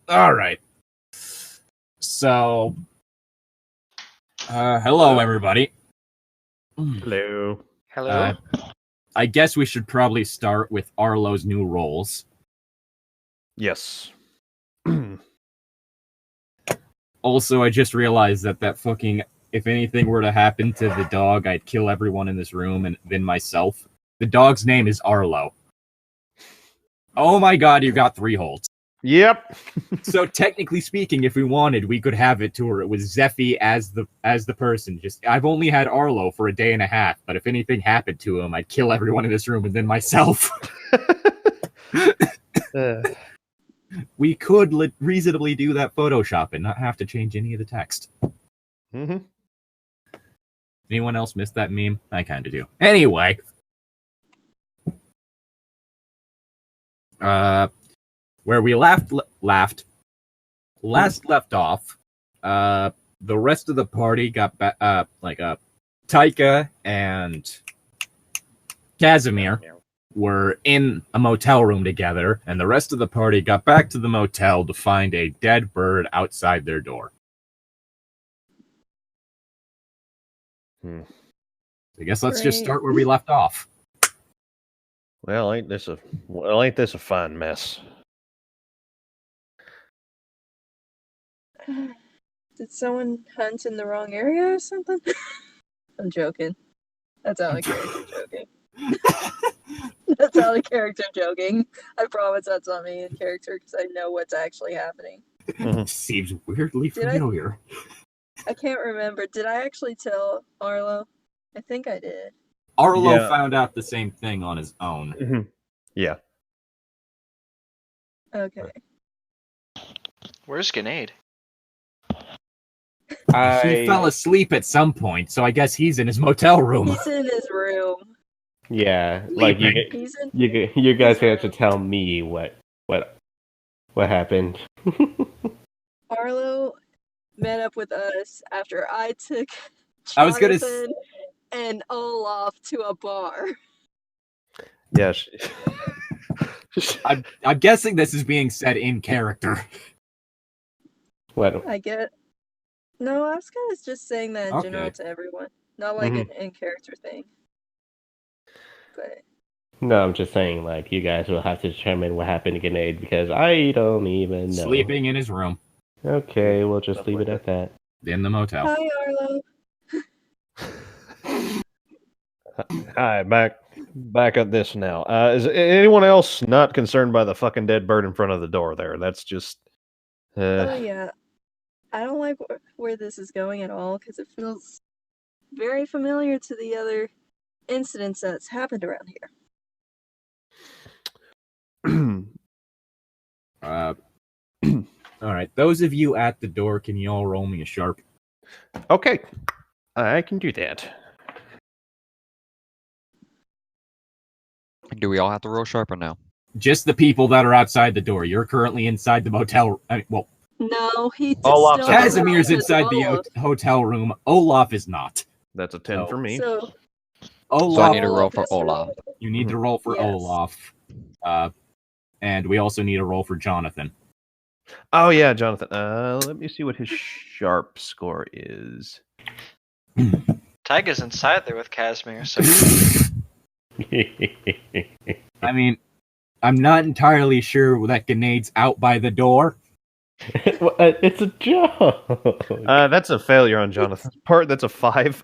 All right. So, hello, everybody. Hello. Hello? I guess we should probably start with Arlo's new roles. Yes. Also, I just realized that fucking, if anything were to happen to the dog, I'd kill everyone in this room and then myself. The dog's name is Arlo. Oh my god, you got 3 holds. Yep. So technically speaking, if we wanted, we could have it to where it was Zeffy as the person. Just I've only had Arlo for a day and a half, but if anything happened to him, I'd kill everyone in this room and then myself. We could reasonably do that Photoshop and not have to change any of the text. Mm-hmm. Anyone else missed that meme? I kind of do. Anyway. Where we last left off, the rest of the party got Taika and Casimir were in a motel room together, and the rest of the party got back to the motel to find a dead bird outside their door. I guess let's just start where we left off. Well, ain't this a fine mess? Did someone hunt in the wrong area or something? I'm joking. That's out of character joking. That's out of character joking. I promise that's not me in character because I know what's actually happening. Seems weirdly familiar. I can't remember. Did I actually tell Arlo? I think I did. Arlo found out the same thing on his own. Mm-hmm. Yeah. Okay. Where's Grenade? He fell asleep at some point, so I guess he's in his motel room. He's in his room. Yeah, like you guys have to tell me what happened. Arlo met up with us after I took Jonathan and Olaf to a bar. Yeah. I'm guessing this is being said in character. What? I get. No, I was kind of just saying that in general to everyone, not like an in-character thing. But no, I'm just saying, like, you guys will have to determine what happened to Grenade because I don't even know. Sleeping in his room. Okay, we'll just leave it at that. In the motel. Hi, Arlo. Hi, back at this now. Is anyone else not concerned by the fucking dead bird in front of the door there? That's just... Oh, yeah. I don't like where this is going at all, because it feels very familiar to the other incidents that's happened around here. Alright, those of you at the door, can you all roll me a sharp? Okay, I can do that. Do we all have to roll sharp or no? Just the people that are outside the door. You're currently inside the motel. No, Casimir's inside the hotel room. Olaf is not. That's a 10 for me. So I need to roll for Olaf. You need to roll for Olaf. And we also need a roll for Jonathan. Oh, yeah, Jonathan. Let me see what his sharp score is. Tyga's inside there with Casimir, so... I mean, I'm not entirely sure that Grenades out by the door. It's a joke. That's a failure on Jonathan's part. That's a 5.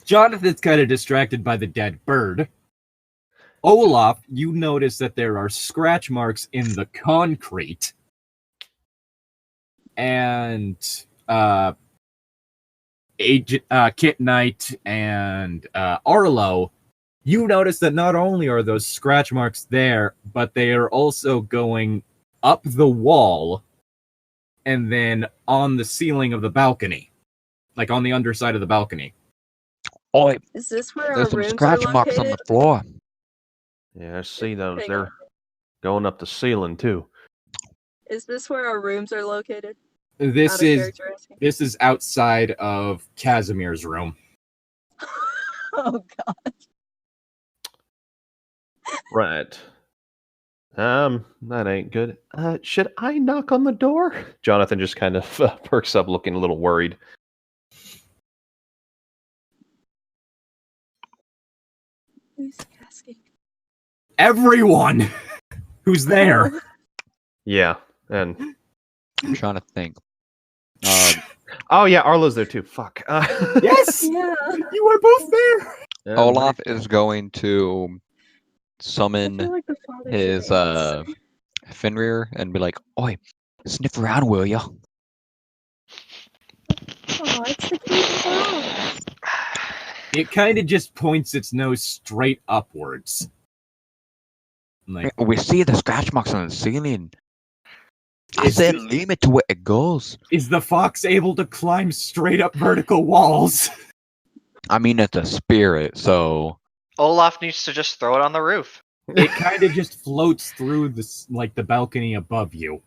Jonathan's kind of distracted by the dead bird. Olaf, you notice that there are scratch marks in the concrete. And Kit Knight and Arlo, you notice that not only are those scratch marks there, but they are also going up the wall and then on the ceiling of the balcony. Like on the underside of the balcony. Oh, is this where there's some scratch marks on the floor. Yeah, I see those. They're going up the ceiling, too. Is this where our rooms are located? This is outside of Casimir's room. Oh, God. Right. That ain't good. Should I knock on the door? Jonathan just kind of perks up, looking a little worried. Who's asking? Everyone who's there. Yeah, and I'm trying to think. oh yeah, Arlo's there too. Fuck. Yes, Yeah. you are both there. Olaf is going to I summon feel like the father his should answer. Fenrir and be like, "Oi, sniff around, will ya?" Oh, it's the kid's dog. It kind of just points its nose straight upwards. Like, We see the scratch marks on the ceiling. I Is said it- leave it to where it goes. is the fox able to climb straight up vertical walls? I mean, it's a spirit, so Olaf needs to just throw it on the roof. It kind of just floats through the balcony above you.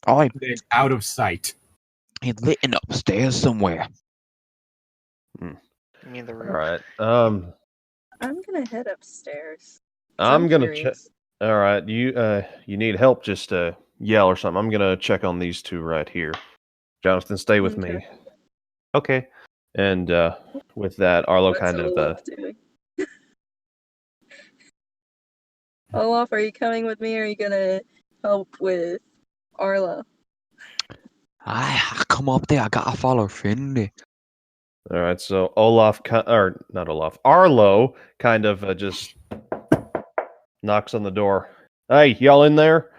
oi, It's out of sight. he's lit upstairs somewhere. You mean the All roof? right. I'm gonna head upstairs. I'm gonna check. curious. All right. You need help? Just yell or something. I'm gonna check on these two right here. Jonathan, stay with me. Okay. Okay. And with that, Arlo What's kind of Olaf doing? Olaf, are you coming with me or are you gonna help with Arlo? I come up there. I gotta follow Finley. All right. So Olaf, or not Olaf, Arlo kind of just knocks on the door. Hey, y'all in there?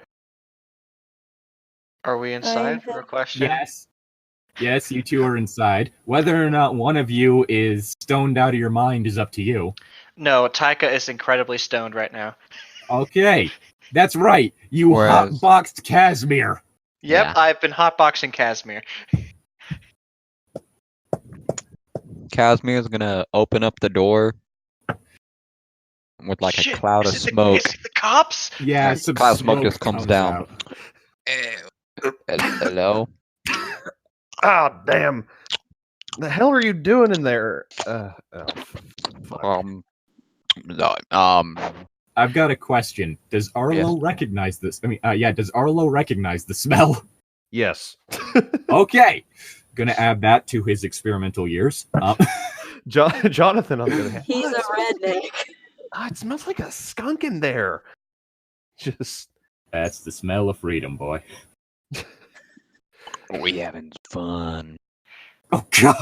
Are we inside? have- For a question. Yes. Yes, you two are inside. Whether or not one of you is stoned out of your mind is up to you. No, Taika is incredibly stoned right now. Okay. That's right. You Whereas- hotboxed Casimir. Yep, Yeah. I've been hotboxing Casimir. Casimir's gonna open up the door with like Shit, a cloud of is it smoke. Is it the cops? Yeah, Some some cloud of smoke just comes down. out. Hello. Ah, damn. The hell are you doing in there? Fuck. No, I've got a question. Does Arlo recognize this? I mean, does Arlo recognize the smell? Yes. Okay. Gonna add that to his experimental years. Jonathan, on the other hand, He's a redneck. it smells like a skunk in there. Just That's the smell of freedom, boy. we having fun. Oh, God.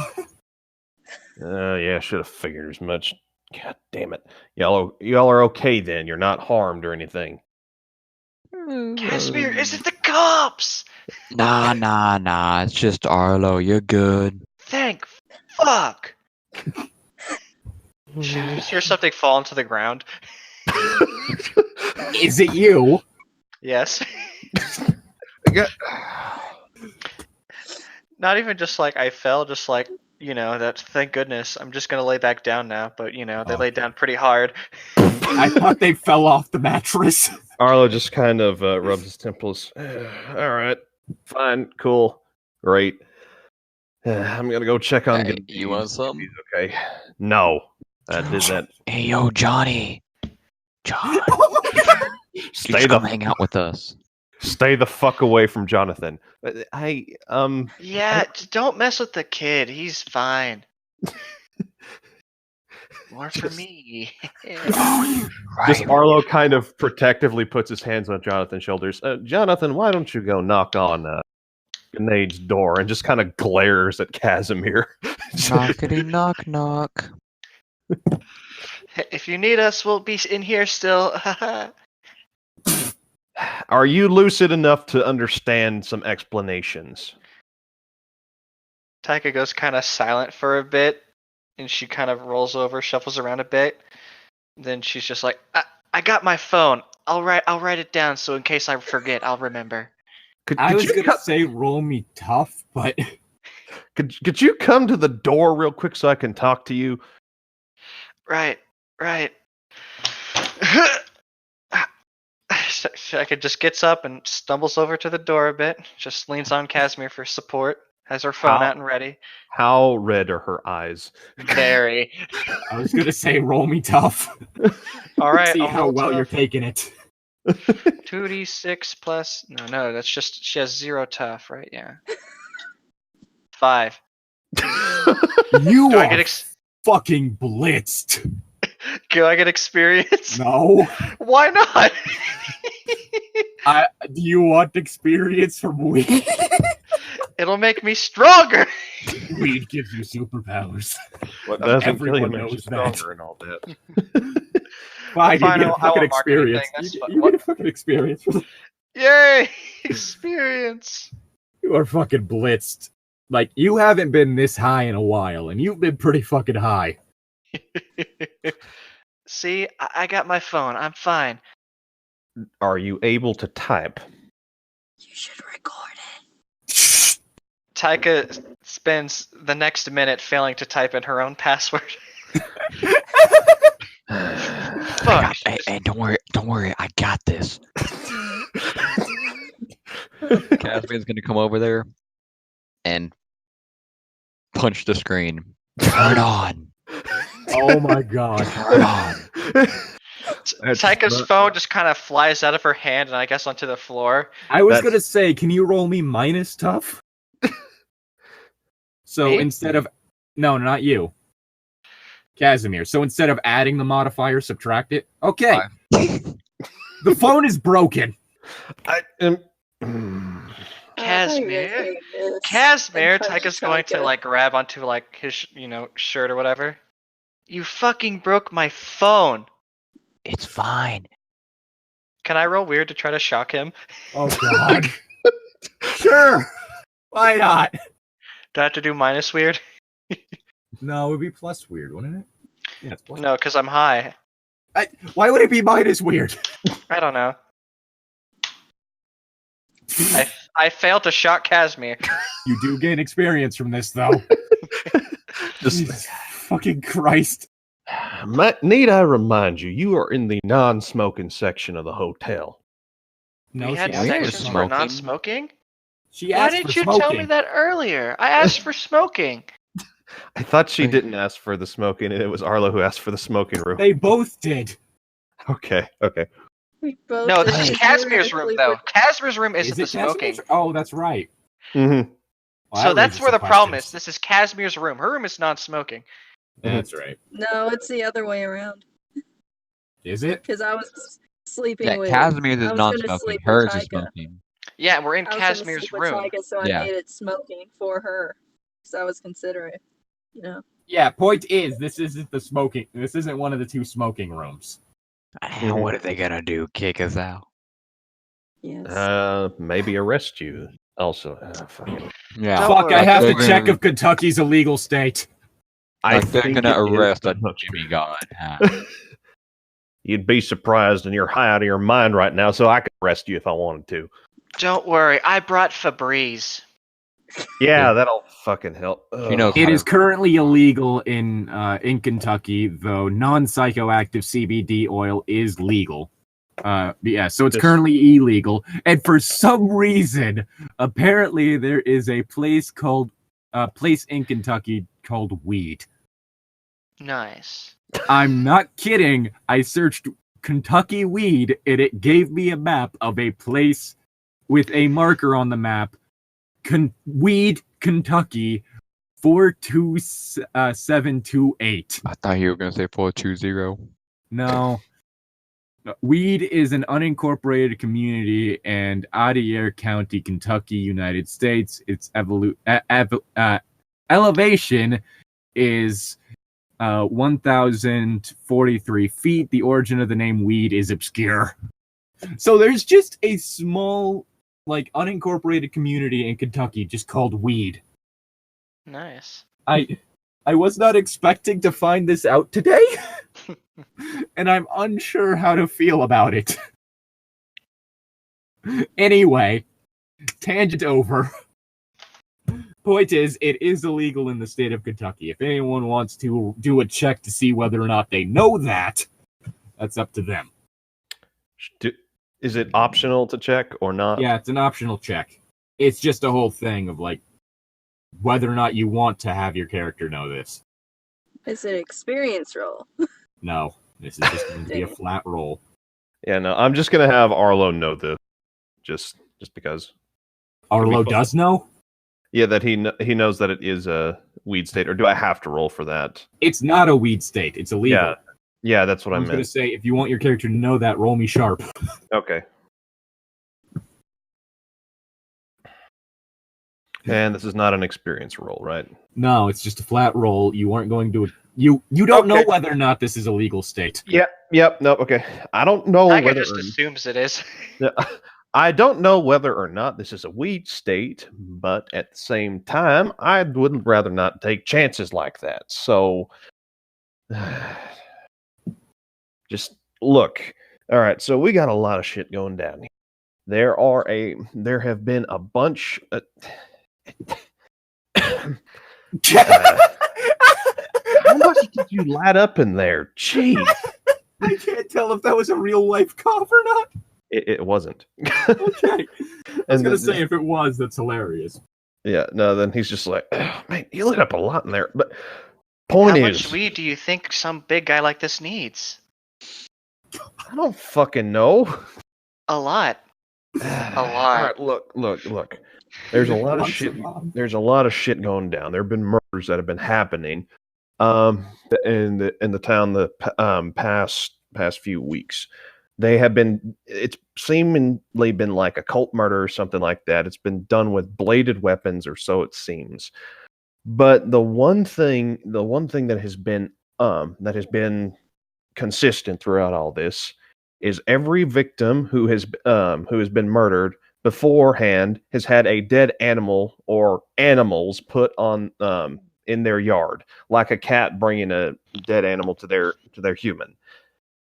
yeah, should have figured as much. God damn it. Y'all are okay then. You're not harmed or anything. Casimir, is it the cops? Nah. It's just Arlo. You're good. Thank fuck. Just hear something fall into the ground. Is it you? Yes. Not even just like I fell, just like, that thank goodness. I'm just gonna lay back down now, but they laid down pretty hard. I thought they fell off the mattress. Arlo just kind of rubs his temples. All right. Fine. Cool. Great. I'm going to go check on... Hey, you want some? He's okay. No. I did that. Hey, yo, Johnny. John, you Stay should come the, hang out with us. stay the fuck away from Jonathan. Yeah, just don't mess with the kid. He's fine. More for me. Just Arlo kind of protectively puts his hands on Jonathan's shoulders. Jonathan, why don't you go knock on Grenad's door and just kind of glares at Casimir. Knockity knock knock. If you need us, we'll be in here still. Are you lucid enough to understand some explanations? Taika goes kind of silent for a bit, and she kind of rolls over, shuffles around a bit. Then she's just like, I got my phone. I'll write it down so in case I forget, I'll remember. I was gonna say roll me tough, but Could you come to the door real quick so I can talk to you? Right. Shaka just gets up and stumbles over to the door a bit, just leans on Casimir for support, has her phone out and ready. How red are her eyes? Very. I was gonna say roll me tough. All right. See I'll how roll well you're tough. taking it. 2d6 plus. No, that's just she has 0 tough, right? Yeah. 5. You Do I are get fucking blitzed. Do I get experience? No. Why not? Do you want experience from weed? It'll make me stronger. Weed gives you superpowers. What doesn't kill you Everyone makes you knows that. stronger and all that. Fine, Fine, you get I a fucking won't mark anything, experience. that's You get a fucking experience. Yay! Experience. You are fucking blitzed. Like, you haven't been this high in a while, and you've been pretty fucking high. See, I got my phone. I'm fine. Are you able to type? You should record it. Taika spends the next minute failing to type in her own password. Fuck. Hey, don't worry, I got this. Caspian's gonna come over there and punch the screen. Turn on. Oh my god. Turn on. Taika's phone just kind of flies out of her hand and I guess onto the floor. I was That's- gonna say, can you roll me minus tough? So Me? instead of... No, not you. Casimir. So instead of adding the modifier, subtract it? Okay. The phone is broken. I am. Casimir? Casimir, Taika's going to like grab onto like his shirt or whatever. You fucking broke my phone. It's fine. Can I roll weird to try to shock him? Oh god. Sure. Why not? Do I have to do minus weird? No, it would be plus weird, wouldn't it? Yeah, it's plus. No, because I'm high. Why would it be minus weird? I don't know. I failed to shock Casimir. You do gain experience from this, though. Jesus fucking Christ. Need I remind you, you are in the non-smoking section of the hotel. No, We had she asked for sections for smoking. non-smoking? She Why asked didn't for you smoking. tell me that earlier? I asked for smoking. I thought she didn't ask for the smoking, and it was Arlo who asked for the smoking room. They both did. Okay. We both No, this did. is Casimir's room, though. Casimir's room Is isn't the it smoking. Casimir's? Oh, that's right. Mm-hmm. Well, So that that's raises where the some problem is. questions. This is Casimir's room. Her room is non-smoking. That's right. No, it's the other way around. Is it? Because I was sleeping Yeah, with. Casimir's I is was gonna non-smoking. sleep with Hers is Taika. smoking. Yeah, we're in I was gonna Casimir's sleep with room. Taika, so I Yeah. made it smoking for her. So I was considerate. You know. Yeah, point is, this isn't the smoking. This isn't one of the two smoking rooms. What are they gonna do? Kick us out? Yes. Maybe arrest you. Also, fucking. Yeah. Don't Fuck, worry. I have They're to check gonna- if Kentucky's a legal state. Like they're think gonna it is arrest the a hook. Jimmy God. Huh? You'd be surprised, and you're high out of your mind right now. So I could arrest you if I wanted to. Don't worry, I brought Febreze. Yeah, that'll fucking help. You know- It is currently illegal in Kentucky, though non-psychoactive CBD oil is legal. Yeah, so it's This- currently illegal, and for some reason, apparently there is a place in Kentucky called Weed. Nice. I'm not kidding. I searched Kentucky Weed, and it gave me a map of a place with a marker on the map. Weed, Kentucky, 42728. I thought you were gonna say 420. No. Weed is an unincorporated community in Adair County, Kentucky, United States. Its elevation is 1,043 feet. The origin of the name Weed is obscure. So there's just a small, like, unincorporated community in Kentucky just called Weed. Nice. I was not expecting to find this out today, and I'm unsure how to feel about it. Anyway, tangent over. Point is, it is illegal in the state of Kentucky. If anyone wants to do a check to see whether or not they know that, that's up to them. Is it optional to check or not? Yeah, it's an optional check. It's just a whole thing of, like, whether or not you want to have your character know this. Is it experience roll? No. This is just going to be a flat roll. Yeah, no, I'm just gonna have Arlo know this, just because. Arlo does know? Yeah, that he knows that it is a weed state, or do I have to roll for that? It's not a weed state. It's illegal. Yeah, that's what I was meant. going to say, if you want your character to know that, roll me sharp. Okay. And this is not an experience roll, right? No, it's just a flat roll. You aren't going to... You don't know whether or not this is a legal state. Yep, no, okay. I don't know Tiger whether... just assumes it is. I don't know whether or not this is a weed state, but at the same time, I would rather not take chances like that. So, just look. All right, so we got a lot of shit going down here. There have been a bunch... how much did you light up in there? Jeez. I can't tell if that was a real life cough or not. It wasn't. Okay. I was going to say, if it was, that's hilarious. Yeah, no, then he's just like, oh, man, you lit up a lot in there. But point How is... much weed do you think some big guy like this needs? I don't fucking know. A lot. A lot. All right, look. There's a lot of shit. There's a lot of shit going down. There have been murders that have been happening, in the town the past few weeks. They have been. It's seemingly been like a cult murder or something like that. It's been done with bladed weapons, or so it seems. But the one thing that has been consistent throughout all this is every victim who has been murdered beforehand has had a dead animal or animals put on in their yard, like a cat bringing a dead animal to their human.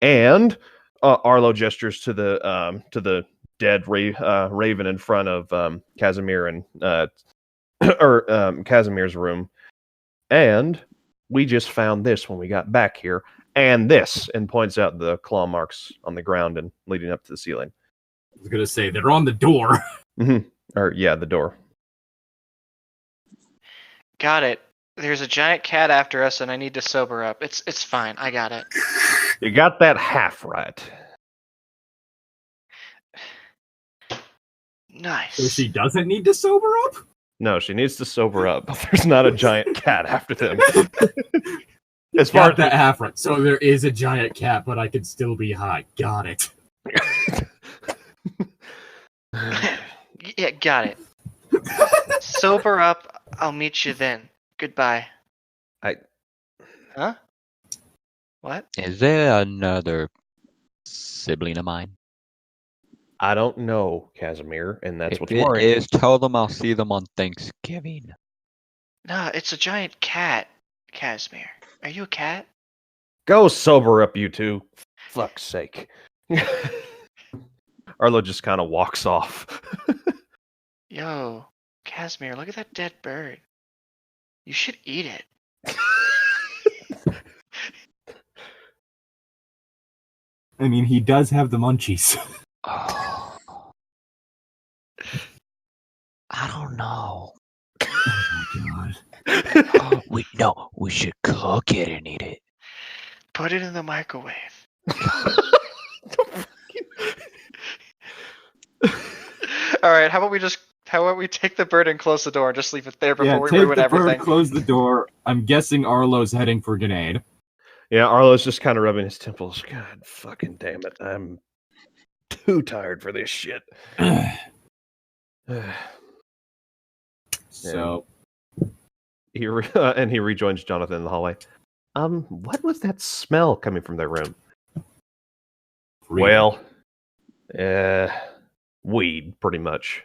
And Arlo gestures to the dead raven in front of Casimir and Casimir's room. And we just found this when we got back here, and this, and points out the claw marks on the ground and leading up to the ceiling. I was going to say, they're on the door. Mm-hmm. Or, yeah, the door. Got it. There's a giant cat after us, and I need to sober up. It's fine. I got it. You got that half right. Nice. So she doesn't need to sober up? No, she needs to sober up. There's not a giant cat after them. As far Got that half right. So there is a giant cat, but I could still be high. Got it. Yeah, got it. Sober up. I'll meet you then. Goodbye. Huh? What? Is there another sibling of mine? I don't know, Casimir, and that's If what's it worrying. is, tell them I'll see them on Thanksgiving. Nah, it's a giant cat, Casimir. Are you a cat? Go sober up, you two. Fuck's sake. Arlo just kind of walks off. Yo, Casimir, look at that dead bird. You should eat it. I mean, he does have the munchies. Oh. I don't know. Oh my god. We should cook it and eat it. Put it in the microwave. Alright, how about we take the bird and close the door and just leave it there before we take ruin the everything? bird, close the door. I'm guessing Arlo's heading for Grenade. Yeah, Arlo's just kind of rubbing his temples. God fucking damn it. I'm too tired for this shit. So he rejoins Jonathan in the hallway. What was that smell coming from their room? Well, weed, pretty much.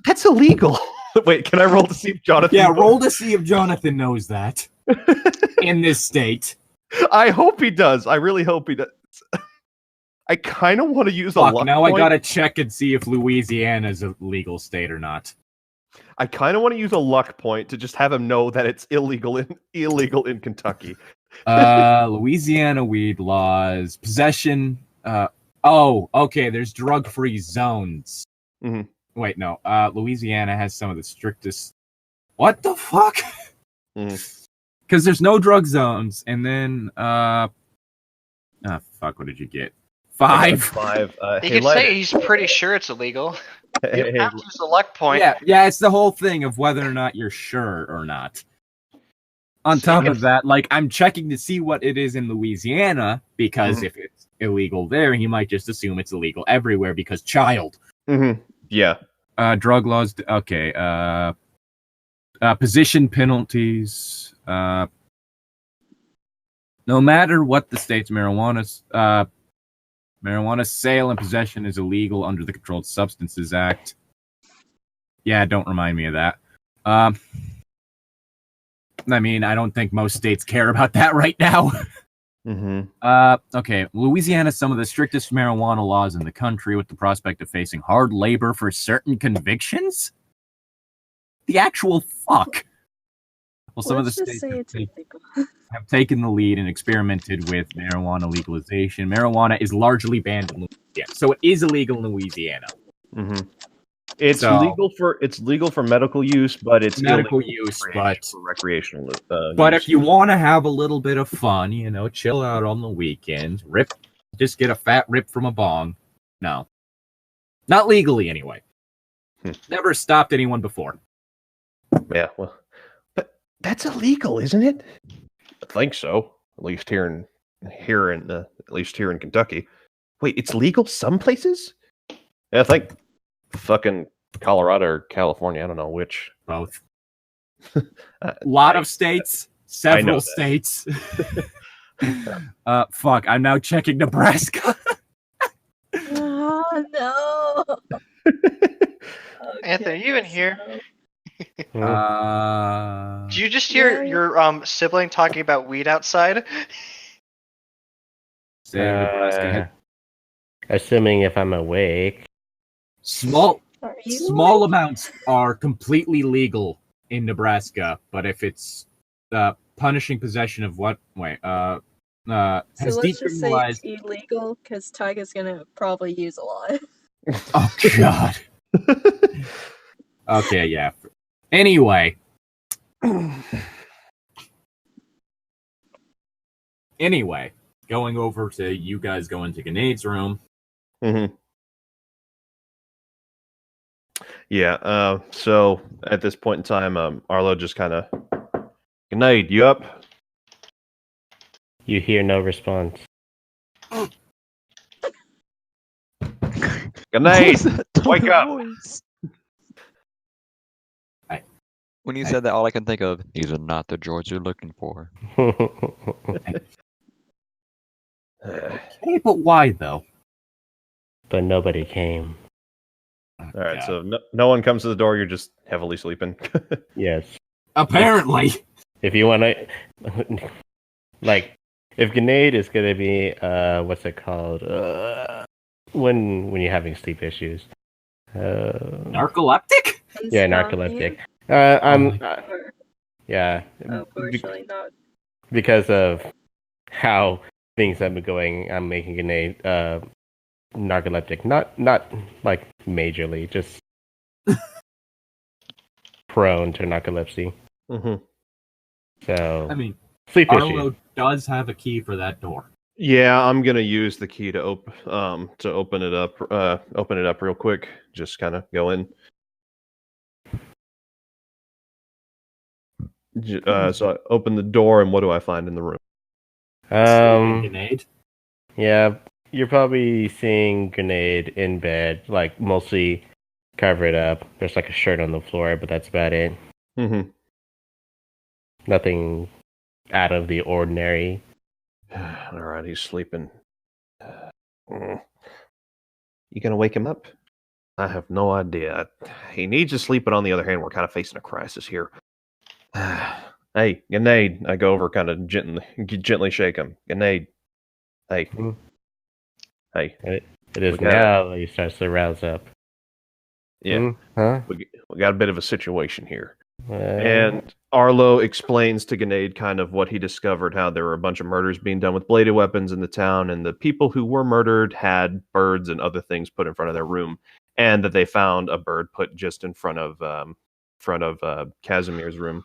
That's illegal. Wait, can I roll to see if Jonathan? Yeah, roll to see if Jonathan knows that. In this state. I hope he does. I really hope he does. I kind of want to use a luck now point. I gotta check and see if Louisiana is a legal state or not. I kind of want to use a luck point to just have him know that it's illegal in Kentucky. Louisiana weed laws, possession. Okay. There's drug-free zones. Mm-hmm. Wait, no. Louisiana has some of the strictest. What the fuck? Mm. Because there's no drug zones, and then Ah, fuck, what did you get? I got 5. 5. He Hey, could Light, say he's pretty sure it's illegal. hey, You have to use a luck point. Yeah, it's the whole thing of whether or not you're sure or not. On So you top can- of that, like, I'm checking to see what it is in Louisiana, because Mhm. if it's illegal there, he might just assume it's illegal everywhere because child. Yeah. Drug laws, okay. Position penalties. No matter what the state's marijuana sale and possession is illegal under the Controlled Substances Act. Yeah, don't remind me of that. I mean, I don't think most states care about that right now. Okay, Louisiana has some of the strictest marijuana laws in the country, with the prospect of facing hard labor for certain convictions. The actual fuck. Well, some of the Let's just states say it's illegal. have taken the lead and experimented with marijuana legalization. Marijuana is largely banned in Louisiana, so it is illegal in Louisiana. It's So- legal for medical use, but it's Medical illegal use, for recreational. But use. if you want to have a little bit of fun, chill out on the weekend, just get a fat rip from a bong. No. Not legally, anyway. Never stopped anyone before. Yeah, well, but that's illegal, isn't it? I think so. At least here in Kentucky. Wait, it's legal some places? Yeah, I think fucking Colorado or California. I don't know which. Both. A lot of states, several states. Fuck, I'm now checking Nebraska. Oh no! Anthony, you in here? Did you just hear your sibling talking about weed outside? Say Nebraska. Assuming if I'm awake. Small Are you amounts are completely legal in Nebraska, but if it's punishing possession of what? Wait, So has let's just say decriminalized. it's illegal because Tyga's gonna probably use a lot. Oh god. Okay, yeah. Anyway. Going over to you guys going to Grenades room. Yeah. So at this point in time, Arlo just kind of, Grenade, you up? You hear no response. Grenade, wake up! When you said that, all I can think of, these are not the droids you're looking for. Hey, but why though? But nobody came. All right. So no one comes to the door. You're just heavily sleeping. Yes. Apparently. If you want to, like, if Grenade is gonna be, what's it called? When you're having sleep issues. Narcoleptic? Yeah, narcoleptic. Yeah. Unfortunately, not. Because of how things have been going, I'm making Grenade narcoleptic. Not like majorly, just prone to narcolepsy. So I mean, sleep Arlo issues. does have a key for that door. Yeah, I'm gonna use the key to open it up. Open it up real quick. Just kind of go in. So I open the door, and what do I find in the room? Grenade. Yeah, you're probably seeing Grenade in bed, like mostly covered up. There's like a shirt on the floor, but that's about it. Nothing out of the ordinary. All right, he's sleeping. You gonna wake him up? I have no idea. He needs to sleep, but on the other hand, we're kind of facing a crisis here. Hey, Grenade. I go over, kind of gently shake him. Grenade. Hey. Hey. It is now that he starts to rouse up. Yeah. Huh? We got a bit of a situation here. And Arlo explains to Grenade kind of what he discovered, how there were a bunch of murders being done with bladed weapons in the town, and the people who were murdered had birds and other things put in front of their room, and that they found a bird put just in front of Casimir's room.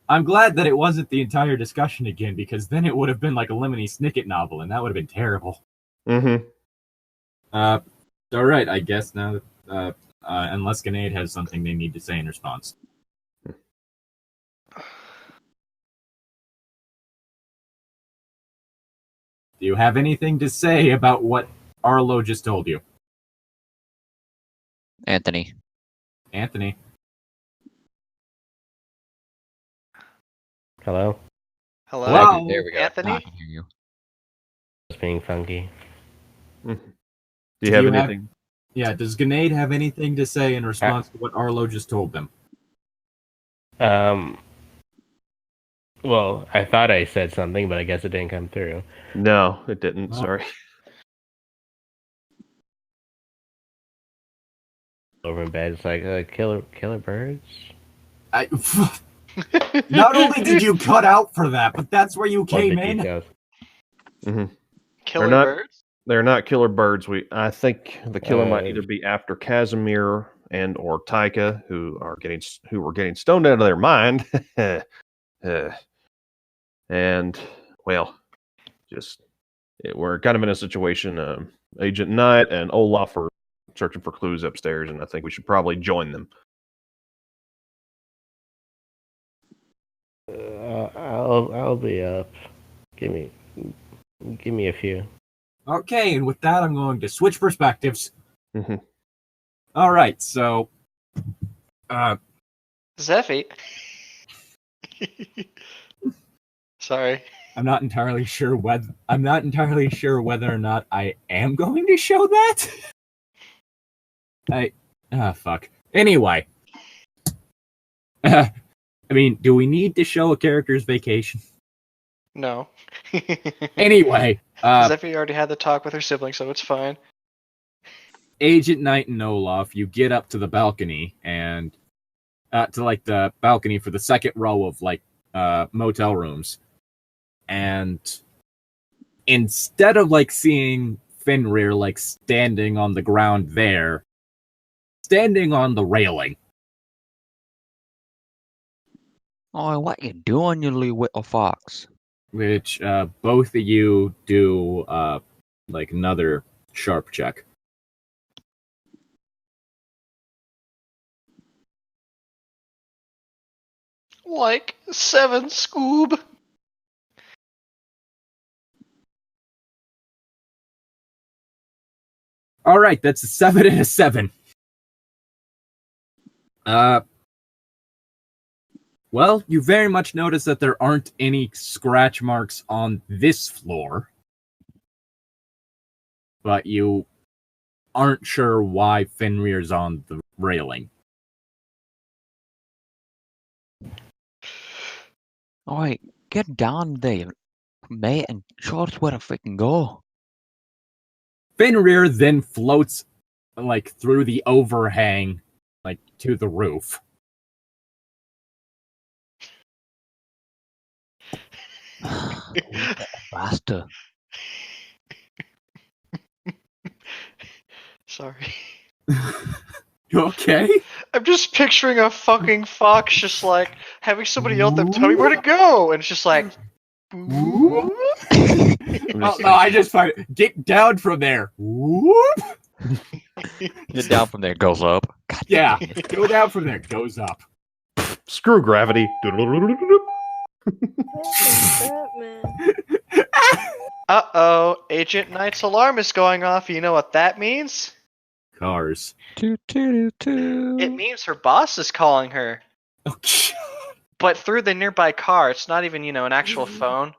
I'm glad that it wasn't the entire discussion again, because then it would have been like a Lemony Snicket novel, and that would have been terrible. Mm-hmm. All right, I guess now, unless Grenade has something they need to say in response. Do you have anything to say about what Arlo just told you? Anthony. Anthony? Hello? Hello, Hello? There we go. Anthony? Now I can hear you. Just being funky. Do you have you have- anything? Yeah, does Grenade have anything to say in response to what Arlo just told them? Well, I thought I said something, but I guess it didn't come through. No, it didn't. Oh. Sorry. Over in bed, it's like, killer birds? I, not only did you cut out for that, but that's where you Or came the in. details. Killer not- birds? They're not killer birds. I think the killer might Uh, either be after Casimir and or Taika, who were getting stoned out of their mind. And well, we're kind of in a situation. Agent Knight and Olaf are searching for clues upstairs, and I think we should probably join them. I'll be up. Give me a few. Okay, and with that, I'm going to switch perspectives. Mhm. All right, so, Zeffy. Sorry. I'm not entirely sure whether or not I am going to show that. Fuck. Anyway, I mean, do we need to show a character's vacation? No. Anyway, Zeffy already had the talk with her sibling, so it's fine. Agent Knight and Olaf, you get up to the balcony and to like the balcony for the second row of like motel rooms, and instead of like seeing Fenrir like standing on the ground there, standing on the railing. Oh, what you doing, you little fox? Which both of you do like another sharp check. Like 7, Scoob. All right, that's a 7 and a 7. Well, you very much notice that there aren't any scratch marks on this floor, but you aren't sure why Fenrir's on the railing. Alright, get down there, mate, and show us where to freaking go. Fenrir then floats like through the overhang, like to the roof. Bastard. Sorry. You okay? I'm just picturing a fucking fox just like having somebody yell at them, tell me where to go! And it's just like. Oh, no, I just find it. Get down from there. Whoop! Get down from there, goes up. God Yeah, damn it. go down from there. Goes up. Screw gravity. Batman. Uh-oh, Agent Knight's alarm is going off. You know what that means? Cars. Toot, toot, toot. It means her boss is calling her. Okay. But through the nearby car, it's not even, an actual phone.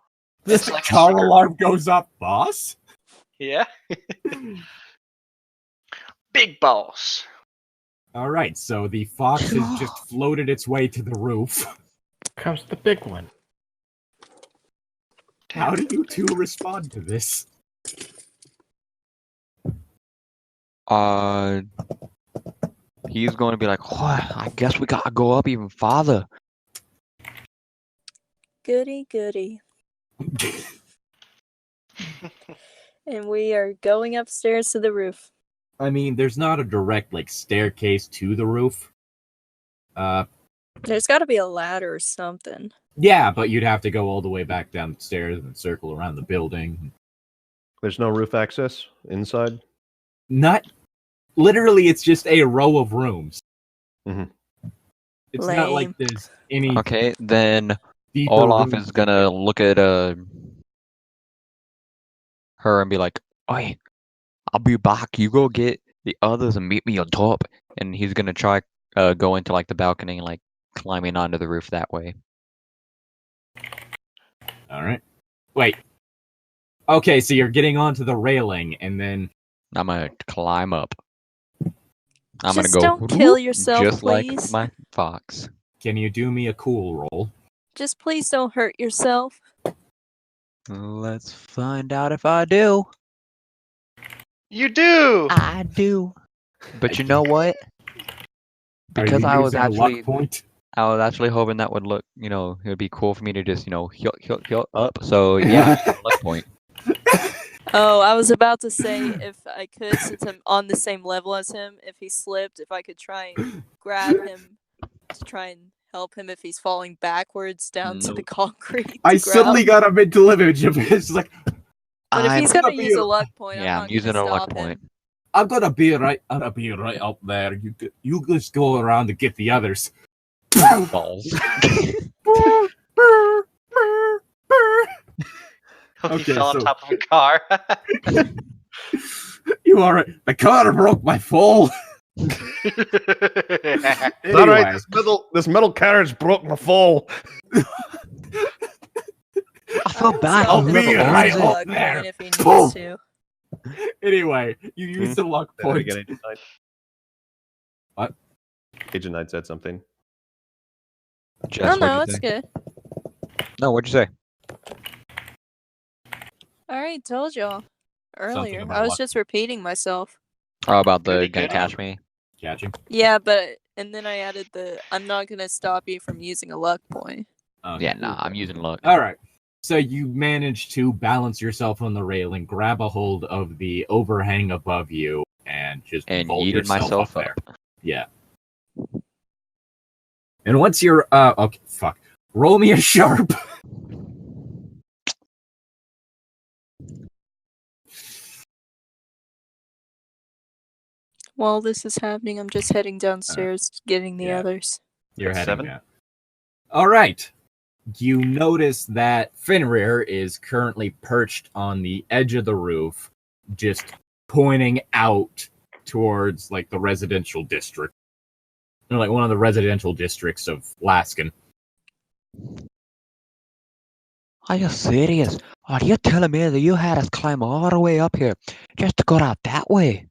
This It's like a car circle. alarm goes up, boss? Yeah. Big boss. All right, so the fox has just floated its way to the roof. Comes the big one. How do you two respond to this? He's going to be like, oh, I guess we gotta go up even farther. Goody, goody. And we are going upstairs to the roof. I mean, there's not a direct, like, staircase to the roof. There's got to be a ladder or something. Yeah, but you'd have to go all the way back down the stairs and circle around the building. There's no roof access inside? Not literally, it's just a row of rooms. Mhm. It's not like Lame. there's any. Okay, then deeper Olaf rooms. is gonna look at her and be like, "Oi, I'll be back. You go get the others and meet me on top." And he's gonna try go into like the balcony and like climbing onto the roof that way. All right. Wait. Okay, so you're getting onto the railing, and then I'm gonna climb up. I'm Just gonna go don't kill yourself, just like please. my fox. can you do me a cool roll? Just please don't hurt yourself. Let's find out if I do. You do. I do. But you know what? Because Are I you was using a luck actually point. hoping that would look, it would be cool for me to just, heal up. So yeah, luck point. Oh, I was about to say if I could, since I'm on the same level as him, if he slipped, if I could try and grab him to try and help him if he's falling backwards down to the Nope. concrete. I to suddenly grab. got a mental image of it. It's like, But if I'm- he's gonna gonna be use a- a luck point, yeah, I'm I'm not using a gonna luck stop point. him. I'm gonna be right up there. You just go around to get the others. Balls. He Okay, fell so- on top of a car. You are right. The car broke my fall. It's all right. Anyway. This metal carriage broke my fall. I feel will bad. stop I'll him be if he right uses a up luck there. point if he Boom. needs to. Anyway, you use the luck Say that point. again, Agent Knight. What? Agent Knight said something. Jess, No, what'd no, you it's say? good. No, what'd you say? Alright, told y'all earlier. about I was luck. just repeating myself. Oh, about the Goody, gonna goody. catch me. Catching. Yeah, but and then I added the I'm not gonna stop you from using a luck point. Okay. Yeah, nah, I'm using luck. All right. So you manage to balance yourself on the railing, grab a hold of the overhang above you, and just And vault yeeted yourself myself up there. up. Yeah. And once you're okay, fuck. Roll me a sharp. While this is happening, I'm just heading downstairs getting the yeah. others. You're That's heading 7. down. All right. You notice that Fenrir is currently perched on the edge of the roof, just pointing out towards like the residential district, or like one of the residential districts of Laskin. Are you serious? Are you telling me that you had us climb all the way up here just to go out that way?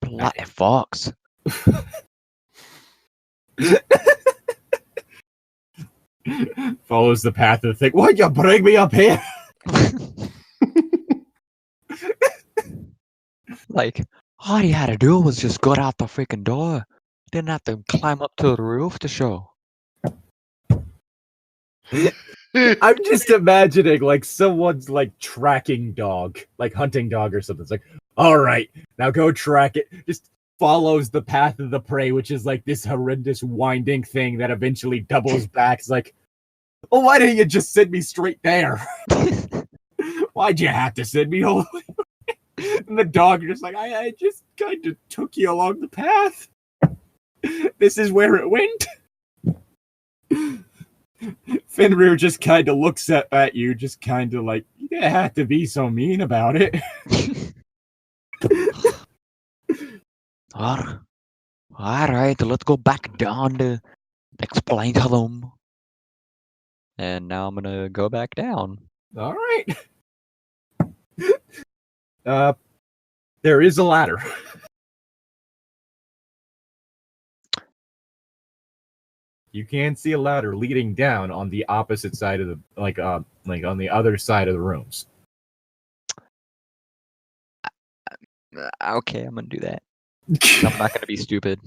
Bloody fox. Follows the path of the thing. Why'd you bring me up here? Like, all you had to do was just go out the freaking door. Didn't have to climb up to the roof to show. I'm just imagining like someone's like tracking dog, like hunting dog or something. It's like, all right, now go track it. Just follows the path of the prey, which is like this horrendous winding thing that eventually doubles back. It's like, oh, why didn't you just send me straight there? Why'd you have to send me all the way? And the dog just like, I just kind of took you along the path. This is where it went. Fenrir just kind of looks at you, just kind of like, you didn't have to be so mean about it. Alright, let's go back down to explain to them. And now I'm gonna go back down. All right. There is a ladder. You can see a ladder leading down on the opposite side of the like on the other side of the rooms. Okay, I'm gonna do that. I'm not gonna be stupid.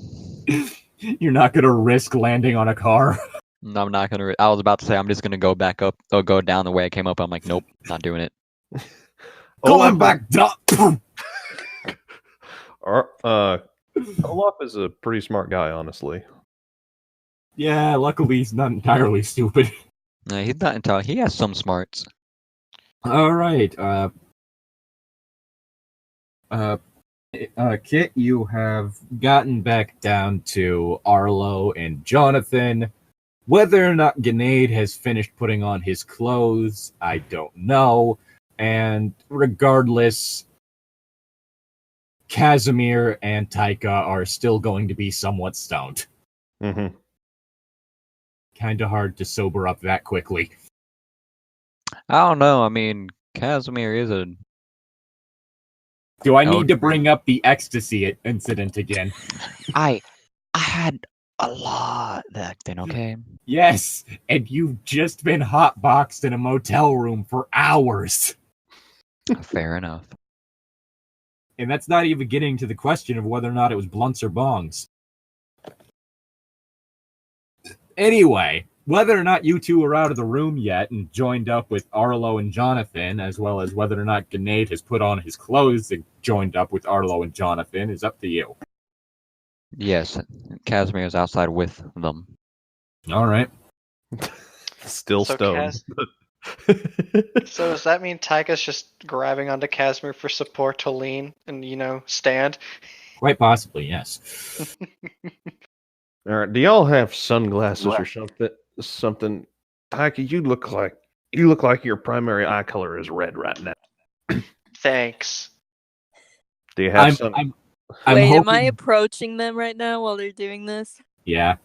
You're not gonna risk landing on a car. No, I'm not gonna. I was about to say I'm just gonna go back up or go down the way I came up. I'm like, nope, not doing it. Going back down. Olaf is a pretty smart guy, honestly. Yeah, luckily he's not entirely stupid. No, he's not entirely. He has some smarts. All right. Kit, you have gotten back down to Arlo and Jonathan. Whether or not Grenade has finished putting on his clothes, I don't know. And regardless, Casimir and Taika are still going to be somewhat stoned. Mm-hmm. Kind of hard to sober up that quickly. I don't know. I mean, Casimir is a. Do I need to bring up the ecstasy incident again? I had a lot back then. Okay. Yes, and you've just been hotboxed in a motel room for hours. Fair enough. And that's not even getting to the question of whether or not it was blunts or bongs. Anyway, whether or not you two are out of the room yet and joined up with Arlo and Jonathan, as well as whether or not Grenade has put on his clothes and joined up with Arlo and Jonathan, is up to you. Yes, Casimir is outside with them. All right. Still So stoned. So does that mean Taika's just grabbing onto Casimir for support to lean and, stand? Quite possibly, yes. All right. Do y'all have sunglasses or something? Taika, you look like your primary eye color is red right now. Thanks. Do you have I'm Wait, hoping... am I approaching them right now while they're doing this? Yeah.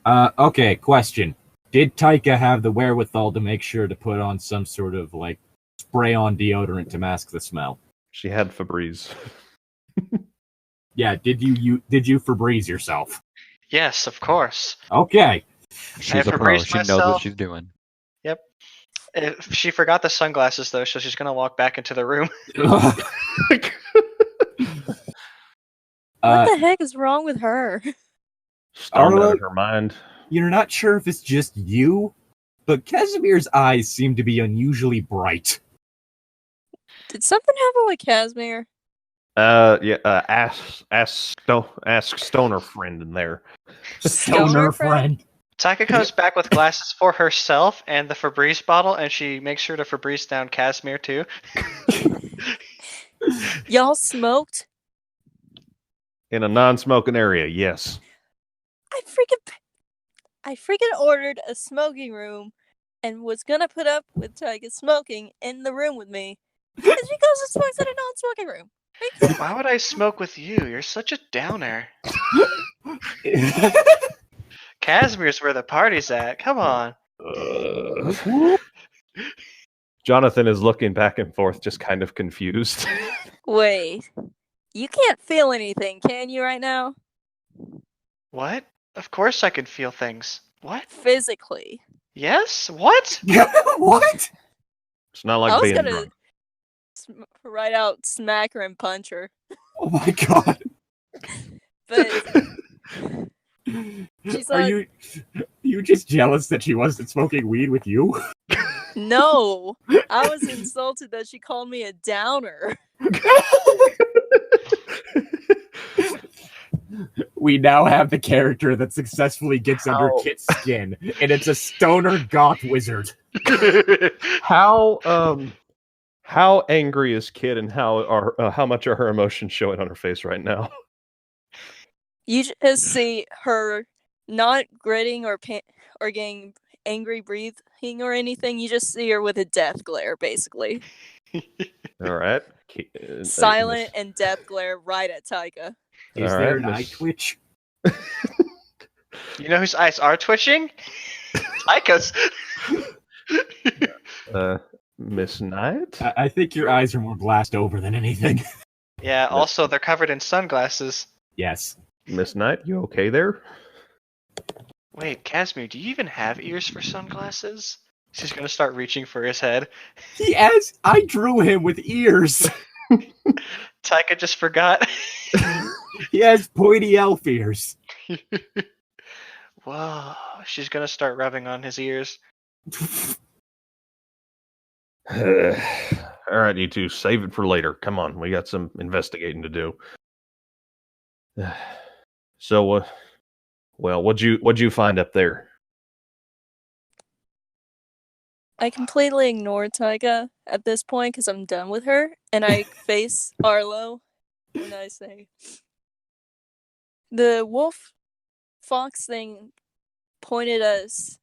Okay, question. Did Taika have the wherewithal to make sure to put on some sort of, spray-on deodorant to mask the smell? She had Febreze. Yeah, did you Febreze yourself? Yes, of course. Okay. She's a pro. Febreze She knows myself. what she's doing. Yep. She forgot the sunglasses, though, so she's going to walk back into the room. What the heck is wrong with her? Stormed out Arlo? of her mind. You're not sure if it's just you, but Casimir's eyes seem to be unusually bright. Did something happen with Casimir? Yeah. Ask Stoner friend in there. Stoner friend. Taika comes back with glasses for herself and the Febreze bottle, and she makes sure to Febreze down Casimir, too. Y'all smoked? In a non-smoking area, yes. I freaking ordered a smoking room and was gonna put up with Taika smoking in the room with me. Because she goes and smokes in a non-smoking room. Why would I smoke with you? You're such a downer. Casimir's where the party's at. Come on. Jonathan is looking back and forth, just kind of confused. Wait. You can't feel anything, can you, right now? What? Of course I can feel things. What? Physically. Yes? What? What? It's not like I was being gonna drunk. write out smack her and punch her. Oh my god. But she's Are like, you just jealous that she wasn't smoking weed with you? no. I was insulted that she called me a downer. We now have the character that successfully gets under Kit's skin, and it's a stoner goth wizard. How angry is Kid, and how much are her emotions showing on her face right now? You just see her not gritting or getting angry breathing or anything. You just see her with a death glare, basically. All right. Silent and death glare right at Taika. Is there an eye twitch? You know whose eyes are twitching? Taika's. Miss Knight? I think your eyes are more glassed over than anything. Yeah, also they're covered in sunglasses. Yes. Miss Knight, you okay there? Wait, Casimir, do you even have ears for sunglasses? She's gonna start reaching for his head. Yes, I drew him with ears. Taika just forgot. He has pointy elf ears. Whoa, she's gonna start rubbing on his ears. All All right, you two, save it for later. Come on, we got some investigating to do. So, well, what'd you find up there? I completely ignore Tyga at this point because I'm done with her, and I face Arlo and I say, the wolf fox thing pointed us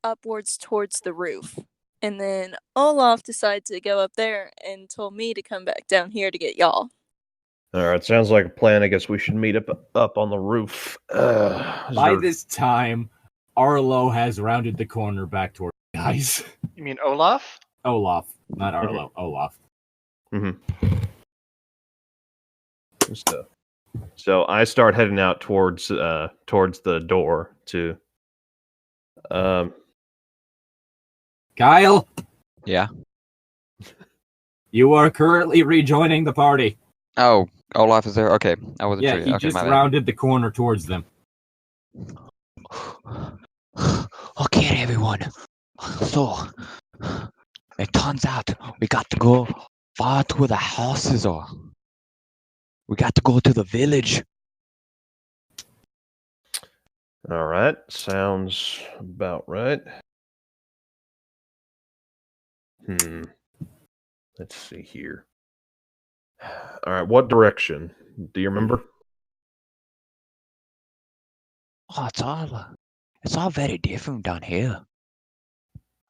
upwards towards the roof. And then Olaf decided to go up there and told me to come back down here to get y'all. All right, sounds like a plan. I guess we should meet up on the roof. By this time, Arlo has rounded the corner back toward you guys. You mean Olaf? Olaf, not Arlo. Olaf. So I start heading out towards the door to. Kyle, Yeah. you are currently rejoining the party. Oh, Olaf is there? Okay. I wasn't Yeah, sure. he Okay, just my bad. rounded the corner towards them. Okay, everyone. So, it turns out we got to go far to where the houses are. We got to go to the village. All right, sounds about right. Let's see here. All right, what direction? Do you remember? Oh, it's all very different down here.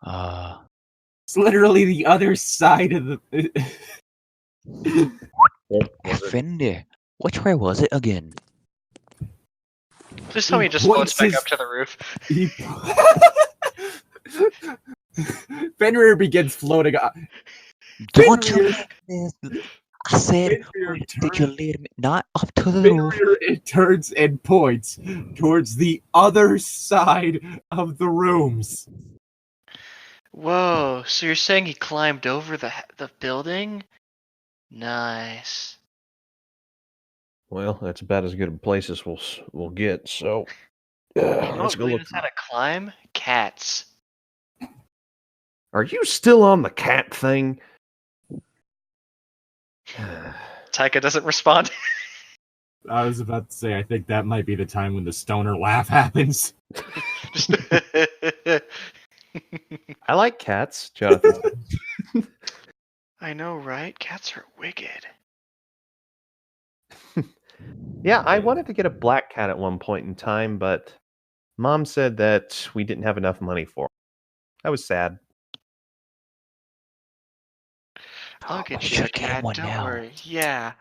It's literally the other side of the. Effendi, which way was it again? Please tell me he just What's floats back his- up to the roof. Fenrir begins floating up. Don't Fenrir- you? I said, Fenrir did you lead me not up to the roof? Fenrir, it turns and points towards the other side of the rooms. Whoa, so you're saying he climbed over the building? Nice. Well, that's about as good a place as we'll get. So You know let's what go really look. knows how to climb? Cats. Are you still on the cat thing? Taika doesn't respond. I was about to say, I think that might be the time when the stoner laugh happens. Just- I like cats, Jonathan. I know, right? Cats are wicked. Yeah, I wanted to get a black cat at one point in time, but Mom said that we didn't have enough money for it. I was sad. I'll I get you a should get cat, one don't now. worry. Yeah.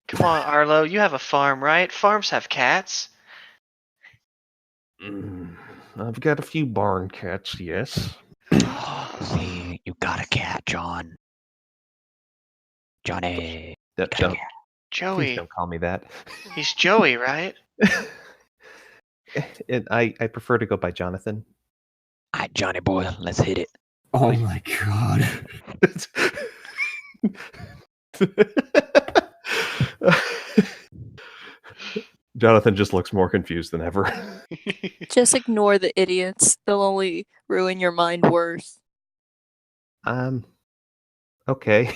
Come on, Arlo, you have a farm, right? Farms have cats. I've got a few barn cats, yes. See, you got a cat, John. Johnny. That, Got a cat. please Joey. don't call me that. He's Joey, right? I prefer to go by Jonathan. All right, Johnny boy, let's hit it. Oh my god. Jonathan just looks more confused than ever. Just ignore the idiots. They'll only ruin your mind worse. Okay.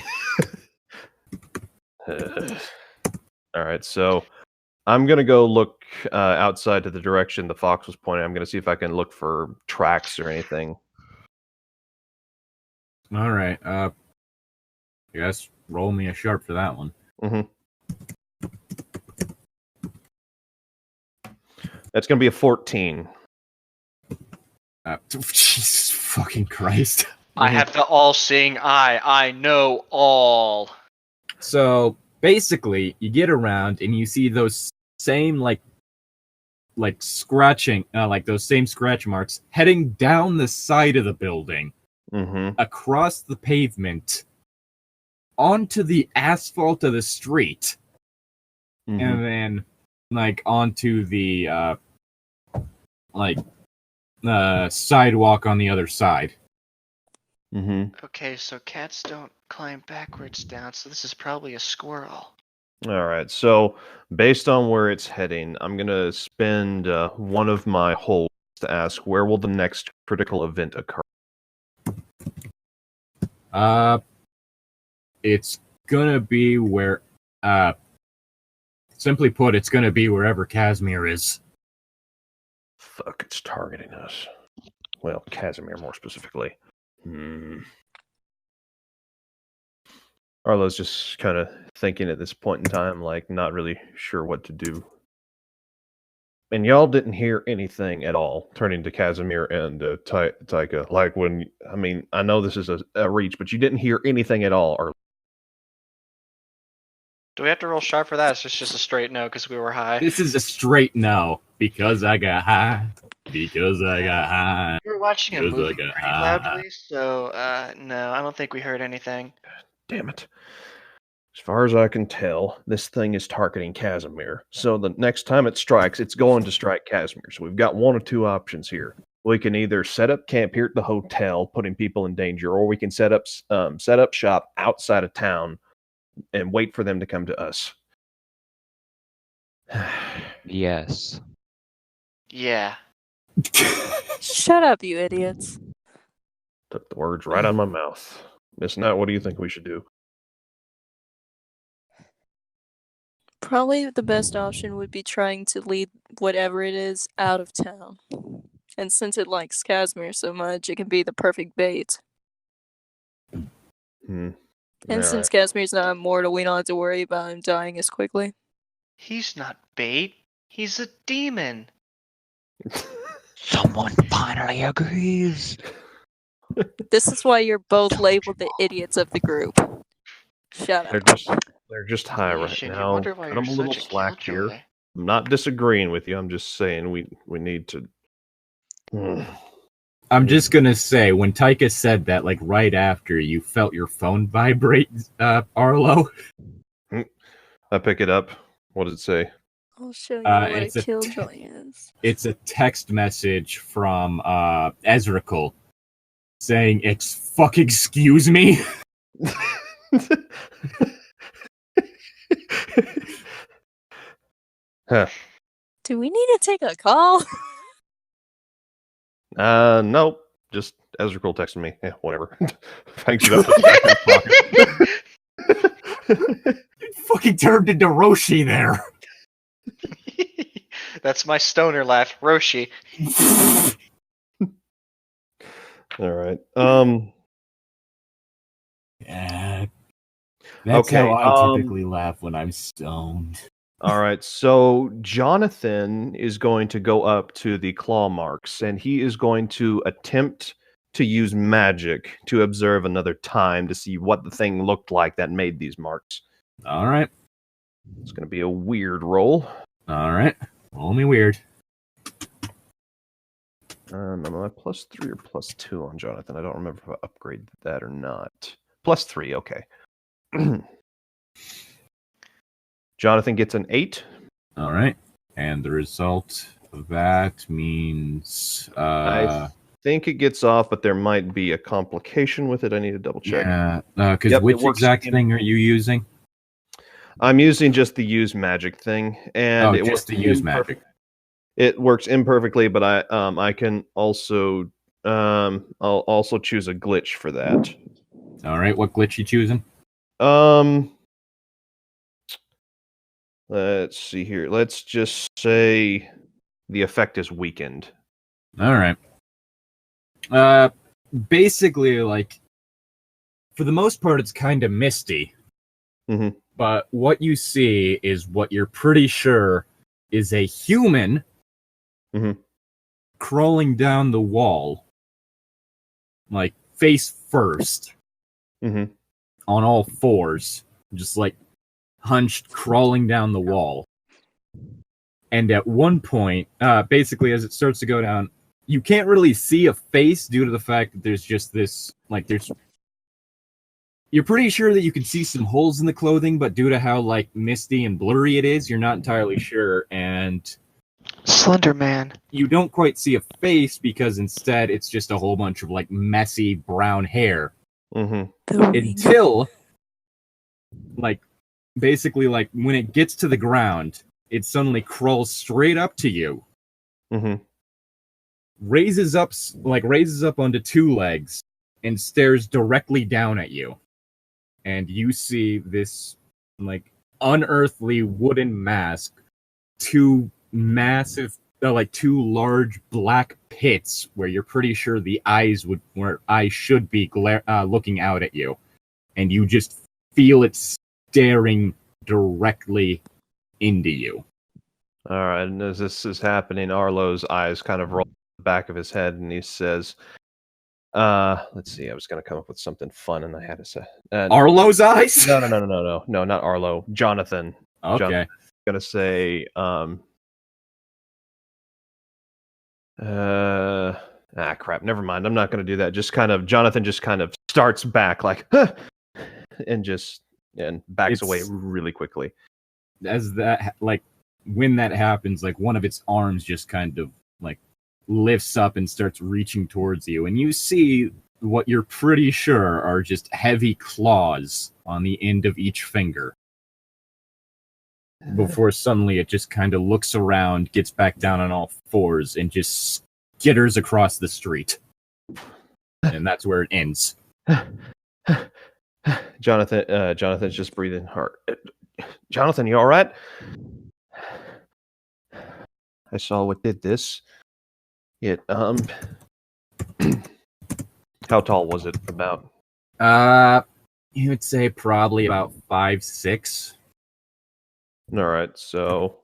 All right, so I'm gonna go look outside to the direction the fox was pointing. I'm gonna see if I can look for tracks or anything. All right. Yes, roll me a sharp for that one. That's gonna be a 14. Jesus fucking Christ. I have the all-seeing eye. I know all. So basically, you get around and you see those same like scratching, like those same scratch marks heading down the side of the building, across the pavement, onto the asphalt of the street, and then like onto the sidewalk on the other side. Okay, so cats don't climb backwards down, so this is probably a squirrel. All right, so based on where it's heading, I'm gonna spend one of my holds to ask where will the next critical event occur. It's gonna be where, simply put, it's gonna be wherever Casimir is. Fuck, it's targeting us. Well, Casimir more specifically. Arlo's just kind of thinking at this point in time, like, not really sure what to do. And y'all didn't hear anything at all, turning to Casimir and Taika. Like, I know this is a reach, but you didn't hear anything at all. Or Do we have to roll sharp for that? It's just a straight no because we were high. This is a straight no, because I got high. Because I got high. We were watching a Because I movie got pretty high. loudly, so no, I don't think we heard anything. damn it. As far as I can tell, this thing is targeting Casimir. So the next time it strikes, it's going to strike Casimir. So we've got one of two options here. We can either set up camp here at the hotel, putting people in danger, or we can set up shop outside of town and wait for them to come to us. Yes. Yeah. Shut up, you idiots. Took the words right out of my mouth. Miss Knight, what do you think we should do? Probably the best option would be trying to lead whatever it is out of town. And since it likes Casimir so much, it can be the perfect bait. And since Casimir's not immortal, we don't have to worry about him dying as quickly. He's not bait. He's a demon. Someone finally agrees. This is why you're both labeled the idiots of the group. Shut up. They're just high right Shit, you now. wonder why Cut you're them a little such a slack here. killjoy. I'm not disagreeing with you. I'm just saying we need to. I'm just gonna say, when Taika said that, like right after you felt your phone vibrate, Arlo. I pick it up. What does it say? I'll show you what a it's a killjoy is. It's a text message from Ezreal saying, excuse me? Huh. Do we need to take a call? Nope. Just Ezreal texted me. Yeah, whatever. Thanks you. It Fucking turned into Roshi there. That's my stoner laugh, Roshi. All right. Yeah. That's Okay, how I typically laugh when I'm stoned. All right. So Jonathan is going to go up to the claw marks, and he is going to attempt to use magic to observe another time to see what the thing looked like that made these marks. All right. It's going to be a weird roll. All right. Roll me weird. Am I +3 or +2 on Jonathan? I don't remember if I upgraded that or not. +3, okay. Jonathan gets an 8. All right. And the result of that means... I think it gets off, but there might be a complication with it. I need to double check. Yeah, because which exact thing are you using? I'm using just the use magic thing, and it works just the use magic. It works imperfectly, but I can also I'll also choose a glitch for that. All right, what glitch you choosing? Let's see here. Let's just say the effect is weakened. All right. Basically, like, for the most part, it's kind of misty. Mm-hmm. But what you see is what you're pretty sure is a human crawling down the wall, like, face first, on all fours, just, like, hunched, crawling down the wall. And at one point, basically, as it starts to go down, you can't really see a face due to the fact that there's just this, like, you're pretty sure that you can see some holes in the clothing, but due to how, like, misty and blurry it is, you're not entirely sure, and... Slender Man. You don't quite see a face, because instead it's just a whole bunch of, like, messy brown hair. Until, like, basically, like, when it gets to the ground, it suddenly crawls straight up to you. Raises up onto two legs, and stares directly down at you. And you see this, like, unearthly wooden mask, two massive, two large black pits where you're pretty sure the eyes should be looking out at you. And you just feel it staring directly into you. All right, and as this is happening, Arlo's eyes kind of roll the back of his head, and he says, let's see, I was going to come up with something fun, and I had to say... Arlo's eyes? No, not Arlo. Jonathan. Okay. Jonathan's going to say, crap, never mind. I'm not going to do that. Jonathan just kind of starts back, like, huh, and backs away really quickly. As that, when that happens, one of its arms just kind of, lifts up and starts reaching towards you, and you see what you're pretty sure are just heavy claws on the end of each finger. Before suddenly it just kind of looks around, gets back down on all fours, and just skitters across the street. And that's where it ends. Jonathan's just breathing hard. Jonathan, you all right? I saw what did this. It how tall was it? About? You would say probably about 5'6". All right, so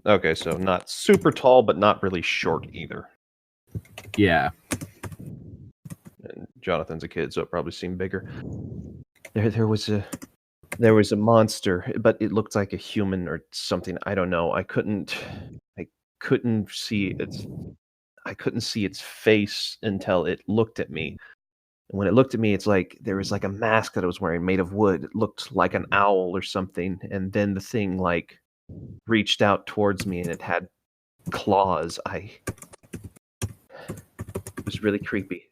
okay, so not super tall, but not really short either. Yeah. And Jonathan's a kid, so it probably seemed bigger. There was a monster, but it looked like a human or something. I don't know. I couldn't see its face until it looked at me. And when it looked at me, it's like there was like a mask that I was wearing made of wood. It looked like an owl or something. And then the thing reached out towards me and it had claws. It was really creepy.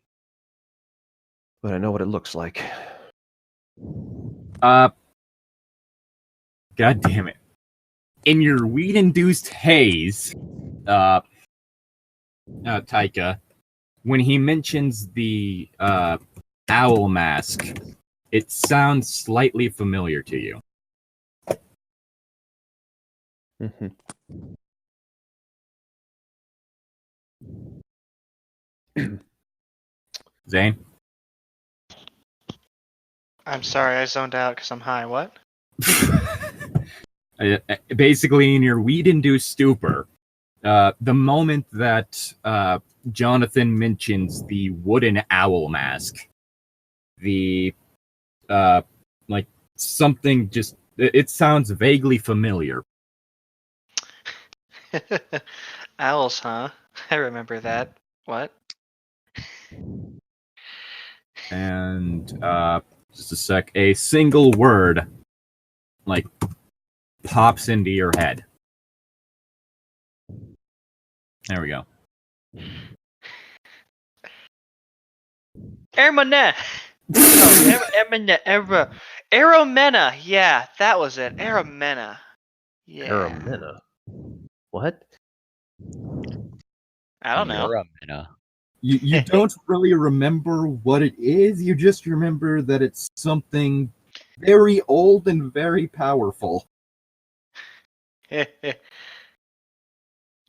But I know what it looks like. God damn it. In your weed-induced haze, Taika, when he mentions the owl mask, it sounds slightly familiar to you. Mm-hmm. Zane? I'm sorry, I zoned out because I'm high. What? Basically, in your weed-induced stupor, the moment that Jonathan mentions the wooden owl mask, something just, it sounds vaguely familiar. Owls, huh? I remember that. What? And, just a sec, a single word, pops into your head. There we go. Ermana! Aromena! Yeah, that was it. Aromena. Yeah. Aramina. What? I don't know. Aramina. You don't really remember what it is, you just remember that it's something very old and very powerful.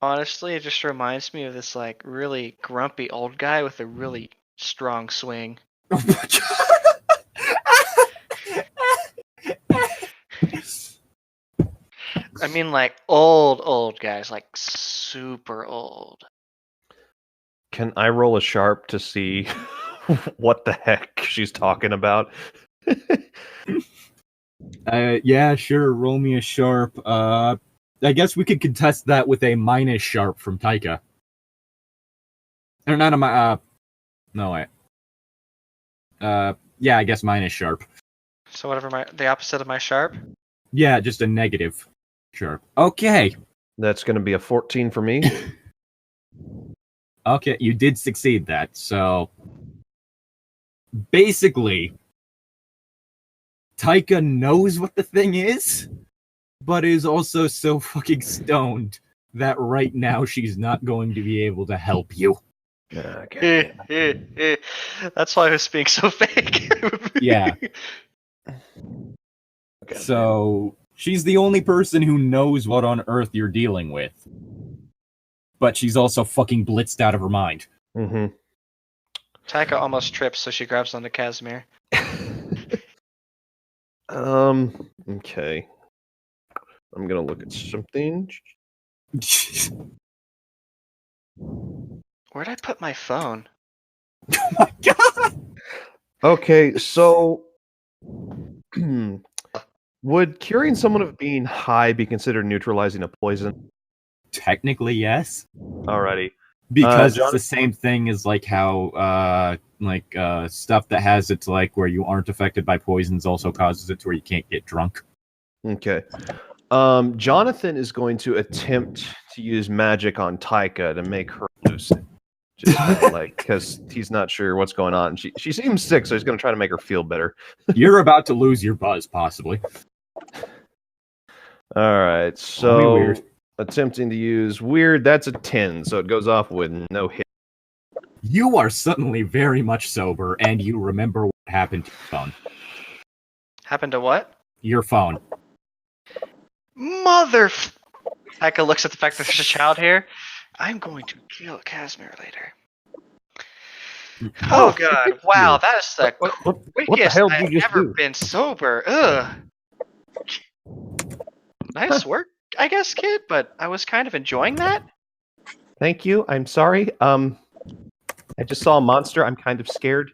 Honestly, it just reminds me of this really grumpy old guy with a really strong swing. Oh my god! I mean old guys, super old. Can I roll a sharp to see what the heck she's talking about? Yeah, sure. Roll me a sharp. I guess we could contest that with a minus sharp from Taika. Or not a no wait. Yeah, I guess minus sharp. So whatever the opposite of my sharp? Yeah, just a negative sharp. Okay. That's going to be a 14 for me. Okay, you did succeed that. So basically, Taika knows what the thing is, but is also so fucking stoned that right now she's not going to be able to help you. Okay. That's why I was being so fake. Yeah. Okay. So she's the only person who knows what on earth you're dealing with. But she's also fucking blitzed out of her mind. Mm-hmm. Taika almost trips, so she grabs onto Casimir. Okay. I'm gonna look at something. Where'd I put my phone? Oh my god! Okay, so would curing someone of being high be considered neutralizing a poison? Technically, yes. Alrighty. Because John- it's the same thing as like how stuff that has it to like where you aren't affected by poisons also causes it to where you can't get drunk. Okay. Jonathan is going to attempt to use magic on Taika to make her lucid. Just like because he's not sure what's going on. She seems sick, so he's going to try to make her feel better. You're about to lose your buzz, possibly. All right, That'll be so weird. attempting to use weird. That's a 10, so it goes off with no hit. You are suddenly very much sober, and you remember what happened to your phone. Happened to what? Your phone. Taika looks at the fact that there's a child here. I'm going to kill Casimir later. Oh god! Wow, that is the What the quickest hell did I've you just ever do? been sober. Ugh. Nice work, I guess, kid. But I was kind of enjoying that. Thank you. I'm sorry. I just saw a monster. I'm kind of scared.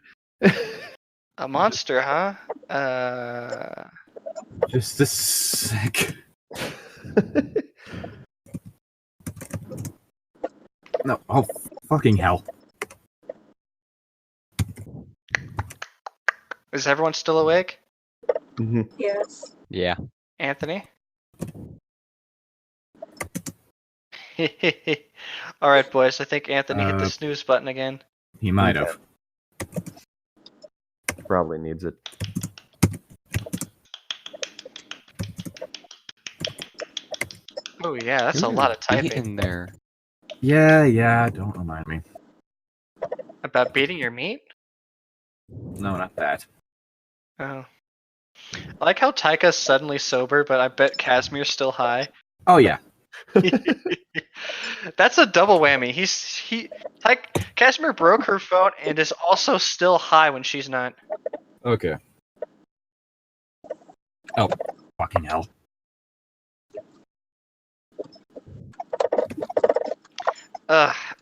A monster, huh? Just a sec. No, oh, fucking hell. Is everyone still awake? Mhm. Yes. Yeah. Anthony? Alright, boys, I think Anthony hit the snooze button again. He might have. Probably needs it. Oh, yeah, that's a lot of typing. In there. Yeah, don't remind me. About beating your meat? No, not that. Oh. I like how Taika's suddenly sober, but I bet Casimir's still high. Oh, yeah. That's a double whammy. Casimir broke her phone and is also still high when she's not. Okay. Oh, fucking hell.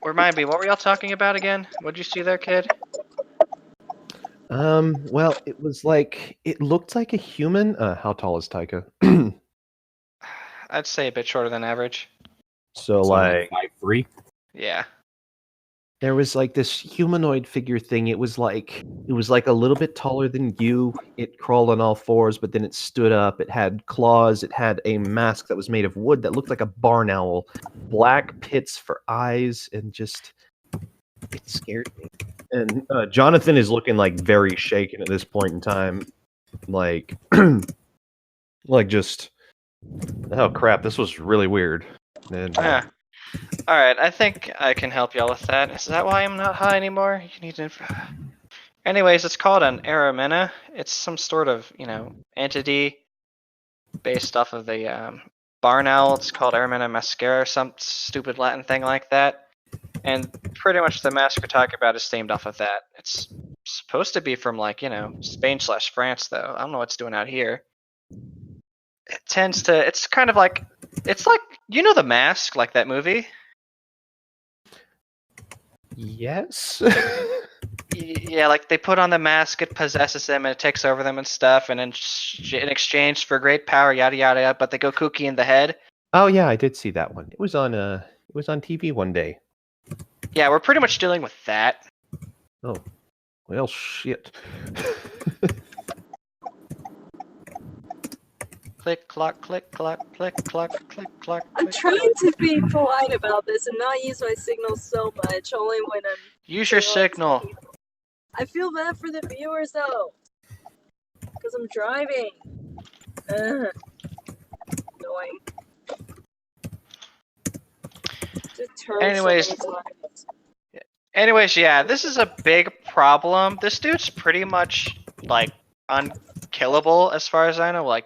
Remind me, what were y'all talking about again? What'd you see there, kid? Well, it was like it looked like a human. How tall is Taika? I'd say a bit shorter than average. So like 5'3". Yeah. there was like this humanoid figure thing. It was like a little bit taller than you. It crawled on all fours, but then it stood up. It had claws. It had a mask that was made of wood that looked like a barn owl. Black pits for eyes, and just it scared me. And Jonathan is looking like very shaken at this point in time, like like just oh crap, this was really weird. And, Yeah. Alright, I think I can help y'all with that. Is that why I'm not high anymore? You need to... Anyways, it's called an Aramena. It's some sort of, entity based off of the barn owl. It's called Aramena mascara, some stupid Latin thing like that. And pretty much the mask we're talking about is themed off of that. It's supposed to be from, Spain/France, though. I don't know what it's doing out here. It's kind of like, The Mask, like that movie? yes. Yeah, like they put on the mask, it possesses them, and it takes over them and stuff, and then in exchange for great power, yada yada yada, but they go kooky in the head. Oh yeah, I did see that one. It was on TV one day. Yeah, we're pretty much dealing with that. Oh, well, shit. Click, clock, click, clock, click, clock, click, clock. I'm trying to be polite about this and not use my signal so much, only when I'm... Use your signal. I feel bad for the viewers, though. Because I'm driving. Annoying. Just turn Anyways. so many times. Anyways, yeah, this is a big problem. This dude's pretty much like unkillable as far as I know. Like,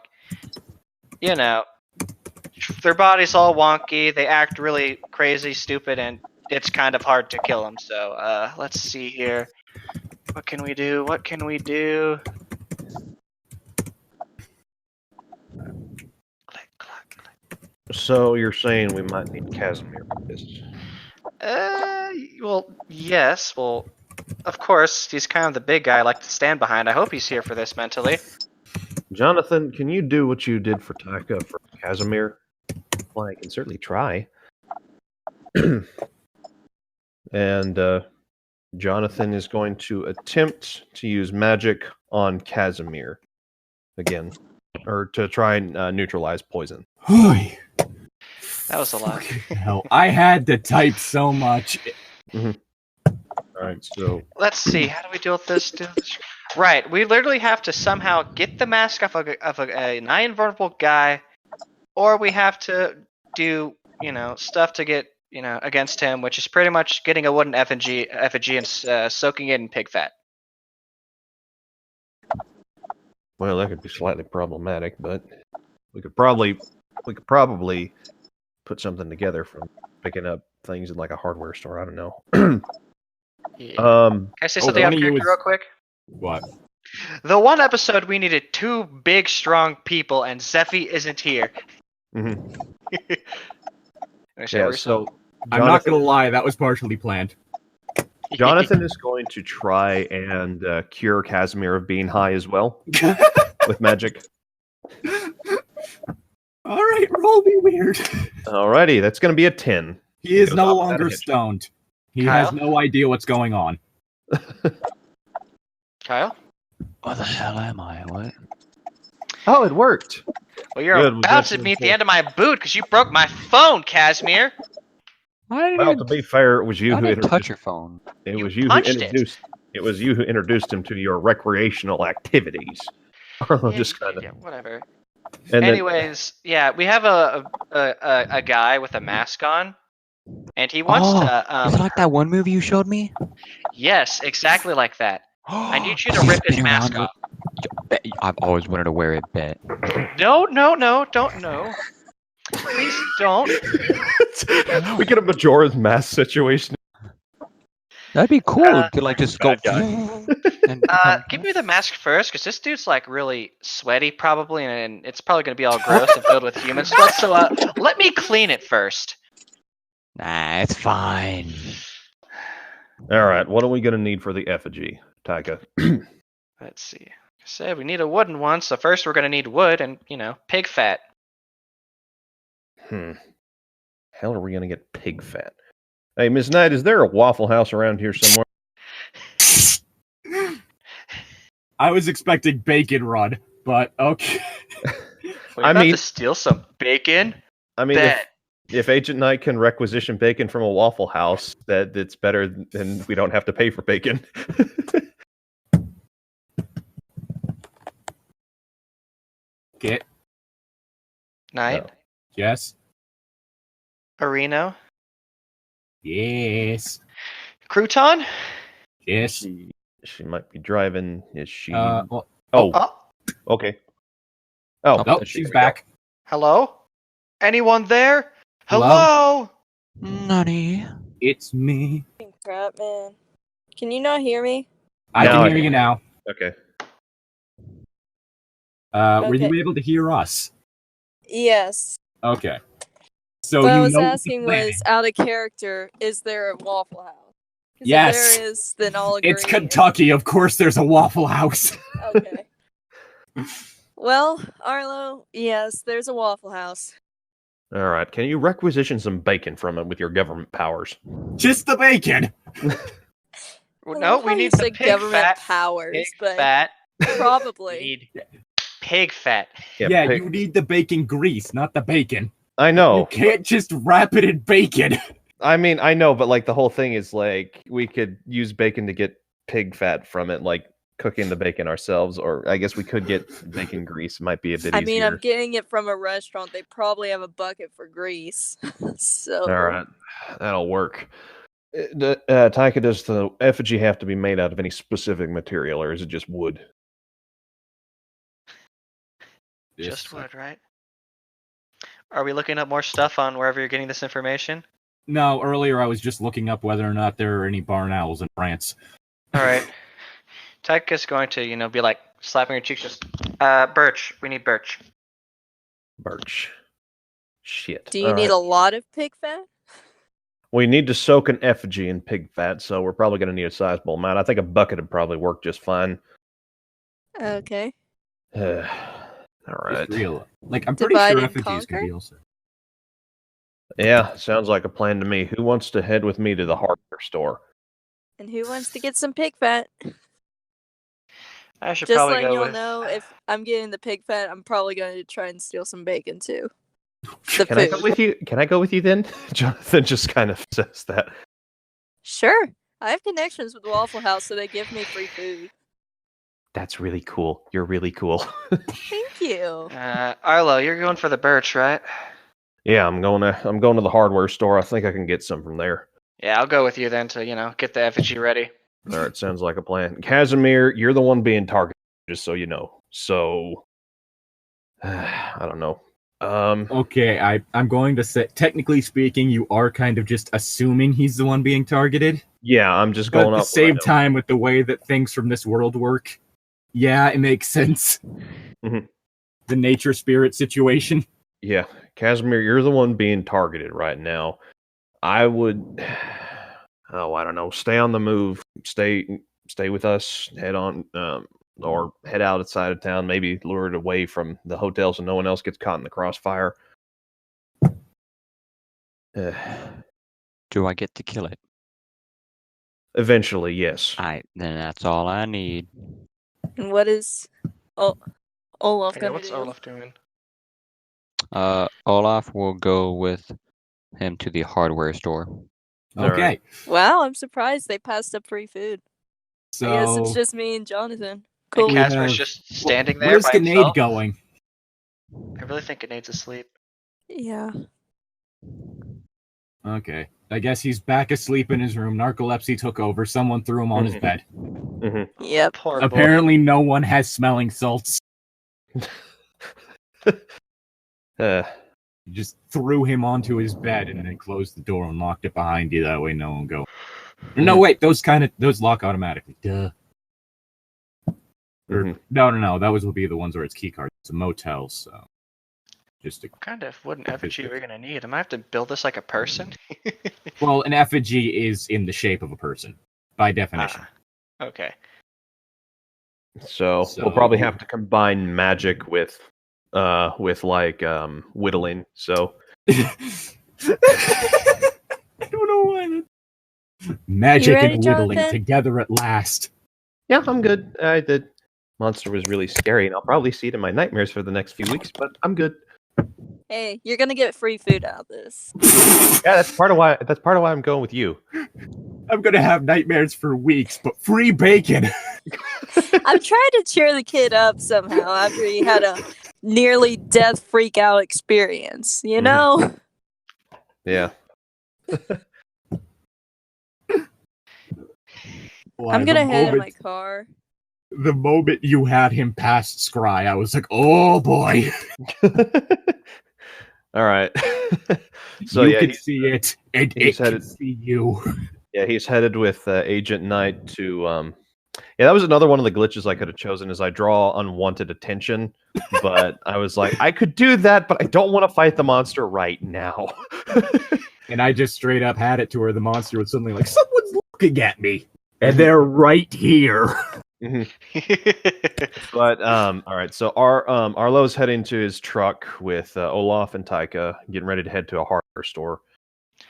you know, their body's all wonky. They act really crazy, stupid, and it's kind of hard to kill them. So, let's see here. What can we do? What can we do? So you're saying we might need Casimir for this? Well, yes. Well, of course, he's kind of the big guy I like to stand behind. I hope he's here for this mentally. Jonathan, can you do what you did for Taka for Casimir? Well, I can certainly try. And Jonathan is going to attempt to use magic on Casimir again, or to try and neutralize poison. Holy That was a lot. hell. I had to type so much. All right, so Let's see. How do we deal with this? Right. We literally have to somehow get the mask off of a nigh-invulnerable guy, or we have to do, stuff to get, against him, which is pretty much getting a wooden effigy and soaking it in pig fat. well, that could be slightly problematic, but we could probably put something together from picking up things in like a hardware store. I don't know. Yeah. Can I say something out of one of you character real quick? What? The one episode we needed 2 big, strong people, and Zephy isn't here. Mhm. Yeah, So I'm not gonna lie, that was partially planned. Jonathan is going to try and cure Casimir of being high as well with magic. Alright, roll me weird. Alrighty, that's going to be a 10. He is Goes no off longer without a hitch. stoned. He Kyle? has no idea what's going on. Kyle? What the hell am I? What? Oh, it worked. Well, you're Good, we about got to to meet the the end of my boot because you broke my phone, Casimir. I Well, to be fair, it was you I who didn't touch introduced. your phone. It You was you who punched it. introduced. It was you who introduced him to your recreational activities. Arlo just kind of. Yeah, whatever. And then, Anyways, yeah, we have a guy with a mask on, and he wants to. Is it like that one movie you showed me? Yes, exactly like that. I need you to He's rip his been mask around off. I've always wanted to wear it. Bet. No, don't no. Please don't. we get a Majora's Mask situation. That'd be cool to like just go. bad guy. and Give me the mask first, because this dude's like really sweaty, probably, and it's probably gonna be all gross and filled with human sweat. So let me clean it first. Nah, it's fine. All right, what are we going to need for the effigy, Taika? Let's see. I said we need a wooden one, so first we're gonna need wood and pig fat. Hell, are we going to get pig fat? Hey, Miss Knight, is there a Waffle House around here somewhere? I was expecting Bacon Run, but okay. We're I about mean- to steal some bacon. I mean, Bet. if Agent Knight can requisition bacon from a Waffle House, that's better than we don't have to pay for bacon. Get Night. No. yes, Areno. yes, Crouton. yes. She might be driving. Is she? Well, oh, Oh, okay. Oh, no, there she's we back. hello? Anyone there? Hello? Hello? Nani? It's me. Crap, man. Can you not hear me? I Now can I hear can. you now. go. Okay. Were you Okay. able to hear us? Yes. Okay. So what I you was know asking the plan. was, out of character, is there a Waffle House? 'Cause Yes. If there is, then I'll agree. It's Kentucky. Of course, there's a Waffle House. Okay. Well, Arlo, yes, there's a Waffle House. All right. Can you requisition some bacon from him with your government powers? Just the bacon. Well, I no, love we how you need the said pig government fat. powers, Pig but fat. We probably. need pig fat. Yeah, pig- you need the bacon grease, not the bacon. I You know. can't just wrap it in bacon. I mean, I know, but like the whole thing is like we could use bacon to get pig fat from it, like cooking the bacon ourselves, or I guess we could get bacon grease. Might be a bit I easier. mean, I'm getting it from a restaurant. They probably have a bucket for grease. So. All right, that'll work. Taika, does the effigy have to be made out of any specific material, or is it just wood? Just wood, right? Are we looking up more stuff on wherever you're getting this information? No, earlier I was just looking up whether or not there are any barn owls in France. All right. Taika's going to, be like slapping her cheeks. Just, birch. We need birch. Birch. Shit. Do you need a lot of pig fat? We need to soak an effigy in pig fat, so we're probably going to need a sizable amount. I think a bucket would probably work just fine. Okay. All right. Real. Like, I'm pretty Divide sure and effigies can conquer? be also. Yeah, sounds like a plan to me. Who wants to head with me to the hardware store? And who wants to get some pig fat? I should Just probably letting go y'all with. know, if I'm getting the pig fat, I'm probably going to try and steal some bacon too. Can I go with you? Can I go with you then? Jonathan just kind of says that. Sure. I have connections with Waffle House, so they give me free food. That's really cool. You're really cool. Thank you. Arlo, you're going for the birch, right? Yeah, I'm going to the hardware store. I think I can get some from there. Yeah, I'll go with you then to, get the effigy ready. All right, sounds like a plan. Casimir, you're the one being targeted, just so you know. So, I don't know. Okay, I'm going to say, technically speaking, you are kind of just assuming he's the one being targeted. Yeah, I'm just But going at the off same time, with the way that things from this world work, yeah, it makes sense. Mhm. The nature spirit situation. Yeah, Casimir, you're the one being targeted right now. I would, I don't know, stay on the move, stay with us, head on, or head outside of town, maybe lured away from the hotel so no one else gets caught in the crossfire. Do I get to kill it? Eventually, yes. Alright, then that's all I need. And what is Olaf Yeah, gonna what's do? Olaf doing? Olaf will go with him to the hardware store. Okay, right. Wow, I'm surprised they passed up free food. so I guess it's just me and Jonathan. Cool. Cool. we Casper's have- just standing there Where's by Grenade himself. going? I really think Grenades asleep. Yeah. Okay, I guess he's back asleep in his room. Narcolepsy took over. Someone threw him on his bed. Mm-hmm. Yep. Poor boy. Apparently, no one has smelling salts. Just threw him onto his bed and then closed the door and locked it behind you. That way, no one go. No, wait, those lock automatically. Duh. Or, no. That would be the ones where it's key cards. It's a motel, so just What kind of wooden effigy are we gonna need? Am I have to build this like a person? well, an effigy is in the shape of a person by definition. Okay. So we'll probably have to combine magic with like whittling. So I don't know why. Magic ready, and whittling Jonathan? together at last. yeah, I'm good. The monster was really scary, and I'll probably see it in my nightmares for the next few weeks. But I'm good. Hey, you're gonna get free food out of this. Yeah, that's part of why I'm going with you. I'm gonna have nightmares for weeks, but free bacon. I'm trying to cheer the kid up somehow after he had a nearly death freak out experience, you know? Yeah. Why, I'm gonna head in my moment- car. The moment you had him past Scry, I was like, oh boy. All right. So you yeah, can see it, and he's it headed- can see you. yeah, he's headed with Agent Knight to. Yeah, that was another one of the glitches I could have chosen. Is I draw unwanted attention, but I was like, I could do that, but I don't want to fight the monster right now. And I just straight up had it to where the monster was suddenly like, someone's looking at me, and they're right here. But all right, so Arlo's heading to his truck with Olaf and Taika, getting ready to head to a hardware store.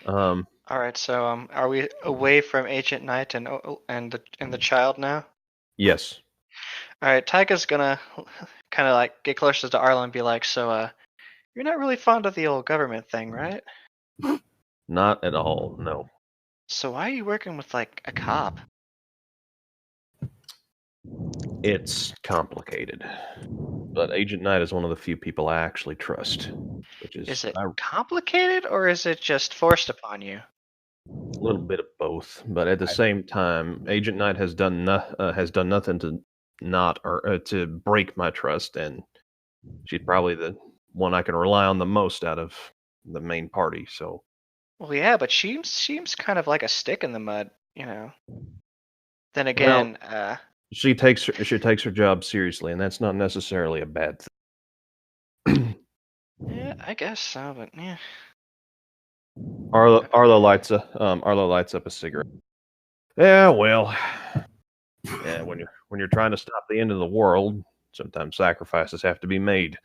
All right. So are we away from Agent Knight and the child now? Yes. All right. Taika's gonna kind of like get closer to Arlo and be like, "So, you're not really fond of the old government thing, right? Not at all. No. So why are you working with like a cop?" It's complicated, but Agent Knight is one of the few people I actually trust. Which is Is it complicated or is it just forced upon you? A little bit of both, but at the same time, Agent Knight has done nothing to to break my trust, and she's probably the one I can rely on the most out of the main party. So, Well, yeah, but she seems kind of like a stick in the mud, you know. Then again, she takes her job seriously, and that's not necessarily a bad thing. yeah, I guess so, but yeah. Arlo lights up a cigarette. Yeah, well, yeah. When you're trying to stop the end of the world, sometimes sacrifices have to be made.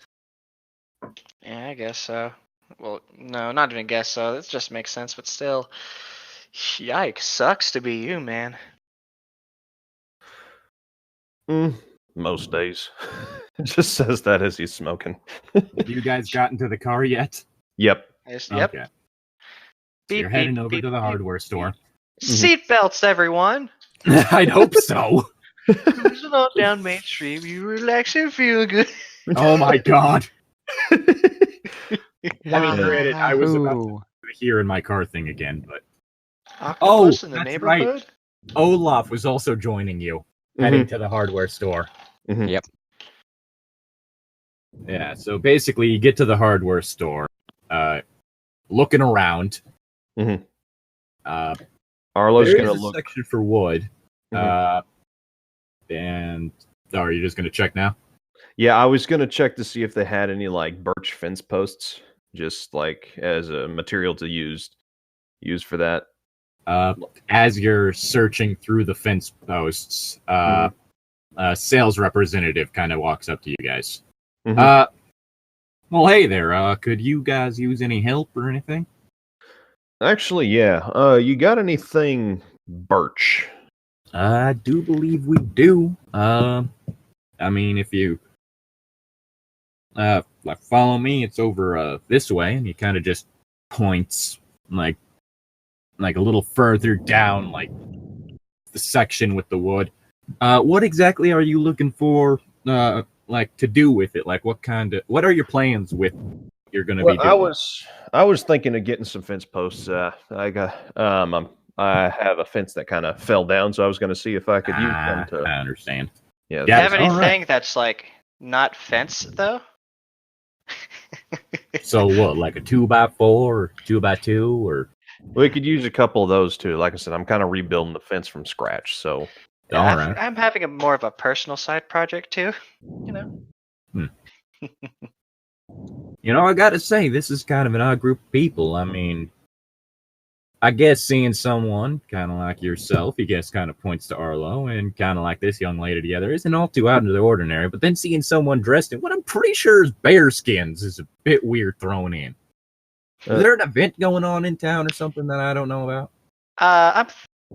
Yeah, I guess so. Well, no, not even guess so. That just makes sense, but still, yikes, sucks to be you, man. Most days. It just says that as he's smoking. Have you guys got into the car yet? Yep. Yep. Okay. So you're heading over to the hardware store. Seatbelts, everyone. I'd hope so. Cruising on down Main Street, you relax and feel good. Oh my god. I mean, granted, I was about Wahoo. to hear in my car thing again, but Octopus in the that's neighborhood. right. Olaf was also joining you, heading to the hardware store. Mhm. Yep. Yeah, so basically you get to the hardware store, looking around. Mhm. There Arlo's is gonna a look. section for wood. Mhm. And are you just gonna check now? Yeah, I was gonna check to see if they had any like birch fence posts, just like as a material to use for that. As you're searching through the fence posts, a sales representative kind of walks up to you guys. Mhm. Well, hey there. Could you guys use any help or anything? Actually, yeah. You got anything birch? I do believe we do. I mean, if you like follow me, it's over this way, and he kind of just points like a little further down, like the section with the wood. What exactly are you looking for? Like to do with it? Like what are your plans with what you're gonna be doing? I was thinking of getting some fence posts. I have a fence that kind of fell down, so I was going to see if I could use them to. I understand. Yeah. Do you have all right. anything that's like not fence though? So what, like a 2x4 or 2x2 or? We could use a couple of those too. Like I said, I'm kind of rebuilding the fence from scratch. So. Yeah, All right. I'm having a more of a personal side project too. You know. You know, I gotta say, this is kind of an odd group of people. I mean, I guess seeing someone kind of like yourself, he guess kind of points to Arlo, and kind of like this young lady together isn't all too out of the ordinary. But then seeing someone dressed in what I'm pretty sure is bear skins is a bit weird thrown in. Is there an event going on in town or something that I don't know about? I'm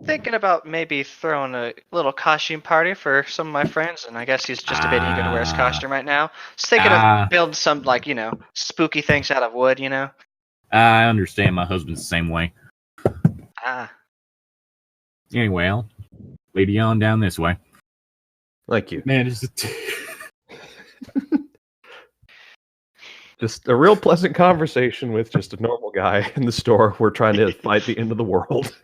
thinking about maybe throwing a little costume party for some of my friends, and I guess he's just a bit eager to wear his costume right now. Just thinking of building some, like, you know, spooky things out of wood, you know? I understand. My husband's the same way. Anyway, I'll lead you on down this way. Thank you. Man, it's Just a real pleasant conversation with just a normal guy in the store. We're trying to fight the end of the world.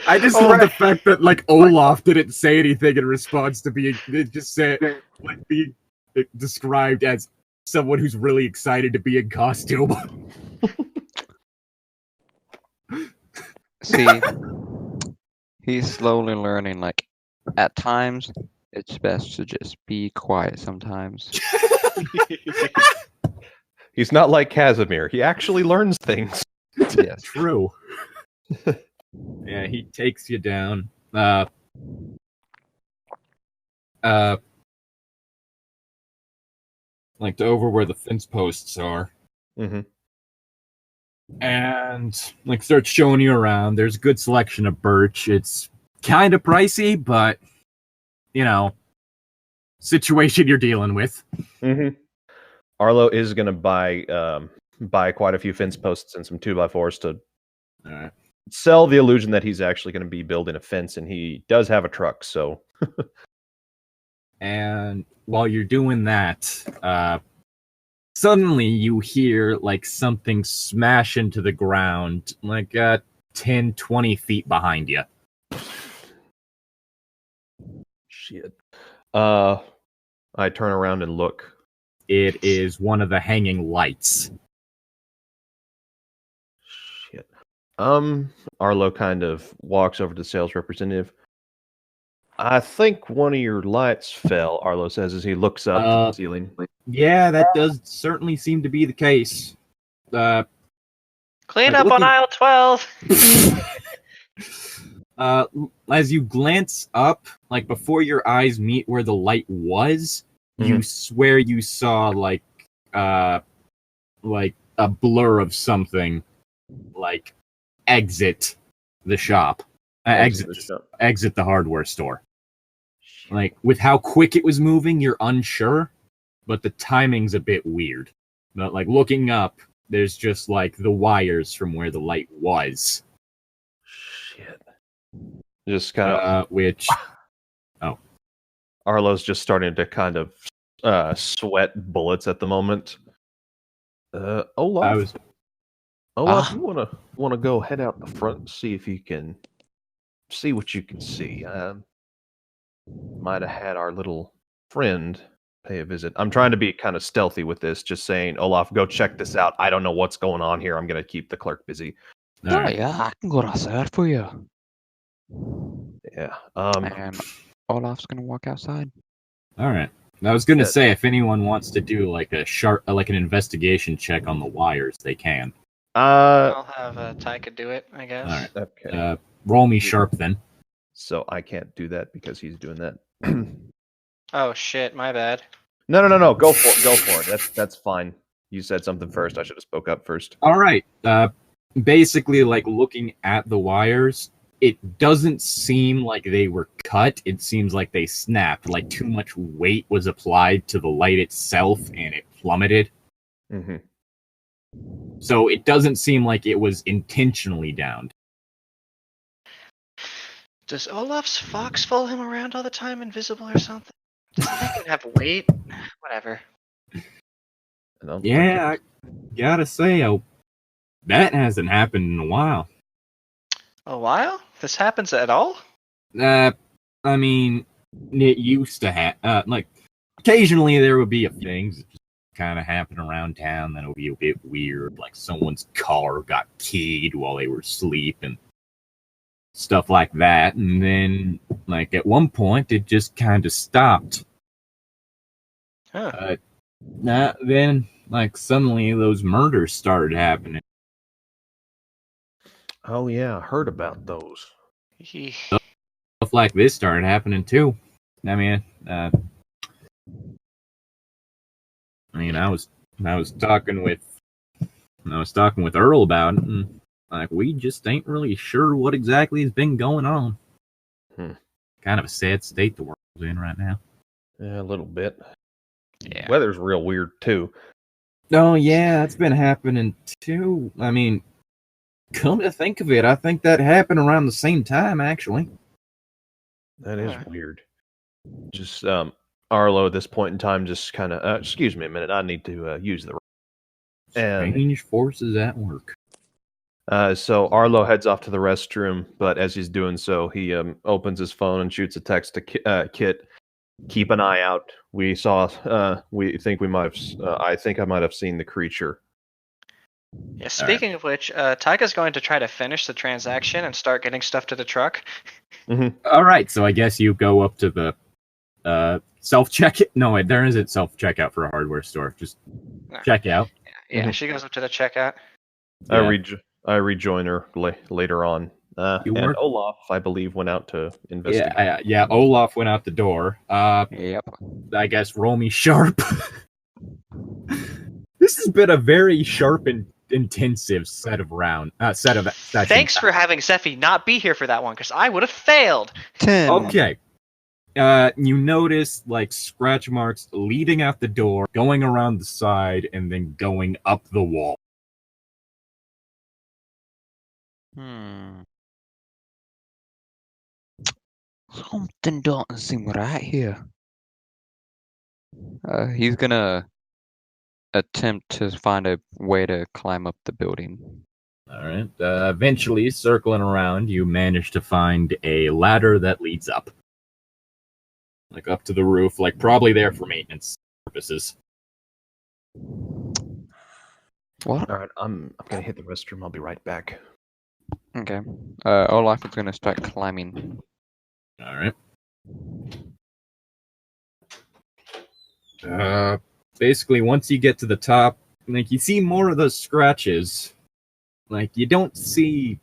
I just love the fact that like Olaf didn't say anything in response to being described as someone who's really excited to be in costume. See, he's slowly learning, like, at times, it's best to just be quiet sometimes. He's not like Casimir. He actually learns things. Yes. True. Yeah, he takes you down. Like to over where the fence posts are. Mm-hmm. And like starts showing you around. There's a good selection of birch. It's kind of pricey, but you know, situation you're dealing with. Mm-hmm. Arlo is going to buy quite a few fence posts and some 2x4s to sell the illusion that he's actually going to be building a fence, and he does have a truck, so. And while you're doing that, suddenly you hear like something smash into the ground, like 10, 20 feet behind you. Shit. I turn around and look. It is one of the hanging lights. Shit. Arlo kind of walks over to the sales representative. I think one of your lights fell, Arlo says as he looks up to the ceiling. Yeah, that does certainly seem to be the case. Clean Like up on looking- aisle 12. As you glance up, like before your eyes meet where the light was, you swear you saw like a blur of something, like exit the shop, exit the hardware store. Like with how quick it was moving, you're unsure, but the timing's a bit weird. But like looking up, there's just like the wires from where the light was. Shit. Just kind of which Arlo's just starting to kind of sweat bullets at the moment. Olaf, you wanna go head out the front and see if you can see what you can see. Might have had our little friend pay a visit. I'm trying to be kind of stealthy with this, just saying, Olaf, go check this out. I don't know what's going on here. I'm gonna keep the clerk busy. Yeah, I can go outside for you. Yeah. And Olaf's gonna walk outside. all right. I was gonna say if anyone wants to do like an investigation check on the wires, they can. I'll have Taika do it, I guess. All right. Okay. Roll me sharp then. So I can't do that because he's doing that. Oh shit, my bad. No. Go for it. That's fine. You said something first. I should have spoke up first. All right. Basically, like looking at the wires, it doesn't seem like they were cut. It seems like they snapped. Like too much weight was applied to the light itself, and it plummeted. Mm-hmm. So it doesn't seem like it was intentionally downed. Does Olaf's fox follow him around all the time, invisible or something? Does he think it have weight? Whatever. Yeah, I gotta say, that hasn't happened in a while. A while? This happens at all? I mean, it used to happen. Like, occasionally there would be things that just kind of happen around town that would be a bit weird. Like someone's car got keyed while they were asleep and stuff like that. And then, like, at one point, it just kind of stopped. Huh. Then, like, suddenly those murders started happening. Oh yeah, I heard about those. Stuff like this started happening too. I mean, I was talking with Earl about it, and like we just ain't really sure what exactly has been going on. Kind of a sad state the world's in right now. Yeah, a little bit. Yeah. Weather's real weird too. Oh yeah, that's been happening too. I mean, come to think of it, I think that happened around the same time actually. That is weird. Just Arlo at this point in time just kind of excuse me a minute. I need to use the Strange forces at work. So Arlo heads off to the restroom, but as he's doing so, he opens his phone and shoots a text to Kit. Keep an eye out. We saw. We think we might have. I think I might have seen the creature. Yeah. Speaking of which, Taika's going to try to finish the transaction and start getting stuff to the truck. All right, so I guess you go up to the self-check. No, there isn't self-checkout for a hardware store. Just check out. Yeah, she goes up to the checkout. Yeah. I rejoin her later on. weren't- Olaf, I believe, went out to investigate. Yeah, Olaf went out the door. Yep. I guess roll me sharp. This has been a very sharp and intensive set of sessions. Thanks for having Zephy not be here for that one, because I would have failed. 10. Okay. You notice like scratch marks leading out the door, going around the side, and then going up the wall. Something doesn't seem right here. He's gonna attempt to find a way to climb up the building. All right. Eventually, circling around, you manage to find a ladder that leads up. Like up to the roof, like probably there for maintenance purposes. What? All right, I'm gonna hit the restroom. I'll be right back. Okay. Olaf is gonna start climbing. All right. Basically, once you get to the top, like you see more of those scratches. Like you don't see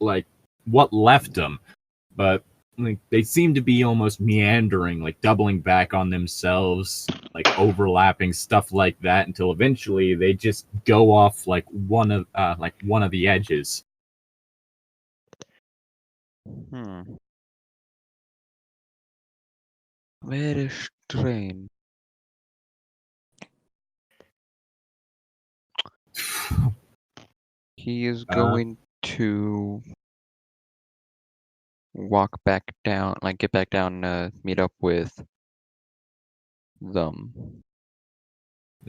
like what left them, but like they seem to be almost meandering, like doubling back on themselves, like overlapping stuff like that, until eventually they just go off like one of the edges. Very strange. He is going to walk back down, like get back down, meet up with them.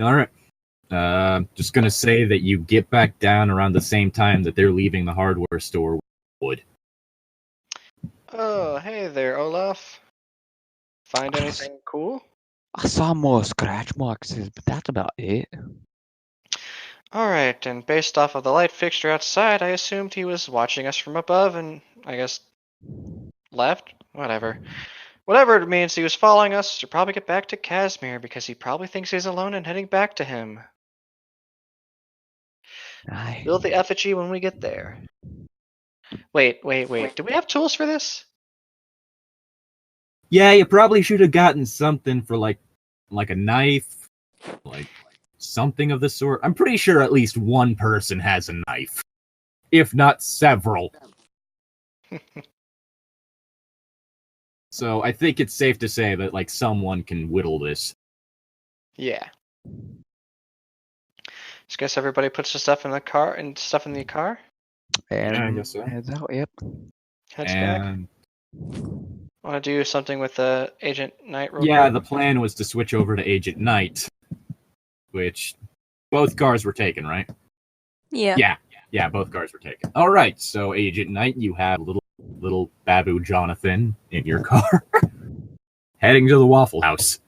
All right. Just gonna say that you get back down around the same time that they're leaving the hardware store with wood. Oh, hey there, Olaf. Find anything cool? I saw more scratch marks, but that's about it. Alright, and based off of the light fixture outside, I assumed he was watching us from above and, I guess, left? Whatever. Whatever it means, he was following us to probably get back to Casimir because he probably thinks he's alone and heading back to him. Aye. Build the effigy when we get there. Wait. Do we have tools for this? Yeah, you probably should have gotten something for like a knife, like something of the sort. I'm pretty sure at least one person has a knife, if not several. So I think it's safe to say that like someone can whittle this. Yeah. Just guess everybody puts the stuff in the car and stuff in the car. And Yeah, I guess so. heads out. Yep. Heads back. And Want to do something with the Agent Knight real yeah, quick? the plan was to switch over to Agent Knight, which both cars were taken, right? Yeah. Yeah, both cars were taken. All right, so Agent Knight, you have little Babu Jonathan in your car, heading to the Waffle House.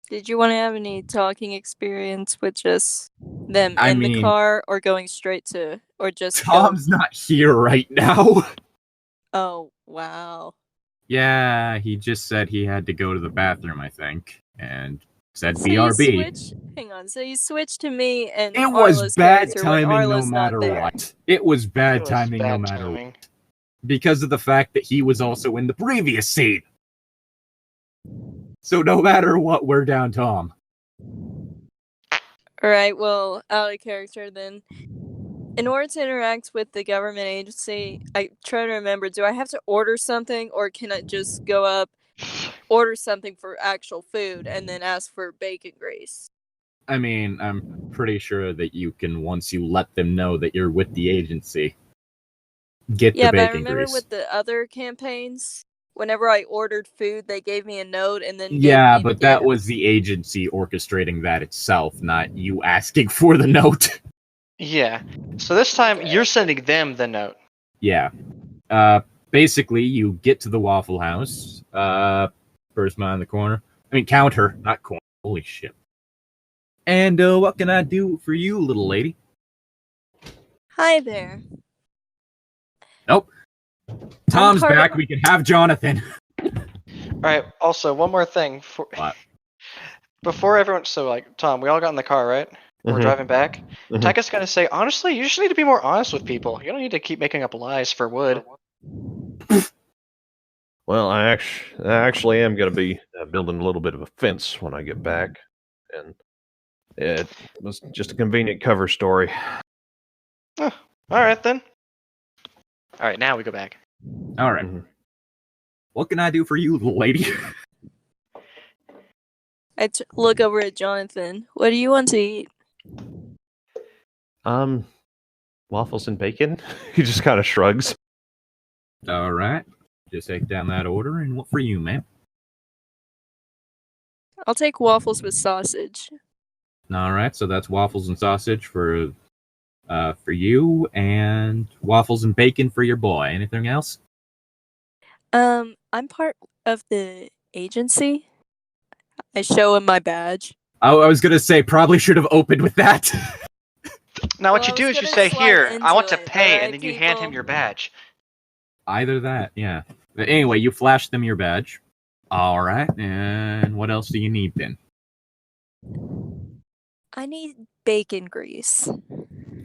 Did you want to have any talking experience with just them I in the mean, car, or going straight to, or just go? Tom's not here right now. Oh, wow. Yeah, he just said he had to go to the bathroom, I think, and said So you BRB. switch? Hang on. So you switch to me and It was Arla's bad character when timing no Arla's matter not there. what. It was bad It was timing no bad matter timing. what. Because of the fact that he was also in the previous scene. So no matter what, we're down Tom. Alright, well, out of character then. In order to interact with the government agency, I try to remember, do I have to order something, or can I just go up, order something for actual food, and then ask for bacon grease? I mean, I'm pretty sure that you can, once you let them know that you're with the agency, get Yeah, the but I bacon remember grease. with the other campaigns, whenever I ordered food, they gave me a note and then Yeah, gave me but that was the agency orchestrating that itself, not you asking for the note. Yeah. So this time you're sending them the note. Yeah. Basically, you get to the Waffle House. First man in the corner. I mean, counter, not corner. Holy shit. And what can I do for you, little lady? Hi there. Nope. Tom's part of- back. We can have Jonathan. Alright, also, one more thing. What? Before everyone... So, like, Tom, we all got in the car, right? We're Mhm. driving back. Mhm. Taka's gonna say, honestly, you just need to be more honest with people. You don't need to keep making up lies for wood. Well, I actually am going to be building a little bit of a fence when I get back, and it was just a convenient cover story. Alright, then. Alright, now we go back. All right. Mhm. What can I do for you, little lady? I look over at Jonathan. What do you want to eat? Waffles and bacon. He just kind of shrugs. All right. Just take down that order. And what for you, man? I'll take waffles with sausage. All right, so that's waffles and sausage for you, and waffles and bacon for your boy. Anything else? I'm part of the agency. I show him my badge. I was gonna say probably should have opened with that. Now, what Well, you I do was is you gonna say, slide "Here, I want to into it, pay," alright, and then you hand him people? your badge. Either that, yeah. But anyway, you flash them your badge. All right, and what else do you need then? I need bacon grease.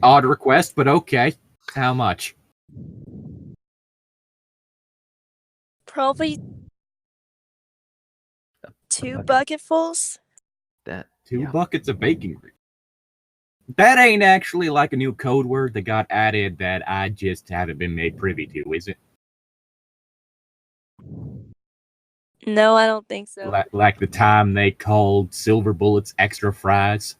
Odd request, but okay. How much? Probably 2 Okay. bucketfuls. That 2 buckets of bacon grease. That ain't actually like a new code word that got added that I just haven't been made privy to, is it? No, I don't think so. Like the time they called silver bullets extra fries?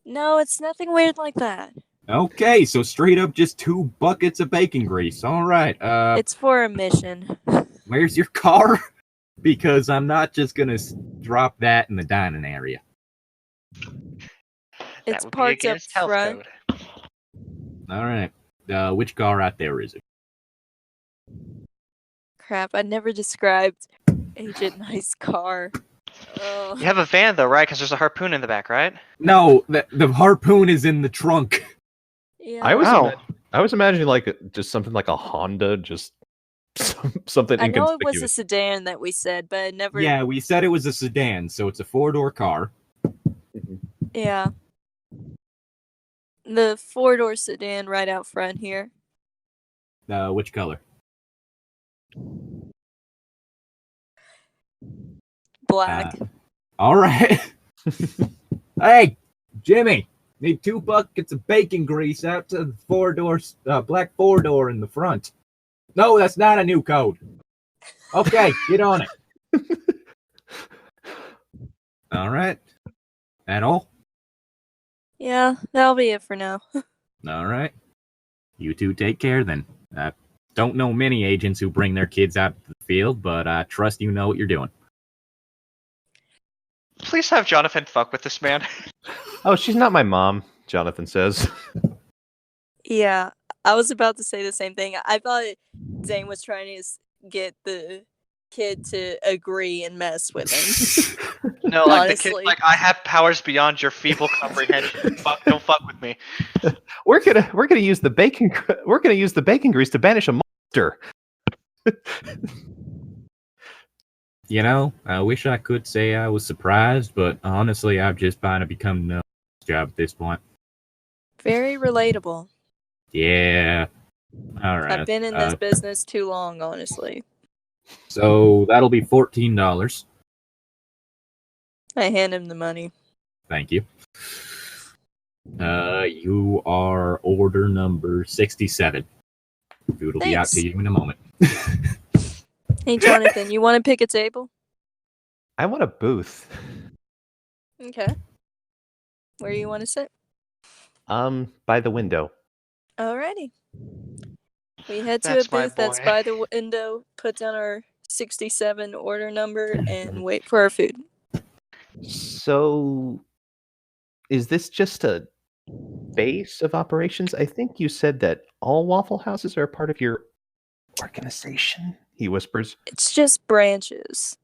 No, it's nothing weird like that. Okay, so straight up just 2 buckets of bacon grease. All right. It's for a mission. Where's your car? Because I'm not just gonna drop that in the dining area. It's That would be parked up against health front. code. All right. Which car out there is it? Crap, I never described Agent Nice car. You have a van though, right? Because there's a harpoon in the back, right? No, the harpoon is in the trunk. Yeah. I was imagining like just something like a Honda, just something I know it was a inconspicuous. sedan that we said, but I never. Yeah, we said it was a sedan, so it's a 4-door car. Yeah. The 4-door sedan right out front here. Which color? Black. All right. Hey, Jimmy, need 2 buckets of bacon grease out to the 4-door, black 4-door in the front. No, that's not a new code. Okay, get on it. All right. That all? Yeah, that'll be it for now. All right. You two take care then. I don't know many agents who bring their kids out to the field, but I trust you know what you're doing. Please have Jonathan fuck with this man. Oh, she's not my mom, Jonathan says. Yeah, I was about to say the same thing. I thought Zane was trying to get the kid to agree and mess with him. No, like the Honestly. kid, like I have powers beyond your feeble comprehension. Don't fuck with me. We're gonna use the bacon grease to banish a monster. You know, I wish I could say I was surprised, but honestly, I've just kind of become numb to this job at this point. Very relatable. Yeah. All right. I've been in this business too long, honestly. So that'll be $14. I hand him the money. Thank you. You are order number 67. Food will be out Thanks. to you in a moment. Hey, Jonathan, you want to pick a table? I want a booth. Okay. Where do you want to sit? By the window. Alrighty. We head to That's a my booth that's boy. by the window, put down our 67 order number, and wait for our food. So, is this just a base of operations? I think you said that all Waffle Houses are a part of your organization, he whispers. It's just branches.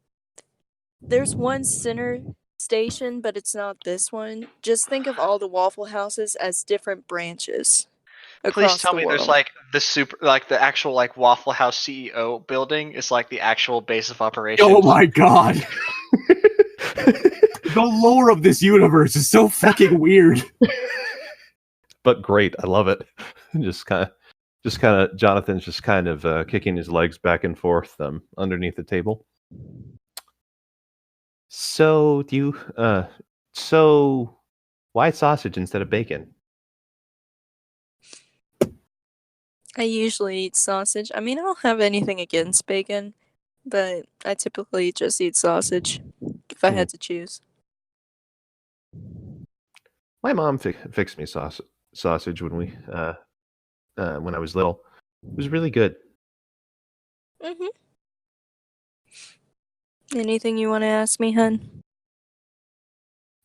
There's one center station, but it's not this one. Just think of all the Waffle Houses as different branches across Please tell the me world. there's like the actual like Waffle House CEO building is like the actual base of operations. Oh my god! The lore of this universe is so fucking weird. But great, I love it. Jonathan's just kind of kicking his legs back and forth underneath the table. So why sausage instead of bacon? I usually eat sausage. I mean, I don't have anything against bacon, but I typically just eat sausage if I had to choose. My mom fixed me sausage when I was little. It was really good. Mm-hmm. Anything you want to ask me, hun?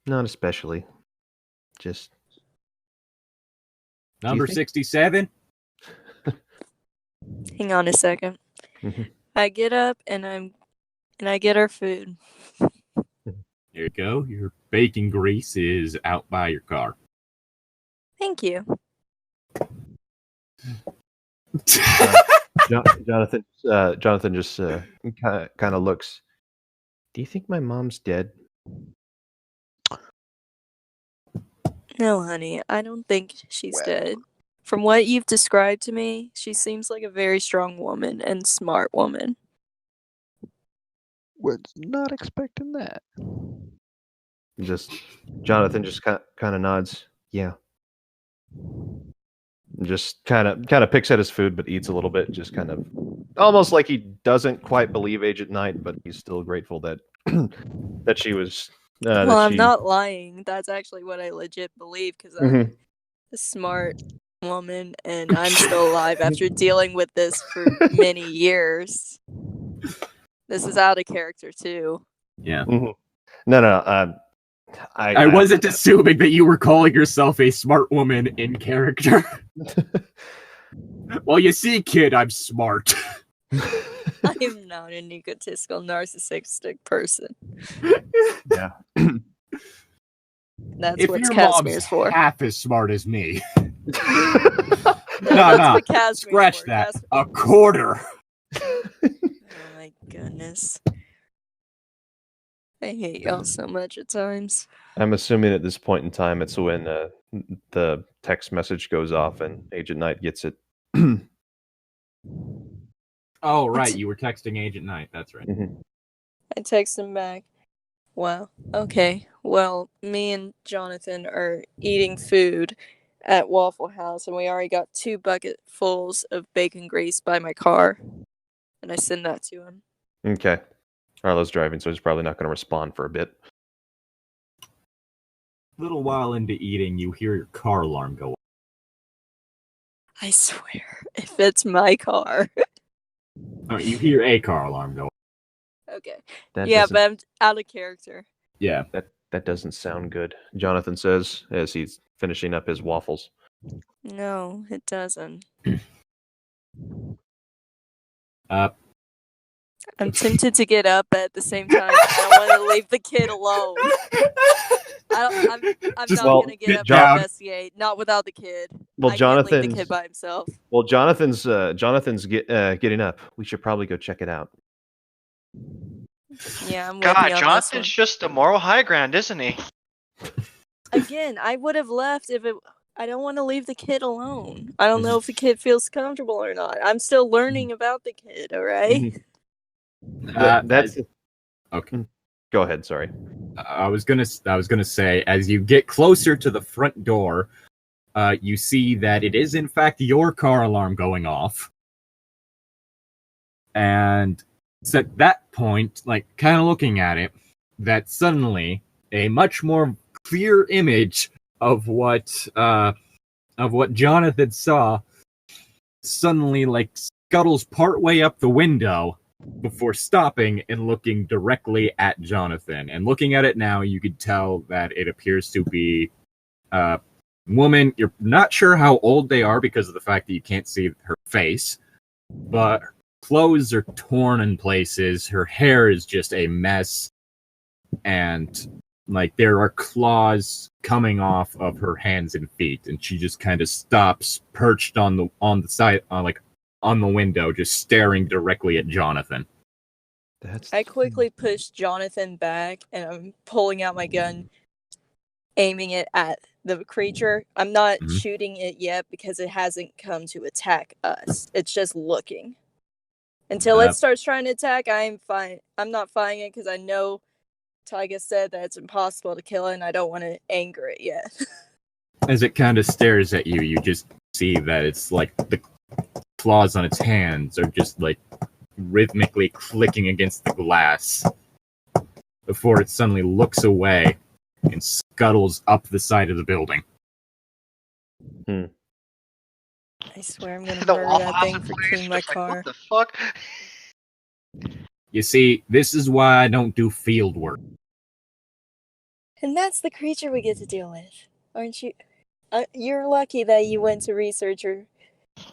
Not especially. Just Number think- 67. Hang on a second. Mhm. I get up and I get our food. There you go. Your bacon grease is out by your car. Thank you. Jonathan just kind of looks. Do you think my mom's dead? No, honey, I don't think she's dead. From what you've described to me, she seems like a very strong woman and smart woman. Was not expecting that. Jonathan just kind of nods. Yeah. Just kind of picks at his food, but eats a little bit. Just kind of almost like he doesn't quite believe Agent Knight, but he's still grateful that that she was. Well, I'm not lying. That's actually what I legit believe because I'm a smart woman and I'm still alive after dealing with this for many years. This is out of character too. Yeah. No. I wasn't assuming that you were calling yourself a smart woman in character. Well, you see, kid, I'm smart. I am not an egotistical, narcissistic person. Yeah. That's If what your Casimir's mom's for. half as smart as me. That's No. what Casimir's Scratch for. that. A quarter. Oh my goodness. I hate y'all so much at times. I'm assuming at this point in time, it's when the text message goes off and Agent Knight gets it. Oh, right. You were texting Agent Knight. That's right. I text him back. Wow. Okay. Well, me and Jonathan are eating food at Waffle House, and we already got 2 bucketfuls of bacon grease by my car. And I send that to him. Okay. Arlo's driving, so he's probably not going to respond for a bit. Little while into eating, you hear your car alarm go off. I swear, if it's my car. Oh, you hear a car alarm go off. Okay. That Yeah, doesn't- but I'm out of character. Yeah. That doesn't sound good, Jonathan says as he's finishing up his waffles. No, it doesn't. I'm tempted to get up, but at the same time, I don't want to leave the kid alone. I'm Just not gonna get up down. and investigate. Not without the kid. Well, I can't leave the Jonathan's kid by himself. getting up. We should probably go check it out. Yeah, I'm with God, you on Jonathan's this just a moral high ground, isn't he? one. Again, I would have left if it. I don't want to leave the kid alone. I don't know if the kid feels comfortable or not. I'm still learning about the kid. All right. That's okay. Go ahead. Sorry. I was gonna say, as you get closer to the front door, you see that it is in fact your car alarm going off, and it's at that point, like kind of looking at it, that suddenly a much more clear image of what Jonathan saw suddenly like scuttles partway up the window before stopping and looking directly at Jonathan. And looking at it now, you could tell that it appears to be a woman. You're not sure how old they are because of the fact that you can't see her face, but her clothes are torn in places. Her hair is just a mess, and like there are claws coming off of her hands and feet, and she just kind of stops perched on the side, on the window, just staring directly at Jonathan. I quickly push Jonathan back, and I'm pulling out my gun, aiming it at the creature. I'm not shooting it yet because it hasn't come to attack us. It's just looking. Until it starts trying to attack, I'm fine. I'm not fighting it because I know Tyga said that it's impossible to kill it, and I don't want to anger it yet. As it kind of stares at you, you just see that it's like the claws on its hands are just like rhythmically clicking against the glass before it suddenly looks away and scuttles up the side of the building. I swear I'm gonna The murder Waffle that House thing for employees killing are my just like, car. what the fuck? You see, this is why I don't do field work. And that's the creature we get to deal with, aren't you? You're lucky that you went to research or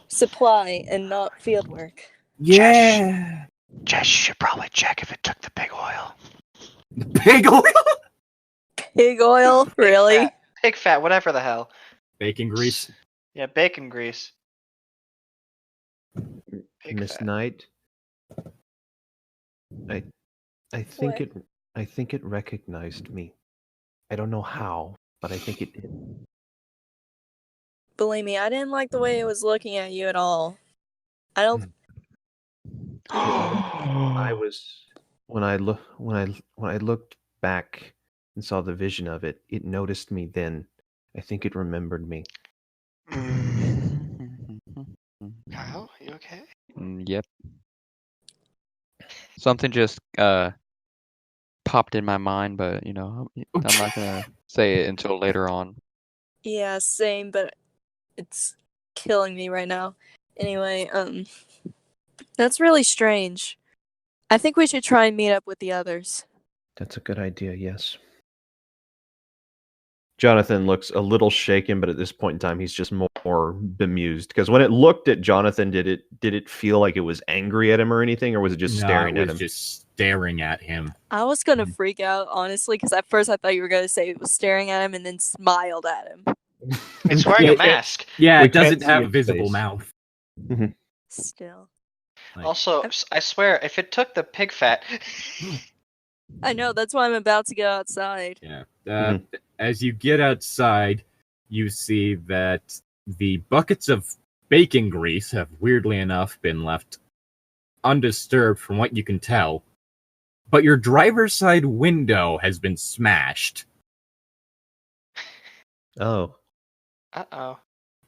supply and not field work. Yeah. Jess, you should probably check if it took the pig oil. The pig oil? Pig oil? Really? Pig fat, whatever the hell. Bacon grease. Yeah, bacon grease. Pig Miss fat. Knight. I think What? it recognized me. I don't know how, but I think it did. Believe me, I didn't like the way it was looking at you at all. I don't. I was when I looked back and saw the vision of it, it noticed me then. I think it remembered me. Kyle, you okay? Yep. Something just popped in my mind, but I'm not gonna say it until later on. Yeah, same, but it's killing me right now. Anyway, that's really strange. I think we should try and meet up with the others. That's a good idea, yes. Jonathan looks a little shaken, but at this point in time, he's just more bemused. Because when it looked at Jonathan, did it feel like it was angry at him or anything, or was it just staring at him? Just staring at him. I was gonna freak out, honestly, because at first I thought you were gonna say it was staring at him and then smiled at him. It's wearing a mask. Yeah, We it doesn't can't see have a its visible face. mouth. Still. Like- Also, I swear, if it took the pig fat, I know, that's why I'm about to go outside. Yeah. As you get outside, you see that the buckets of bacon grease have weirdly enough been left undisturbed from what you can tell. But your driver's side window has been smashed. Oh. uh-oh.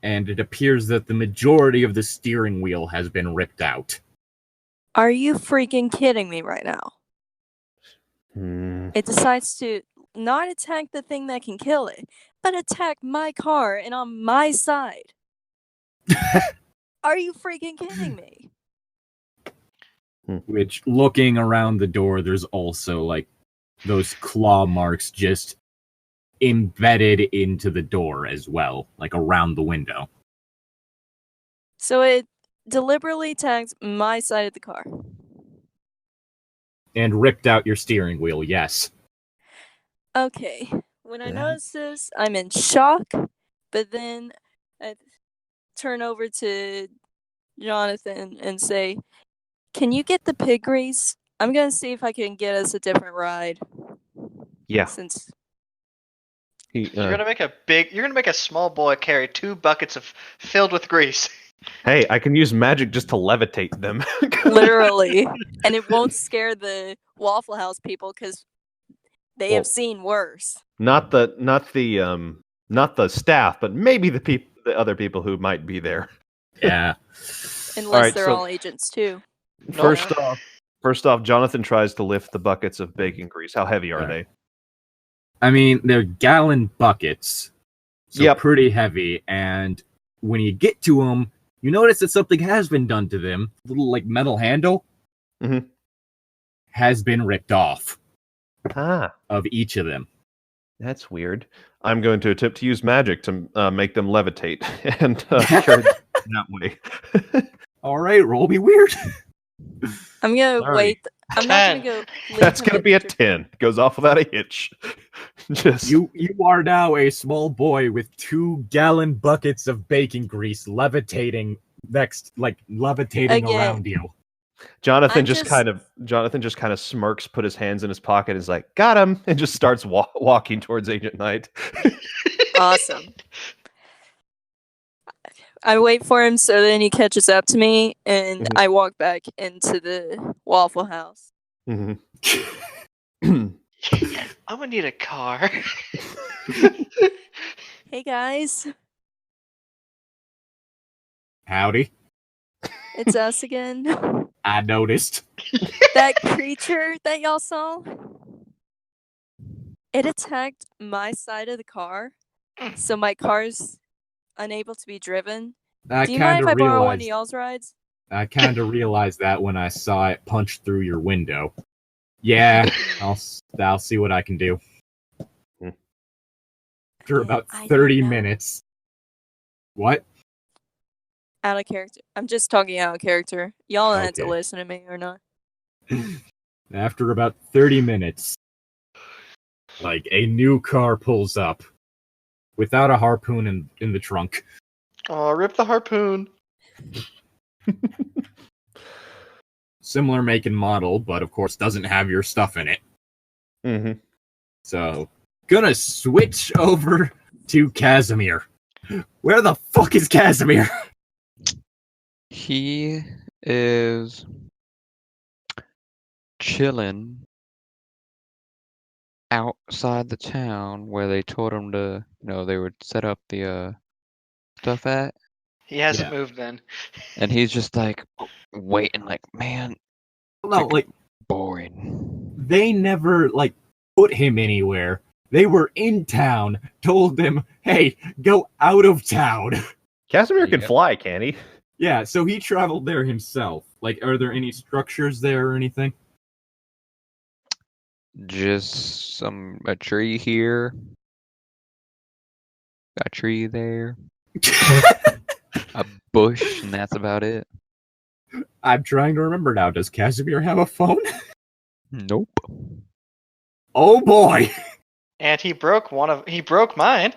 And it appears that the majority of the steering wheel has been ripped out. Are you freaking kidding me right now? It decides to not attack the thing that can kill it, but attack my car and on my side. Are you freaking kidding me? Which, looking around the door, there's also, like, those claw marks just embedded into the door as well, like around the window. So it deliberately attacked my side of the car. And ripped out your steering wheel, yes. Okay. When I Yeah. notice this, I'm in shock, but then I turn over to Jonathan and say, "Can you get the pig grease? I'm gonna see if I can get us a different ride." Yeah. Since You're gonna make a small boy carry 2 buckets filled with grease. Hey, I can use magic just to levitate them. literally, and it won't scare the Waffle House people because they Well, have seen worse. not the staff, but maybe the other people who might be there. Yeah. Unless right, they're so- all agents too. First off, Jonathan tries to lift the buckets of bacon grease. How heavy are they? I mean, they're gallon buckets. So Yep. pretty heavy. And when you get to them, you notice that something has been done to them. The little, like, metal handle has been ripped off Ah, of each of them. that's weird. I'm going to attempt to use magic to make them levitate and carry them that way. All right, roll me weird. I'm gonna Sorry. wait. I'm not 10. gonna go. leave That's him going to in be a the- 10. Goes off without a hitch. Just You are now a small boy with 2-gallon buckets of bacon grease levitating Again. around you. Jonathan I'm just kind of smirks, put his hands in his pocket, and is like, "Got him," and just starts walking towards Agent Knight. Awesome. I wait for him so then he catches up to me, and Mhm. I walk back into the Waffle House. Mhm. I'm gonna need a car. Hey guys, Howdy. it's us again. I noticed. That creature that y'all saw, it attacked my side of the car, so my car's unable to be driven. I Do you mind kind if of I borrow one of realized. y'all's rides? I kind of realized that when I saw it punch through your window. Yeah, I'll see what I can do. after about I don't 30 know. minutes. What? Out of character. I'm just talking out of character. Y'all don't have to Okay. listen to me or not. After about 30 minutes, like, a new car pulls up without a harpoon in the trunk. Oh, rip the harpoon. Similar make and model, but of course doesn't have your stuff in it. Mm-hmm. So, gonna switch over to Casimir. Where the fuck is Casimir? He is chilling outside the town where they told him to, they would set up the stuff at, He hasn't Yeah. moved then. and he's just like waiting, like, man, No, like, boring. they never, like, put him anywhere. They were in town, told him, hey, go out of town. Casimir can Yep. fly, can he? Yeah, so he traveled there himself. Like, are there any structures there or anything? Just a tree here, a tree there, a bush, and that's about it. I'm trying to remember now. Does Casimir have a phone? Nope. Oh boy! And he broke mine.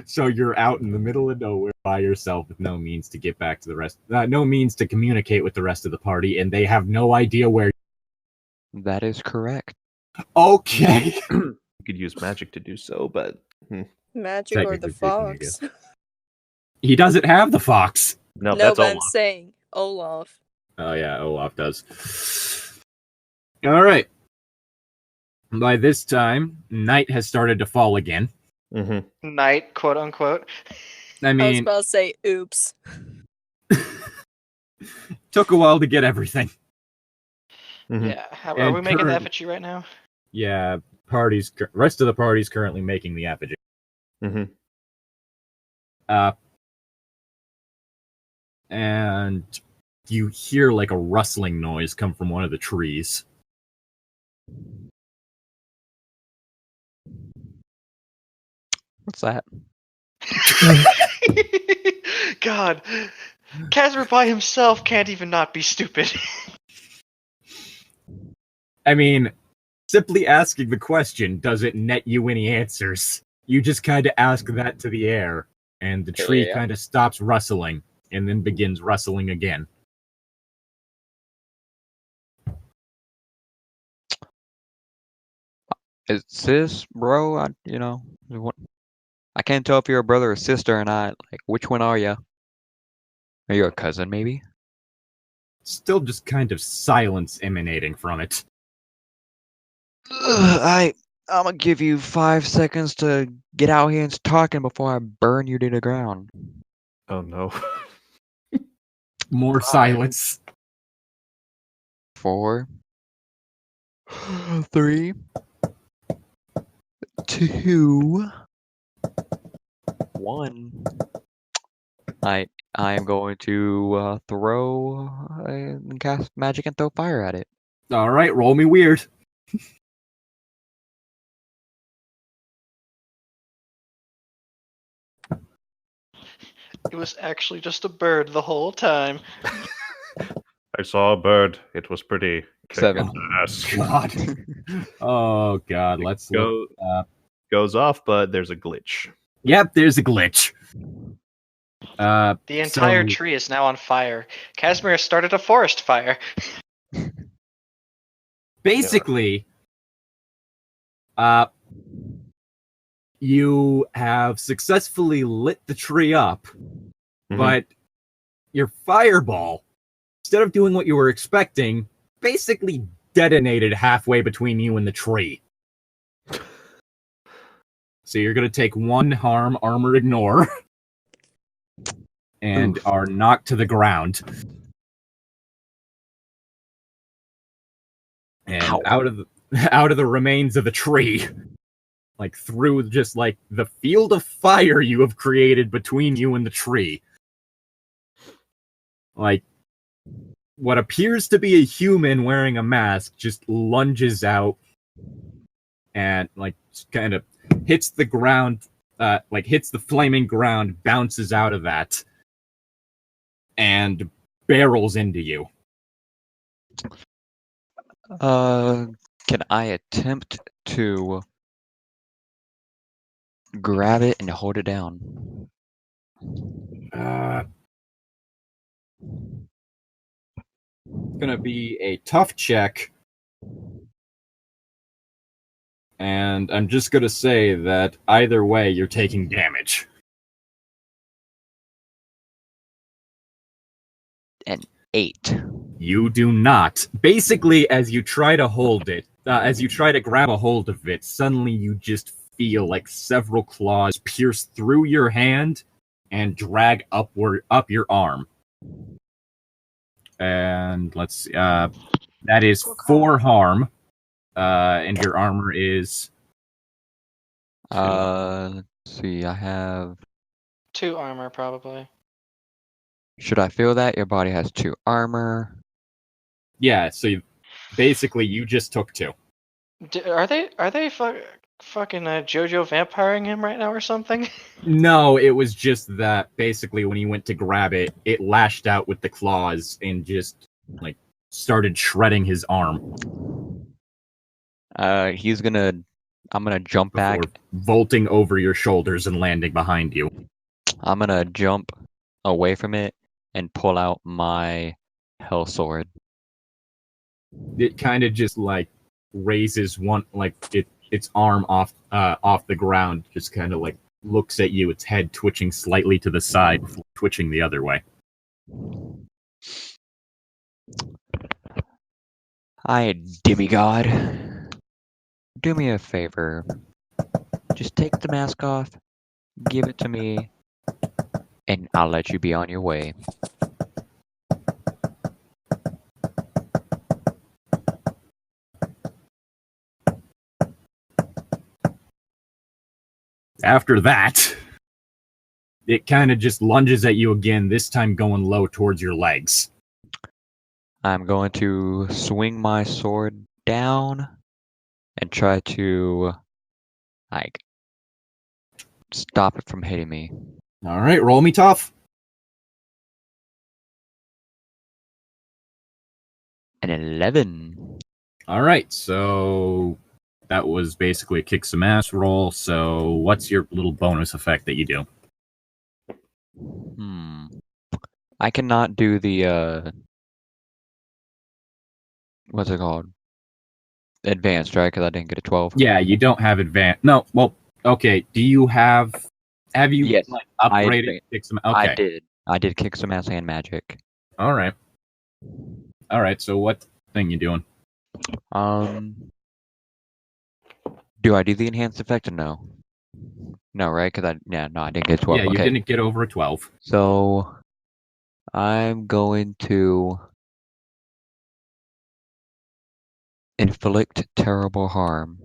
So you're out in the middle of nowhere by yourself with no means to get back to the rest, no means to communicate with the rest of the party, and they have no idea where. That is correct. Okay. You could use magic to do so, but Magic or the Technically speaking, I fox. He doesn't have the fox. no, No, that's but all. I'm saying Olaf. Oh yeah, Olaf does. All right. By this time, night has started to fall again. Mm-hmm. Night, quote unquote. I I was mean, about to say, oops. took a while to get everything. Mm-hmm. Yeah. Are And we making the current- effigy right now? Yeah, rest of the party's currently making the effigy. Mm-hmm. And you hear like a rustling noise come from one of the trees. What's that? God. Casimir by himself can't even not be stupid. I mean, simply asking the question doesn't net you any answers. You just kind of ask that to the air, and the tree Yeah. kind of stops rustling, and then begins rustling again. Is this, bro? I can't tell if you're a brother or sister or not. Like, which one are you? Are you a cousin, maybe? Still just kind of silence emanating from it. I'm gonna give you 5 seconds to get out here and start talking before I burn you to the ground. Oh no. More silence. 4, 3, 2, 1. I'm going to throw and cast magic and throw fire at it. All right, roll me weird. It was actually just a bird the whole time. I saw a bird. It was pretty. 7. God. Oh God. Let's look. Goes off, but there's a glitch. Yep, there's a glitch. The entire So- tree is now on fire. Casimir started a forest fire. Basically, you have successfully lit the tree up, but your fireball, instead of doing what you were expecting, basically detonated halfway between you and the tree. So you're going to take 1 harm, armor ignore, and Oof. are knocked to the ground. And Ow. out of the remains of the tree, like through just like the field of fire you have created between you and the tree, like what appears to be a human wearing a mask just lunges out and like kind of hits the ground, like hits the flaming ground, bounces out of that, and barrels into you. Can I attempt to grab it and hold it down? Gonna be a tough check. And I'm just gonna say that either way, you're taking damage. An 8. You do not. Basically, as you try to hold it, as you try to grab a hold of it, suddenly you just feel like several claws pierce through your hand and drag upward up your arm. And let's see, that is 4 harm. And your armor is... Let's see, I have... 2 armor, probably. Should I feel that? Your body has 2 armor. Yeah, so basically you just took 2. Are they fucking JoJo vampiring him right now or something? No, it was just that basically when he went to grab it, it lashed out with the claws and just like started shredding his arm. I'm gonna jump back, vaulting over your shoulders and landing behind you. I'm gonna jump away from it and pull out my hell sword. It kind of just like raises one, like its arm off the ground, just kind of like looks at you, its head twitching slightly to the side before twitching the other way. Hi, demigod. Do me a favor. Just take the mask off, give it to me, and I'll let you be on your way. After that, it kind of just lunges at you again, this time going low towards your legs. I'm going to swing my sword down and try to, like, stop it from hitting me. All right, roll me tough. An 11. All right, so that was basically a kick some ass roll. So what's your little bonus effect that you do? I cannot do the, what's it called? Advanced, right? Because I didn't get a 12. Yeah, you don't have advanced. No, well, okay. Do you have you Yes, like upgraded kick some? Okay. I did kick some ass and magic. All right. So what thing you doing? Do I do the enhanced effect or no? No, right? Because I didn't get 12. Yeah, you okay. didn't get over a 12. So I'm going to inflict terrible harm.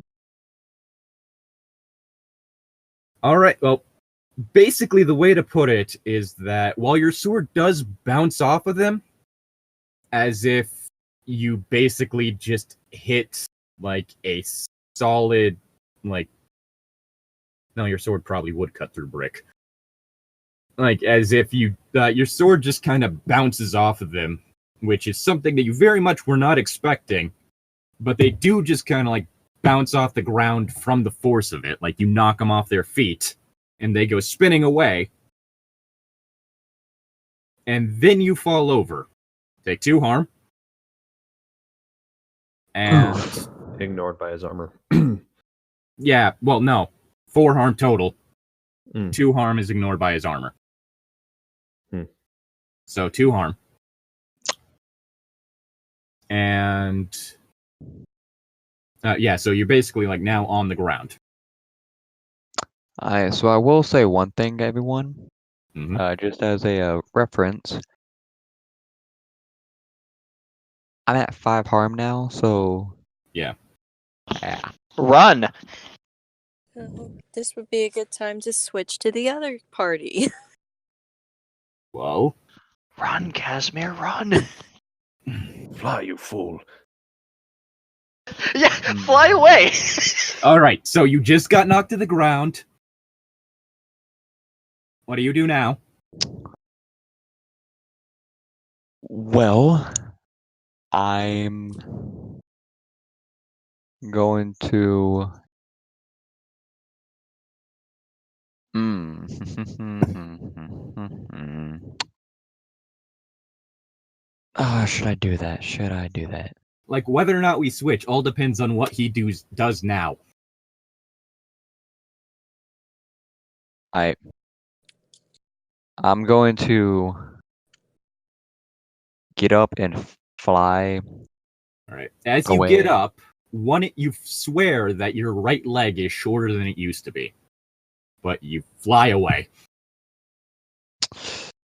All right. Well, basically the way to put it is that while your sword does bounce off of them, as if you basically just hit like a solid, like, no, your sword probably would cut through brick. Like, as if your sword just kind of bounces off of them, which is something that you very much were not expecting, but they do just kind of like bounce off the ground from the force of it. Like, you knock them off their feet, and they go spinning away, and then you fall over. Take 2 harm. And ignored by his armor. yeah, well, no. 4 harm total. 2 2 harm is ignored by his armor. So 2 harm. And so you're basically like now on the ground. So I will say one thing, everyone. Mm-hmm. Just as a reference. I'm at 5 harm now, so... Yeah. Run! This would be a good time to switch to the other party. Whoa. Run, Casimir, run! Fly, you fool. Yeah, fly away. All right, so you just got knocked to the ground. What do you do now? Well, I'm going to. Oh, should I do that? Should I do that? Like, whether or not we switch all depends on what he does now. I'm going to get up and fly. All right. As you Away. get up, you swear that your right leg is shorter than it used to be, but you fly away.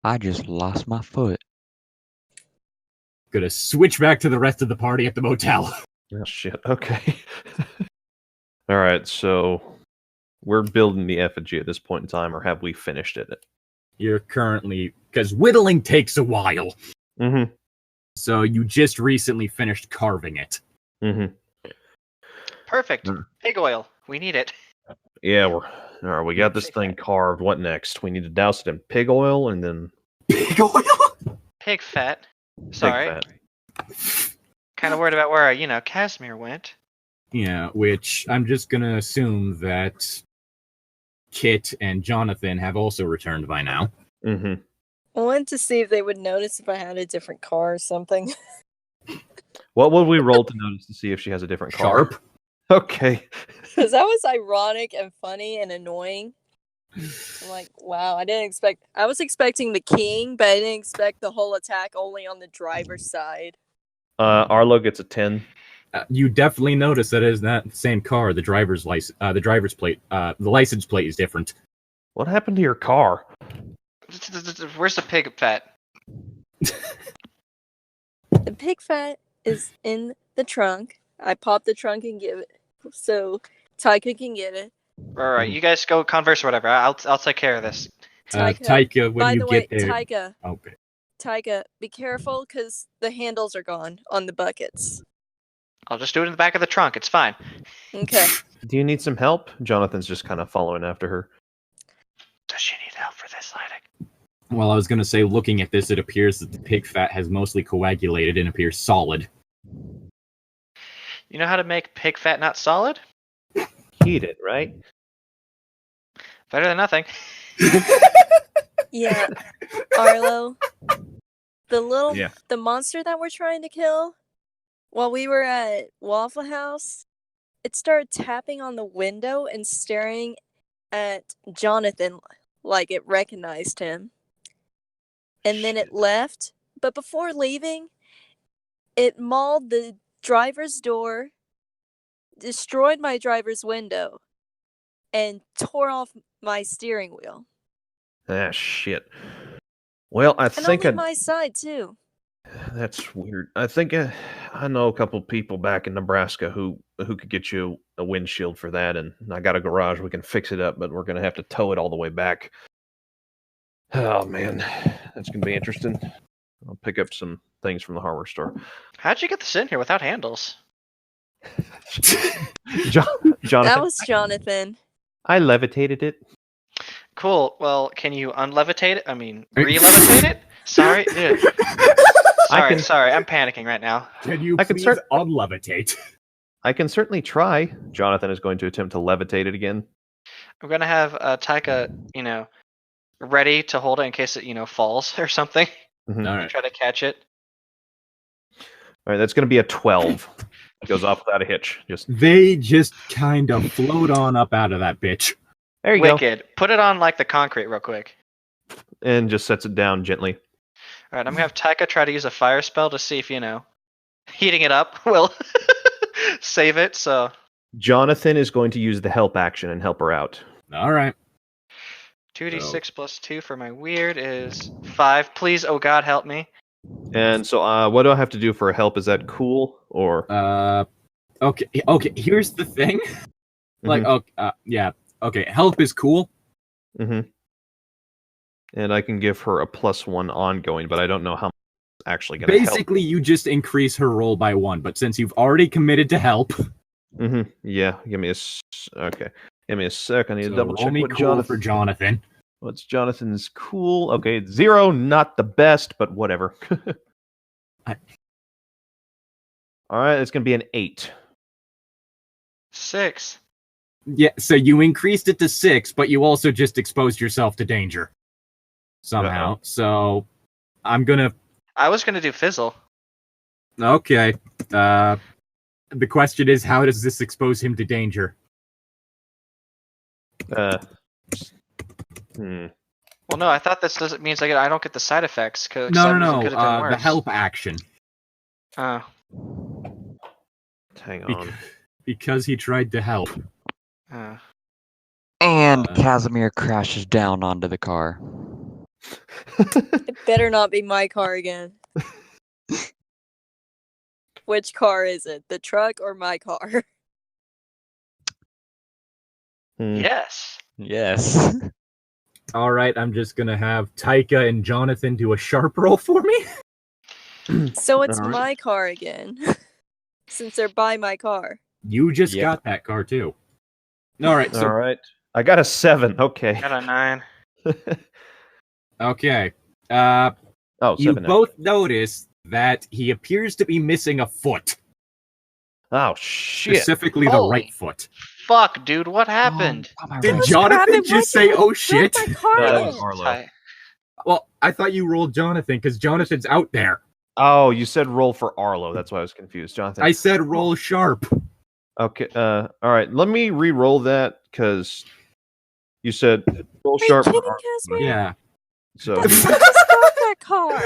I just lost my foot. Gonna switch back to the rest of the party at the motel. Oh, shit. Okay. All right. So we're building the effigy at this point in time, or have we finished it? You're currently, because whittling takes a while. Mm-hmm. So you just recently finished carving it. Mm-hmm. Perfect. Pig oil. We need it. Yeah, all right. We got this thing carved. What next? We need to douse it in pig oil and then Pig oil? Pig fat. pig Sorry. fat. Kind of worried about where, Casimir went. Yeah, which I'm just gonna assume that Kit and Jonathan have also returned by now. Mm-hmm. I wanted to see if they would notice if I had a different car or something. What would we roll to notice to see if she has a different car? Sharp. Okay. Because that was ironic and funny and annoying. I'm like, wow, I was expecting the king, but I didn't expect the whole attack only on the driver's side. Arlo gets a 10. You definitely notice that it is not the same car. The driver's plate, the license plate is different. What happened to your car? Where's the pig fat? The pig fat is in the trunk. I pop the trunk and give it so Taika can get it. All right, you guys go converse or whatever. I'll take care of this. Taika, when by you the way, get there. Taika, Okay. Taika, be careful because the handles are gone on the buckets. I'll just do it in the back of the trunk. It's fine. Okay. Do you need some help? Jonathan's just kind of following after her. Does she need help for this, Lydic? Well, I was going to say, looking at this, it appears that the pig fat has mostly coagulated and appears solid. You know how to make pig fat not solid? Heat it, right? Better than nothing. Yeah, Arlo, Yeah. the monster that we're trying to kill, while we were at Waffle House, it started tapping on the window and staring at Jonathan like it recognized him. And then it left, but before leaving, it mauled the driver's door, destroyed my driver's window, and tore off my steering wheel. Ah, shit. Well, I And think on my side, too. that's weird. I think I know a couple people back in Nebraska who could get you a windshield for that, and I got a garage. We can fix it up, but we're gonna have to tow it all the way back. Oh man, that's gonna be interesting. I'll pick up some things from the hardware store. How'd you get this in here without handles? Jonathan, That was Jonathan. I levitated it. Cool. Well, can you unlevitate it? I mean, re-levitate it? Sorry. Dude. Sorry. I'm panicking right now. Can you I can please start- unlevitate? I can certainly try. Jonathan is going to attempt to levitate it again. I'm gonna have Taika, ready to hold it in case it, falls or something. Mhm. All right. Try to catch it. All right, that's going to be a 12. It goes off without a hitch. They just kind of float on up out of that bitch. There you go. Wicked. Put it on like the concrete real quick. And just sets it down gently. All right, I'm gonna have Taika try to use a fire spell to see if heating it up will save it. So Jonathan is going to use the help action and help her out. All right. 2d6 plus 2 for my weird is 5. Please, oh god, help me. And so, what do I have to do for help? Is that cool or? Okay. Here's the thing. Like, yeah. Okay, help is cool. Mm-hmm. And I can give her a +1 ongoing, but I don't know how actually going to help. Basically, you just increase her roll by 1, but since you've already committed to help, Yeah, give me a okay. Give me a sec. I need to so double roll check me what cool for Jonathan. What's Jonathan's cool? Okay, it's 0, not the best, but whatever. All right, it's going to be an 8. 6. Yeah, so you increased it to 6, but you also just exposed yourself to danger somehow. Uh-oh. So I'm gonna. I was gonna do fizzle. Okay. The question is, how does this expose him to danger? Well, no, I thought this doesn't means I don't get the side effects. Cause No. Could have been worse. The help action. Oh. Hang on. Because he tried to help. And Casimir crashes down onto the car. It better not be my car again. Which car is it? The truck or my car? Yes. Yes. All right, I'm just gonna have Taika and Jonathan do a sharp roll for me. So it's All right. my car again. Since they're by my car. You just Yep. got that car too. All right, so All right. I got a 7. Okay. Got a 9. okay. Oh, You 7. both notice that he appears to be missing a foot, Oh, shit. specifically the Holy right foot. Fuck, dude, what happened? Did was Jonathan grabbing just my say, car. "Oh shit"? My car No, that in. was Arlo. Tight. Well, I thought you rolled Jonathan because Jonathan's out there. Oh, you said roll for Arlo. That's why I was confused. Jonathan. I said roll sharp. Okay. All right. Let me re-roll that because you said roll Are you sharp. for kidding, Arlo. Casimir? Yeah. So I just got that car.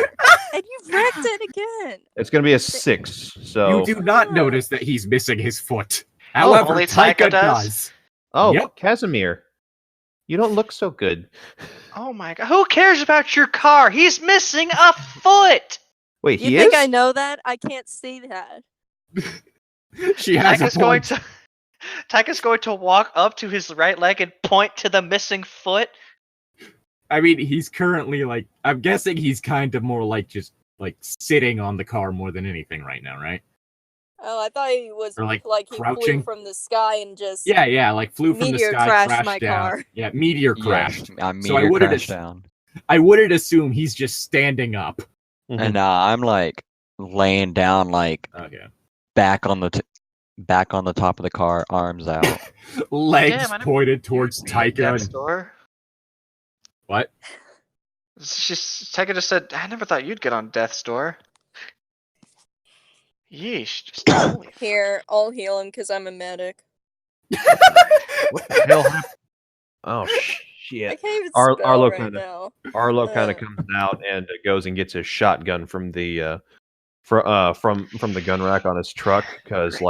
And you've wrecked it again. it's going to be a 6. So You do not notice that he's missing his foot. However, only Taika Taika does. does? Oh, Yep. Casimir, you don't look so good. Oh my god. Who cares about your car? He's missing a foot! Wait, You he think is? I know that? I can't see that. She has a point. Taika's going to walk up to his right leg and point to the missing foot. I mean, he's currently like. I'm guessing he's kind of more like just like sitting on the car more than anything right now, right? Oh, I thought he was Or, like, he crouching? flew from the sky and just Yeah, like flew from Meteor the sky, crashed my down. car. Yeah, meteor crashed. Yeah, So I meteor wouldn't crashed have- down. I wouldn't assume he's just standing up. Mhm. And I'm like laying down, like Okay. back on the top of the car, arms out. Legs Damn, I never- pointed towards Taika. Death's And, door. what? Taika just said, I never thought you'd get on death's door. Yeesh. Just holy fuck. here. I'll heal him because I'm a medic. What the hell happened? Oh I shit! can't even Ar- spell Arlo right kinda- now. Arlo kind Uh. of comes out and goes and gets his shotgun from the from the gun rack on his truck because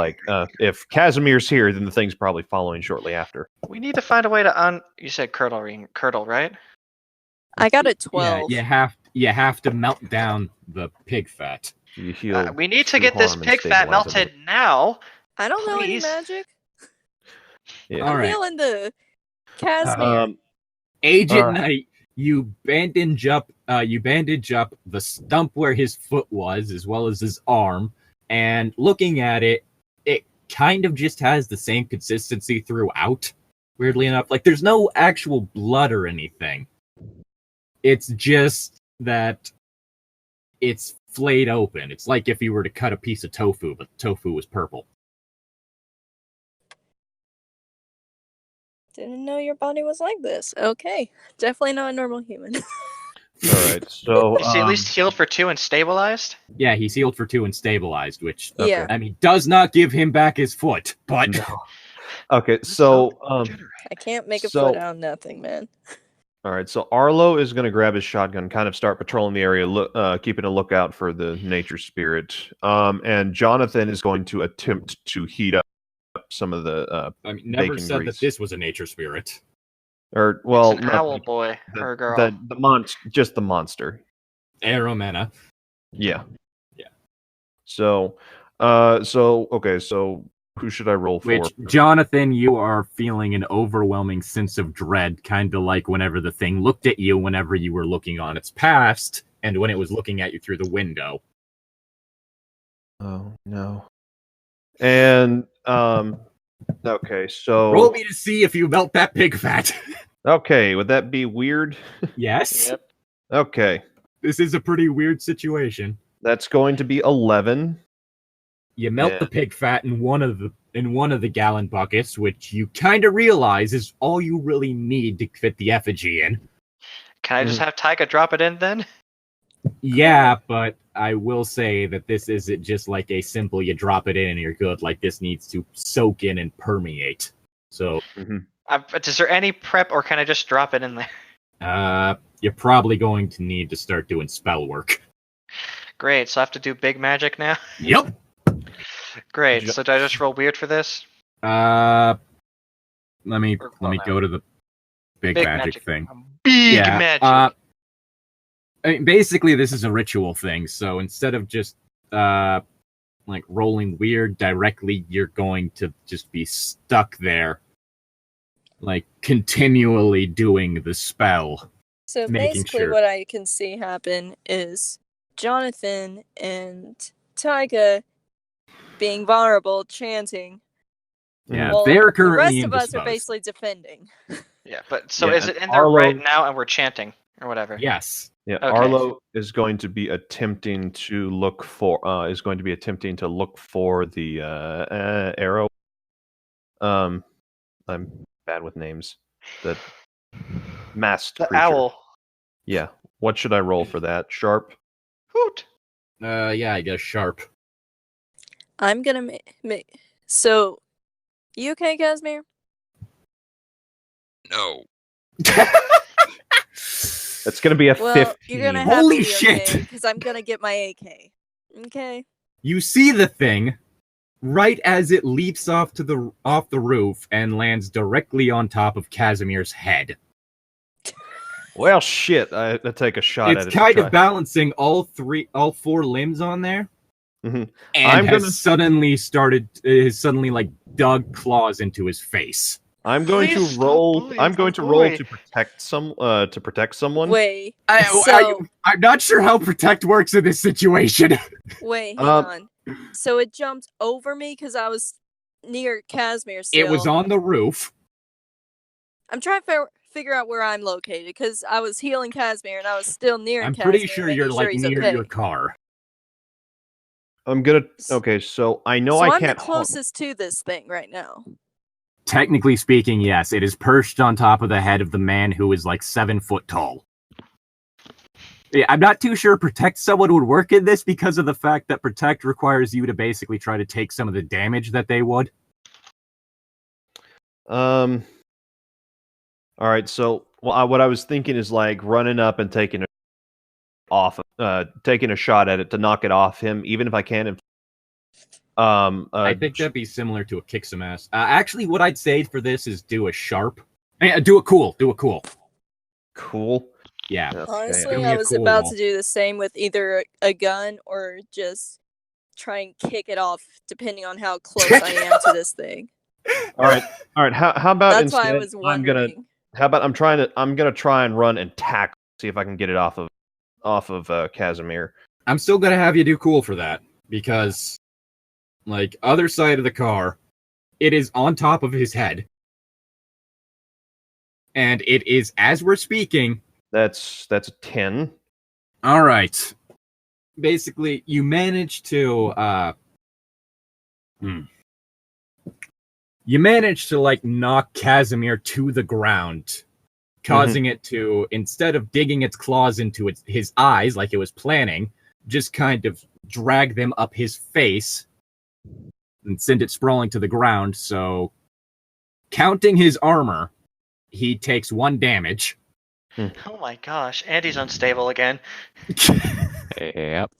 if Casimir's here, then the thing's probably following shortly after. We need to find a way to You said curdle, right? I got a Yeah, 12. you have to melt down the pig fat. You heal. We need to true get this harm and pig fat stabilize it. melted now. I don't know any Please. magic. Yeah. All I'm right. healing the Casimir. Um, Agent Alright. Knight, you bandage up the stump where his foot was, as well as his arm, and looking at it, it kind of just has the same consistency throughout. Weirdly enough, like there's no actual blood or anything. It's just that it's flayed open. It's like if you were to cut a piece of tofu, but the tofu was purple. Didn't know your body was like this. Okay. Definitely not a normal human. all right. So Is he at least healed for 2 and stabilized? Yeah, he's healed for 2 and stabilized, which Yeah. I mean does not give him back his foot, but no. Okay. So I can't make a So- foot out of nothing, man. all right. So Arlo is going to grab his shotgun, kind of start patrolling the area, keeping a lookout for the nature spirit. And Jonathan is going to attempt to heat up some of the I mean, never bacon said grease. that this was a nature spirit. or well, It's an not owl boy or girl. the monster, just the monster. Aromena. Yeah. Yeah. So okay. So who should I roll for? Which, Jonathan, you are feeling an overwhelming sense of dread, kind of like whenever the thing looked at you whenever you were looking on its past, and when it was looking at you through the window. Oh no. And okay, so Roll me to see if you melt that pig fat. okay, would that be weird? Yes. Yep. Okay, This is a pretty weird situation. that's going to be 11. You melt Yeah. the pig fat in one of the gallon buckets, which you kind of realize is all you really need to fit the effigy in. Can I just have Tyga drop it in then? Yeah, but I will say that this isn't just like a simple you drop it in and you're good. Like, this needs to soak in and permeate. So, Is there any prep, or can I just drop it in there? you're probably going to need to start doing spell work. Great, so I have to do big magic now? Yep. Great, so do I just roll weird for this? Let me Or- go to the big magic thing. Big Yeah, magic. I mean, basically, this is a ritual thing. So instead of just like rolling weird directly, you're going to just be stuck there, like continually doing the spell. So Making basically, sure. what I can see happen is Jonathan and Tyga being vulnerable, chanting. Yeah, while they're the currently rest of us are indisposed. basically defending. Yeah, but so Yeah, is it in there Arlo- right now and we're chanting or whatever? Yes. Yeah, Okay. Arlo is going to be attempting to look for the arrow. I'm bad with names. The masked The creature. owl. Yeah. What should I roll for that? Sharp. Hoot. Yeah, I guess sharp. I'm gonna make. So, you okay, Casimir? No. That's going to be a Well, 15. you're gonna have Holy to be shit! because I'm gonna get my AK. Okay. You see the thing right as it leaps off the roof and lands directly on top of Casimir's head. Well, shit. I take a shot at it. It's to kind try- of balancing all four limbs on there, Mhm. and I'm has gonna- suddenly like dug claws into his face. I'm going Please to stop roll. bullying I'm the going to roll boy. to protect someone. Wait. I'm not sure how protect works in this situation. Wait. Hang on. So it jumped over me because I was near Casimir. Still. It was on the roof. I'm trying to figure out where I'm located because I was healing Casimir and I was still near I'm Casimir. pretty sure making you're like he's near okay. your car. I'm gonna. Okay, so I know So I I'm can't. the closest to this thing right now. Technically speaking, yes, it is perched on top of the head of the man who is like 7 foot tall. Yeah, I'm not too sure Protect someone would work in this because of the fact that Protect requires you to basically try to take some of the damage that they would. All right. So, what I was thinking is like running up and taking a shot at it to knock it off him, even if I can. I think that'd be similar to a kick some ass. Actually, what I'd say for this is do a sharp. Do a cool. cool. Yeah. Okay. Honestly, Give me I a was cool about roll. to do the same with either a gun or just try and kick it off, depending on how close I am to this thing. All right. How about That's instead? why I was I'm wondering. gonna try and run and tackle. See if I can get it off of Casimir. I'm still gonna have you do cool for that because, like, other side of the car, it is on top of his head, and it is as we're speaking. That's a 10. All right. Basically, you manage to like knock Casimir to the ground, causing it to, instead of digging its claws into his eyes like it was planning, just kind of drag them up his face and send it sprawling to the ground. So, counting his armor, he takes 1 damage. Oh my gosh, Andy's unstable again. Yep.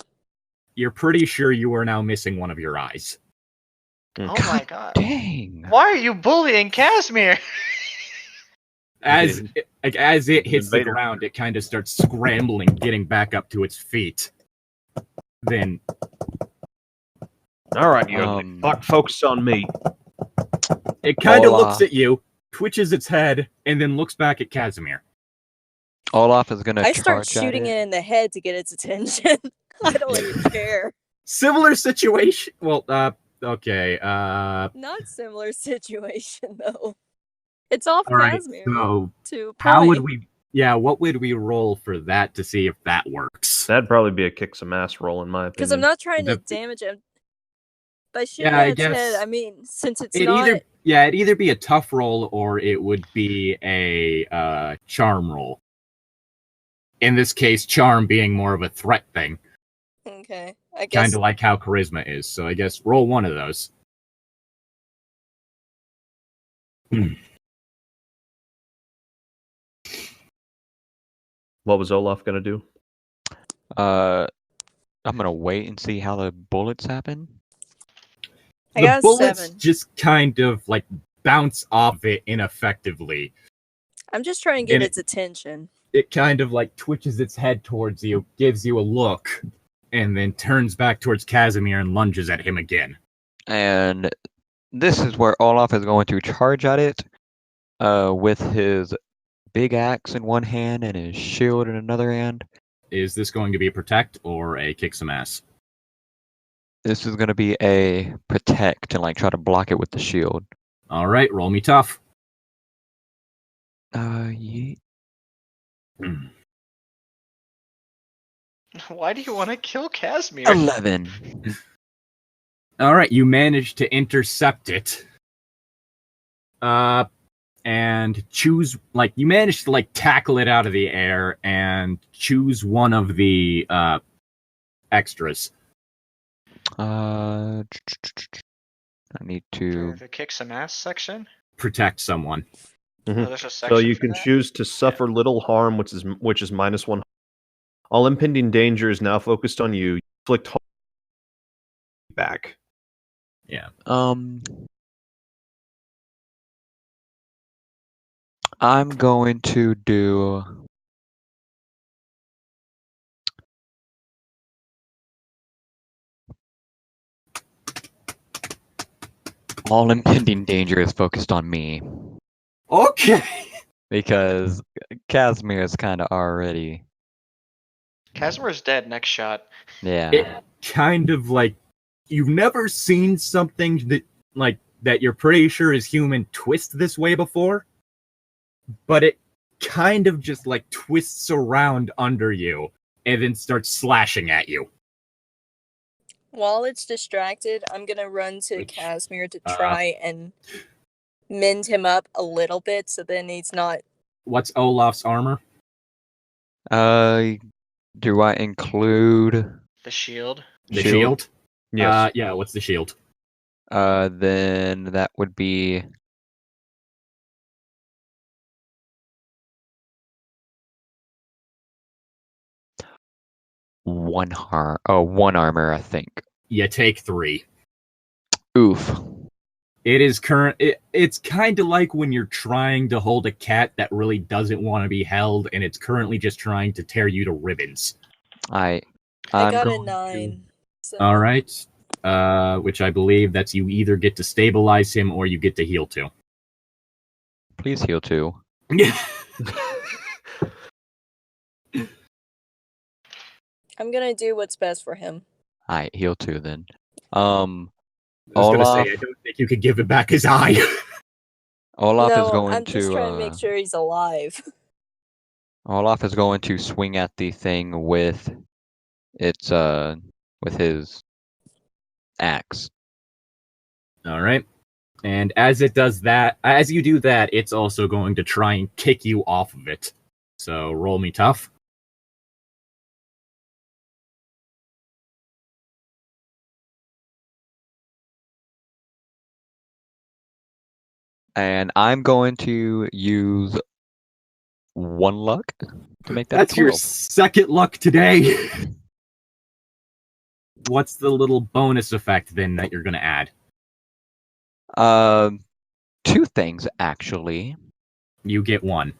You're pretty sure you are now missing one of your eyes. Oh my god. Dang. Why are you bullying Casimir? As it hits the Invader. ground, it kind of starts scrambling, getting back up to its feet. Then All right, you focus on me. it kind of Hola. looks at you, twitches its head, and then looks back at Casimir. Olaf is gonna I charge start at shooting it. it in the head to get its attention. I don't even care. Similar situation. Well, okay. Not similar situation though. It's off All right. Casimir So, to a how would point. we? Yeah, what would we roll for that to see if that works? That'd probably be a kick some ass roll in my opinion. Because I'm not trying to The- damage him. By shooting Yeah, I at its head, guess I mean, since it's It'd not... either be a tough roll or it would be a charm roll. In this case, charm being more of a threat thing, Okay, I guess... kind of like how charisma is. So I guess roll one of those. What was Olaf gonna do? I'm gonna wait and see how the bullets happen. I The got a bullets 7. just kind of like bounce off it ineffectively. I'm just trying to get And its attention. It kind of like twitches its head towards you, gives you a look, and then turns back towards Casimir and lunges at him again. And this is where Olaf is going to charge at it with his big axe in one hand and his shield in another hand. Is this going to be a protect or a kick some ass? This is going to be a protect and like try to block it with the shield. All right, roll me tough. Yeah. Why do you want to kill Casimir? 11. All right, you managed to intercept it. And choose, like, you managed to, like, tackle it out of the air and choose one of the, extras. I need to. The kick some ass section? Protect someone. Oh, there's a section So you for can that? choose to suffer little harm, which is -1. All impending danger is now focused on you. Inflict harm back. Yeah. I'm going to do. All impending danger is focused on me Okay. because Casimir is kind of already. Casimir's dead next shot. Yeah. It kind of, like, you've never seen something that, like, that you're pretty sure is human twist this way before, but it kind of just, like, twists around under you and then starts slashing at you. While it's distracted, I'm gonna run to Which, Casimir to try and mend him up a little bit so then he's not... What's Olaf's armor? Do I include The shield. The shield? Yes. Yeah, what's the shield? then that would be one armor, I think. You take 3. Oof. It is it's kind of like when you're trying to hold a cat that really doesn't want to be held, and it's currently just trying to tear you to ribbons. I I'm got a going 9. So... All right. Which I believe that's you either get to stabilize him or you get to heal 2. Please heal 2. I'm gonna do what's best for him. Alright, heal 2 then. I was gonna Olaf, say I don't think you could give it back his eye. Olaf no, is going I'm just trying to make to sure he's alive. Olaf is going to swing at the thing with its with his axe. All right. And as it does that, as you do that, it's also going to try and kick you off of it. So roll me tough. And I'm going to use 1 luck to make that That's your 12. second luck today. What's the little bonus effect then that you're going to add? 2 things actually. You get 1.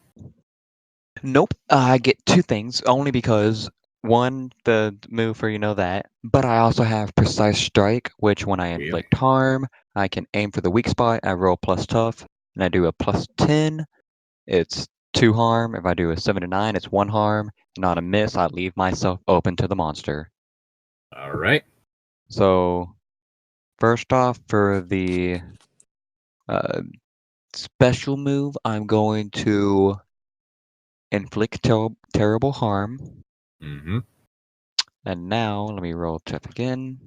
Nope, I get 2 things only because 1, the move for that, but I also have precise strike, which when I Really? inflict harm, I can aim for the weak spot. I roll plus tough, and I do a plus 10. It's 2 harm. If I do a 7 to 9, it's 1 harm. And on a miss, I leave myself open to the monster. All right. So, first off, for the special move, I'm going to inflict terrible harm. Mm-hmm. And now, let me roll check again.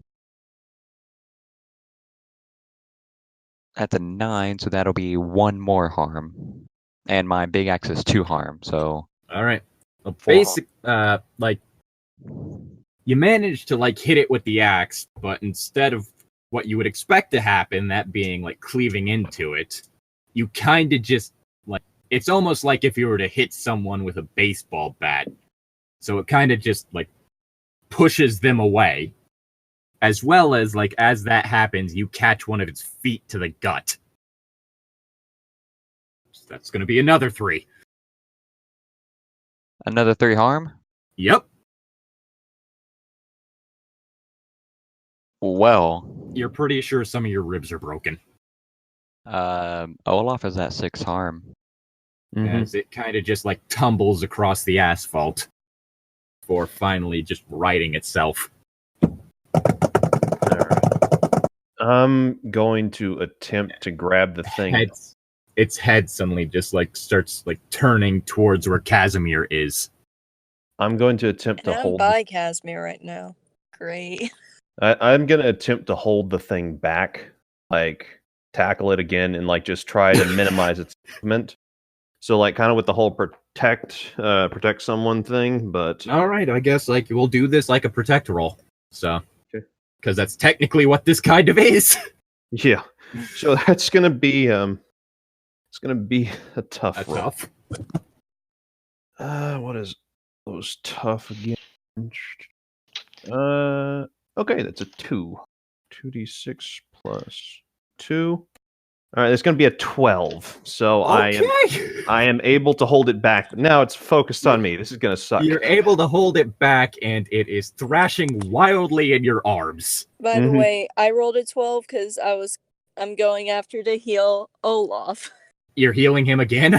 That's a 9, so that'll be 1 more harm. And my big axe is 2 harm, so... All right. Well, 4 basic, like, you managed to, like, hit it with the axe, but instead of what you would expect to happen, that being, like, cleaving into it, you kind of just, like, it's almost like if you were to hit someone with a baseball bat. So it kind of just, like, pushes them away. As well as, like, as that happens, you catch one of its feet to the gut. So that's going to be another 3. Another 3 harm? Yep. Well... You're pretty sure some of your ribs are broken. Olaf is at 6 harm. As it kind of just, like, tumbles across the asphalt before finally just righting itself. I'm going to attempt to grab the thing. Its head suddenly just, like, starts, like, turning towards where Casimir is. I'm going to attempt And to I'm hold. by Casimir right now. Great. I'm going to attempt to hold the thing back, like tackle it again, and like just try to minimize its movement. So, like, kind of with the whole protect someone thing. But All right, I guess, like, we'll do this like a protect roll. So, Okay. Because that's technically what this kind of is. yeah, so that's going to be it's going to be a tough That's roll. tough. What is those tough again? Okay, that's a 2. 2d6 plus 2. All right, it's going to be a 12. So Okay. I am able to hold it back. Now it's focused on me. This is going to suck. You're able to hold it back, and it is thrashing wildly in your arms. By the Mhm. way, I rolled a 12 because I'm going after to heal Olaf. You're healing him again?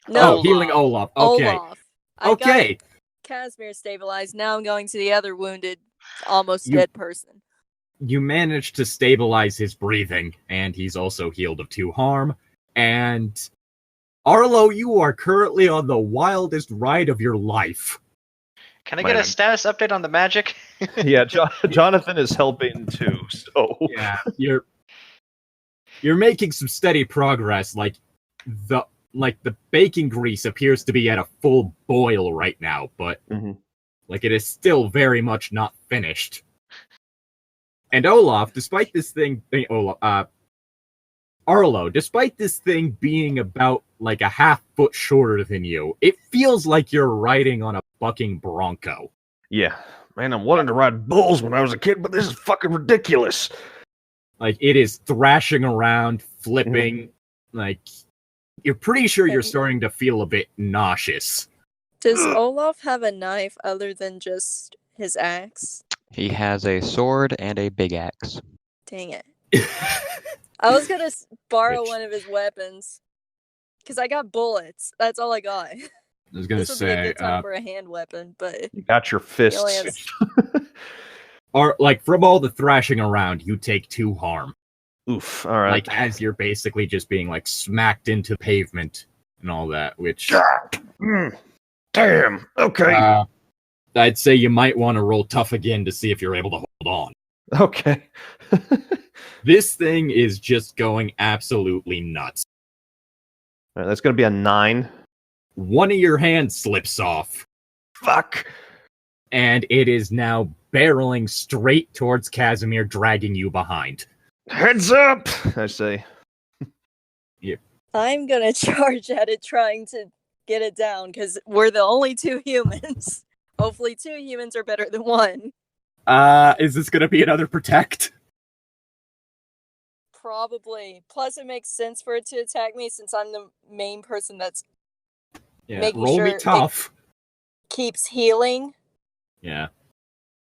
No, Oh, healing Olaf. Okay. Olaf. I Okay. got Casimir stabilized. Now I'm going to the other wounded, almost You- dead person. You managed to stabilize his breathing, and he's also healed of 2 harm. And Arlo, you are currently on the wildest ride of your life. Can I get a Man. status update on the magic? Yeah, Jonathan is helping too. So Yeah, you're making some steady progress. Like the bacon grease appears to be at a full boil right now, but Mhm. like it is still very much not finished. And Olaf, despite this thing, Arlo, despite this thing being about like a half foot shorter than you, it feels like you're riding on a bucking bronco. yeah, man, I wanted to ride bulls when I was a kid, but this is fucking ridiculous. Like it is thrashing around, flipping. Like you're pretty sure you're starting to feel a bit nauseous. Does Olaf have a knife other than just his axe? He has a sword and a big axe. Dang it. I was gonna borrow Which- one of his weapons. Because I got bullets. That's all I got. I was gonna This would be a say, good time for a hand weapon, but You got your he only fists. has... or like from all the thrashing around, you take 2 harm. Oof. All right. Like as you're basically just being like smacked into pavement and all that, which Damn. Okay. I'd say you might want to roll tough again to see if you're able to hold on. Okay. This thing is just going absolutely nuts. All right, that's gonna be a 9. One of your hands slips off, Fuck. and it is now barreling straight towards Casimir, dragging you behind. Heads up, I say. I'm gonna charge at it trying to get it down, because we're the only 2 humans. Hopefully 2 humans are better than 1. Is this gonna be another protect? Probably. Plus it makes sense for it to attack me since I'm the main person that's Yeah, Making roll sure me it- tough. keeps healing. Yeah.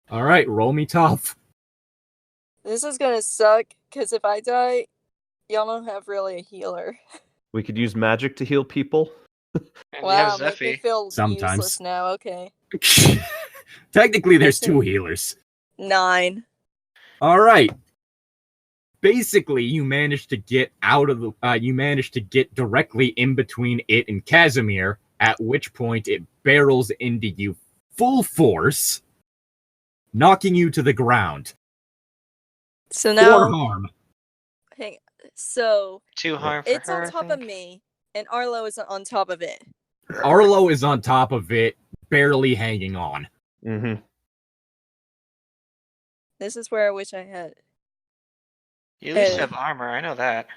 All right, roll me tough. This is gonna suck, because if I die, y'all don't have really a healer. We could use magic to heal people. we have Wow, make me Zeffy. feel Sometimes. useless now. Okay. Technically, there's Listen. 2 healers. 9. All right. Basically, you managed to get out of the. You managed to get directly in between it and Casimir. At which point, it barrels into you full force, knocking you to the ground. So 4 now, harm. hang. So 2 harm for it's her. on top of me, and Arlo is on top of it. Arlo is on top of it, barely hanging on. Mm-hmm. This is where I wish I had. You at least Hey. have armor. I know that.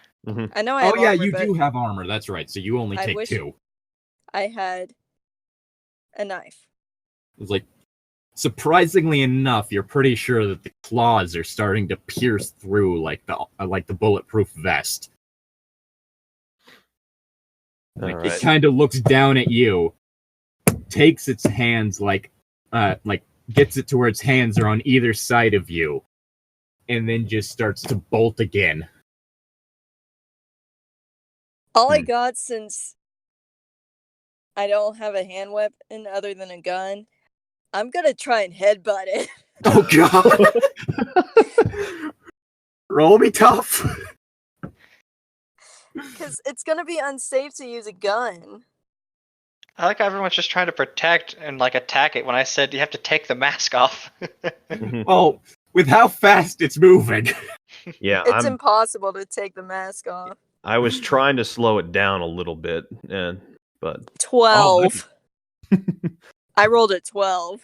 I know I have Oh yeah, armor, you but do have armor. That's right. So you only I take wish- 2. I had a knife. It's like, surprisingly enough, you're pretty sure that the claws are starting to pierce through like the bulletproof vest. Like it kind of looks down at you, takes its hands gets it to where its hands are on either side of you, and then just starts to bolt again. All I got, since I don't have a hand weapon other than a gun, I'm gonna try and headbutt it. Oh god! Roll me tough. Because it's gonna be unsafe to use a gun. I like how everyone's just trying to protect and like attack it when I said you have to take the mask off. Oh, with how fast it's moving. Yeah, It's impossible to take the mask off. I was trying to slow it down a little bit, but 12. I rolled a 12.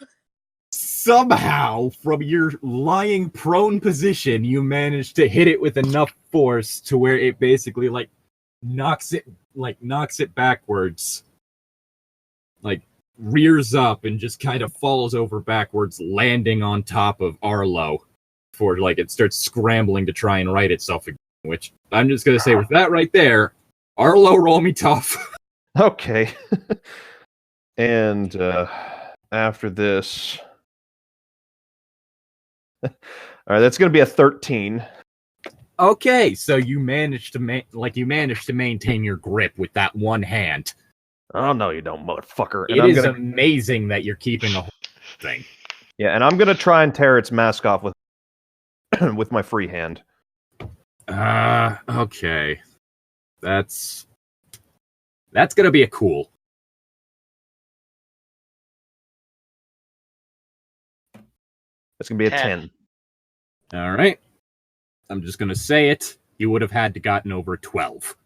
Somehow, from your lying prone position, you managed to hit it with enough force to where it basically knocks it backwards. Like rears up and just kind of falls over backwards, landing on top of Arlo before it starts scrambling to try and right itself again. Which I'm just gonna say with that right there, Arlo, roll me tough. okay. And after this, all right, that's going to be a 13. Okay, so you managed to maintain your grip with that one hand. Oh no, you don't, motherfucker! It is amazing that you're keeping a whole thing. Yeah, and I'm gonna try and tear its mask off with with my free hand. Okay. That's gonna be a cool. It's gonna be a 10. Alright. I'm just gonna say it. You would have had to gotten over 12.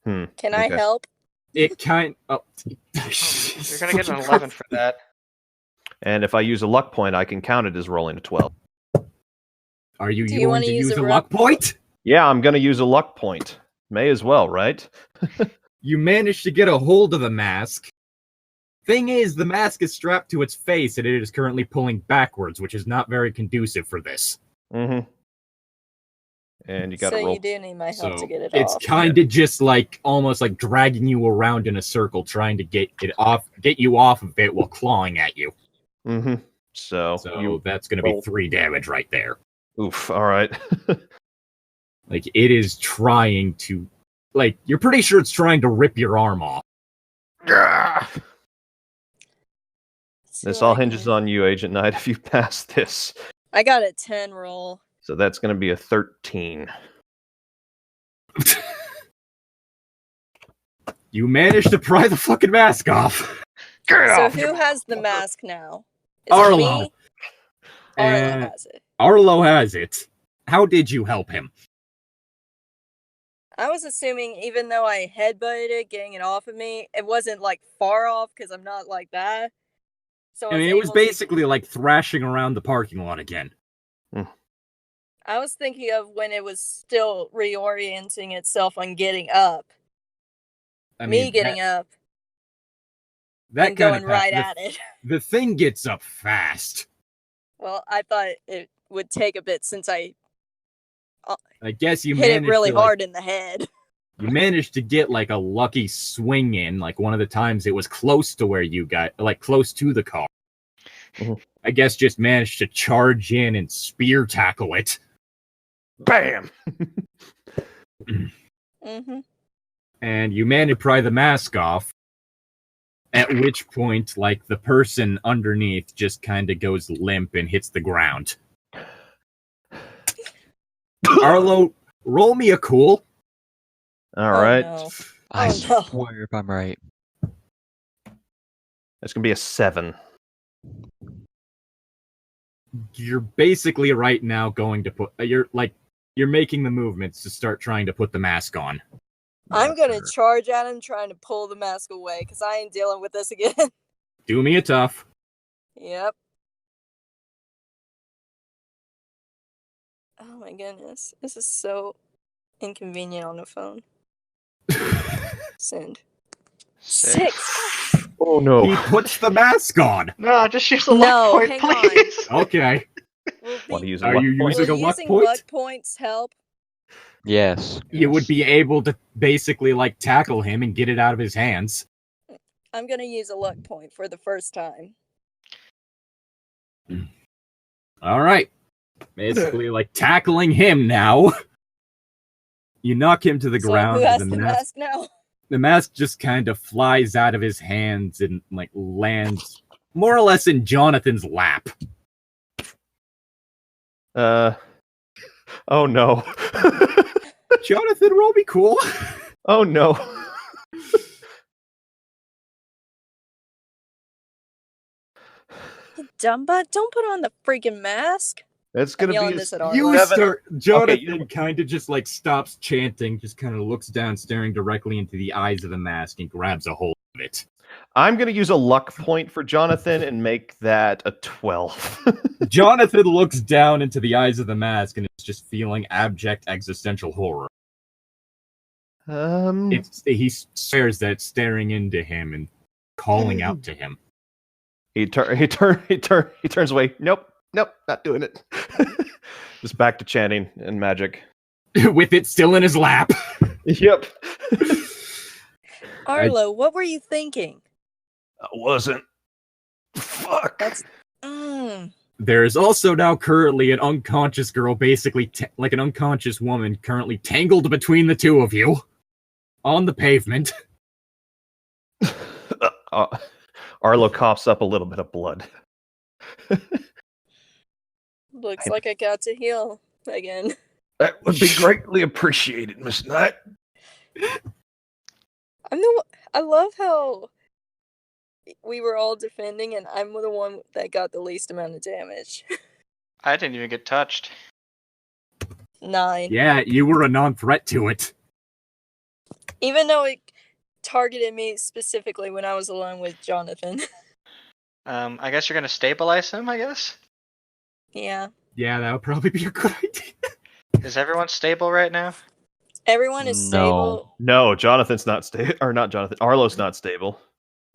Can I help? It kind You're gonna get an 11 for that. And if I use a luck point, I can count it as rolling a 12. Are you Do you going wanna to use use a a luck point? Yeah, I'm gonna use a luck point. May as well, right? You managed to get a hold of the mask. Thing is, the mask is strapped to its face and it is currently pulling backwards, which is not very conducive for this. Mm-hmm. And you gotta So roll. you do need my help to get it It's off. kind of just almost like dragging you around in a circle, trying to get you off of it while clawing at you. Mm-hmm. So that's going to be 3 damage right there. Oof. All right. It is trying to, you're pretty sure it's trying to rip your arm off. This all hinges on you, Agent Knight. If you pass this, I got a 10 roll. so that's going to be a 13. You managed to pry the fucking mask off. So who has the mask now? Is it Arlo. me? Arlo And has it. Arlo has it. How did you help him? I was assuming, even though I headbutted it, getting it off of me, it wasn't far off because I'm not like that. So I mean, it was basically like thrashing around the parking lot again. I was thinking of when it was still reorienting itself on getting up. Getting up. That and kind going of right at it. The thing gets up fast. Well, I thought it would take a bit since I guess you hit it managed really to, hard in the head. You managed to get a lucky swing in. One of the times it was close to where you got, close to the car. Mm-hmm. I guess just managed to charge in and spear tackle it. Bam! Mm-hmm. And you managed to pry the mask off. At which point, like, the person underneath just kind of goes limp and hits the ground. Arlo, roll me a cool. All right. No. I Oh, no. swear if I'm right. That's gonna be a 7. You're basically right now going to put... You're making the movements to start trying to put the mask on. I'm gonna charge at him trying to pull the mask away, because I ain't dealing with this again. Do me a tough. Yep. Oh my goodness. This is so inconvenient on the phone. Send. 6! Oh no. He puts the mask on. No, just use the No, luck hang point, on. please. Okay. Want to use a Are luck you point? using a Will luck using point? luck points help? Yes. You would be able to basically, like, tackle him and get it out of his hands. I'm gonna use a luck point for the first time. All right. Basically, like, tackling him now. You knock him to the So ground. who has and the mask now? The mask just kind of flies out of his hands and, like, lands more or less in Jonathan's lap. Oh no. Jonathan, roll me cool. Oh no. You dumb butt, don't put on the freaking mask. It's I'm gonna yelling be this at You Arlo. start. Jonathan you- kind of just, like, stops chanting, just kind of looks down, staring directly into the eyes of the mask, and grabs a hold of it. I'm gonna use a luck point for Jonathan and make that a 12. Jonathan looks down into the eyes of the mask and is just feeling abject existential horror. He swears that it's staring into him and calling out to him. He turns away. Nope, not doing it. Just back to chanting and magic. With it still in his lap. Yep. Arlo, what were you thinking? I wasn't. Fuck. That's. There is also now currently an unconscious girl, basically like an unconscious woman, currently tangled between the two of you on the pavement. Arlo coughs up a little bit of blood. Looks like I got to heal again. That would be greatly appreciated, Miss Knight. I love how we were all defending, and I'm the one that got the least amount of damage. I didn't even get touched. 9. Yeah, you were a non-threat to it. Even though it targeted me specifically when I was alone with Jonathan. I guess you're gonna stabilize him, I guess? Yeah. Yeah, that would probably be a good idea. Is everyone stable right now? Everyone is stable. No, Jonathan's not stable. Or not Jonathan. Arlo's not stable.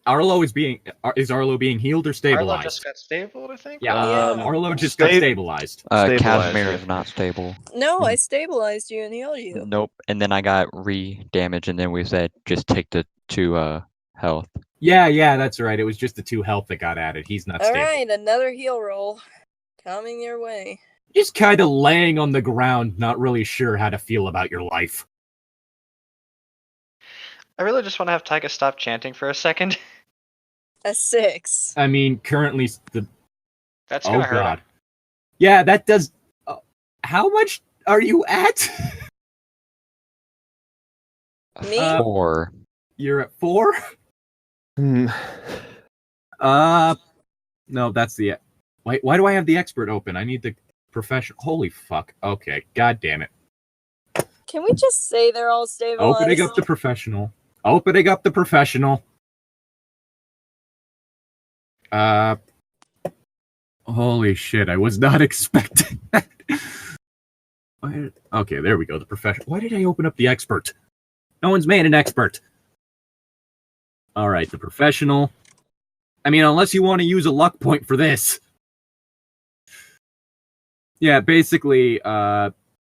Arlo is Arlo being healed or stabilized? Arlo just got stable, I think? Yeah, Yeah. Arlo just got stabilized. Stabilized, Casimir yeah. is not stable. No, I stabilized you and healed you. Nope. And then I got re-damage, and then we said just take the 2 health. Yeah, that's right. It was just the 2 health that got added. He's not stable. Alright, another heal roll. Coming your way. Just kind of laying on the ground, not really sure how to feel about your life. I really just want to have Tyga stop chanting for a second. A 6. I mean, currently That's gonna hurt him. Yeah, that does. How much are you at? Me? 4. You're at 4. Hmm. No, that's the. Wait, why do I have the expert open? I need the professional. Holy fuck. Okay, god damn it. Can we just say they're all stabilized? Opening up the professional. Opening up the professional. Holy shit, I was not expecting that. Okay, there we go, the professional. Why did I open up the expert? No one's made an expert. Alright, the professional. I mean, unless you want to use a luck point for this. Yeah, basically,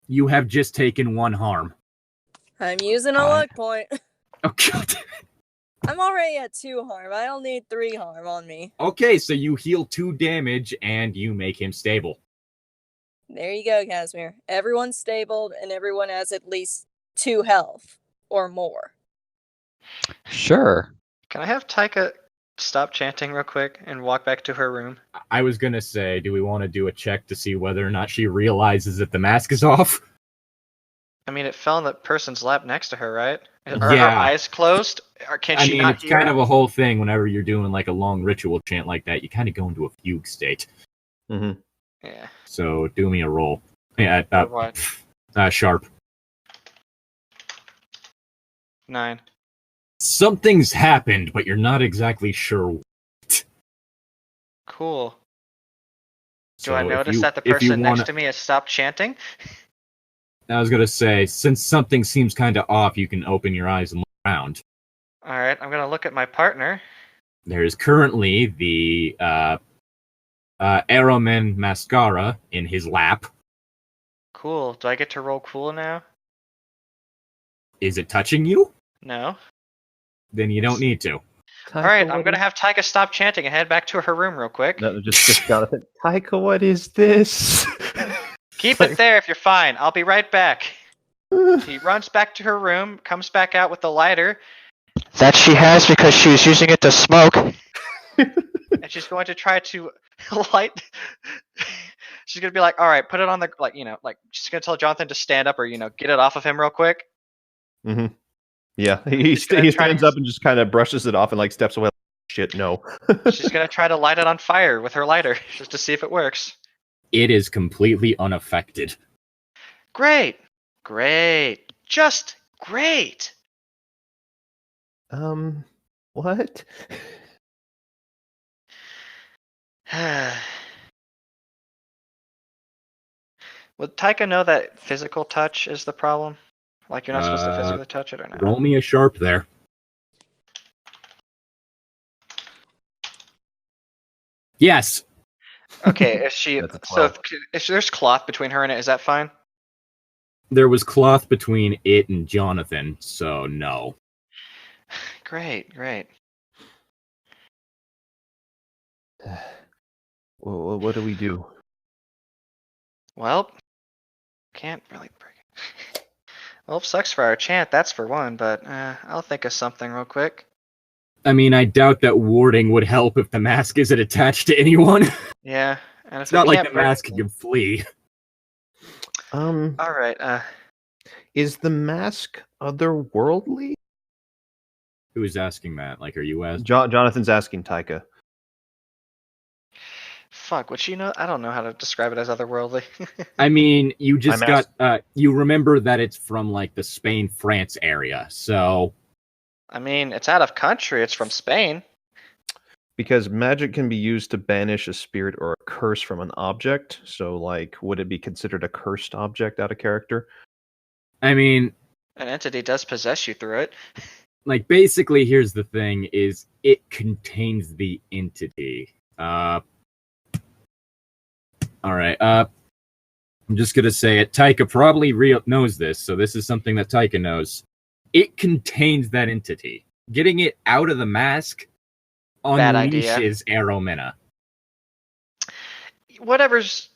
you have just taken 1 harm. I'm using a luck point. Oh, god. I'm already at 2 harm. I don't need 3 harm on me. Okay, so you heal 2 damage and you make him stable. There you go, Casimir. Everyone's stabled and everyone has at least 2 health or more. Sure. Can I have Tyga stop chanting real quick and walk back to her room. I was gonna say, do we want to do a check to see whether or not she realizes that the mask is off? I mean, it fell in the person's lap next to her, right? Are her Yeah. eyes closed? Or can I she mean, not it's hear? kind of a whole thing whenever you're doing like a long ritual chant like that. You kind of go into a fugue state. Mm-hmm. Yeah. So do me a roll. Yeah, For what? sharp. 9. Something's happened, but you're not exactly sure. Cool. Do So I if notice you- that the if you person next wanna- to me has stopped chanting? I was gonna say, since something seems kind of off, you can open your eyes and look around. All right, I'm gonna look at my partner. There is currently the Aeroman mascara in his lap. Cool. Do I get to roll cool now? Is it touching you? No. Then you don't need to. All right, I'm gonna have Tyka stop chanting and head back to her room real quick. No, just Jonathan. Taika, what is this? Keep it there if you're fine. I'll be right back. He runs back to her room, comes back out with the lighter. That she has because she was using it to smoke. And she's going to try to light. She's gonna be like, "All right, put it on the she's gonna tell Jonathan to stand up or get it off of him real quick." Mm-hmm. Yeah, he stands up and just kind of brushes it off and like steps away. Shit, no. She's gonna try to light it on fire with her lighter just to see if it works. It is completely unaffected. Great, just great. What? Would Taika know that physical touch is the problem? Like you're not supposed to physically touch it or not? Roll me a sharp there. Yes. Okay, if she That's a so 12. if there's cloth between her and it, is that fine? There was cloth between it and Jonathan, so no. Great. Well, what do we do? Well, can't really break it. Well, sucks for our chant, that's for one, but I'll think of something real quick. I mean, I doubt that warding would help if the mask isn't attached to anyone. Yeah, and if It's not we like can't the break mask it- can flee. All right. Is the mask otherworldly? Who is asking that? Like, are you asking? Jonathan's asking Taika. Fuck, would she know? I don't know how to describe it as otherworldly. I mean, you just I'm got, you remember that it's from, like, the Spain-France area, so... I mean, it's out of country. It's from Spain. Because magic can be used to banish a spirit or a curse from an object. So, like, would it be considered a cursed object out of character? I mean, An entity does possess you through it. like, basically, here's the thing, is it contains the entity. Alright, I'm just gonna say it. Taika probably knows this, so this is something that Taika knows. It contains that entity. Getting it out of the mask Bad idea. unleashes Aromena. Whatever's.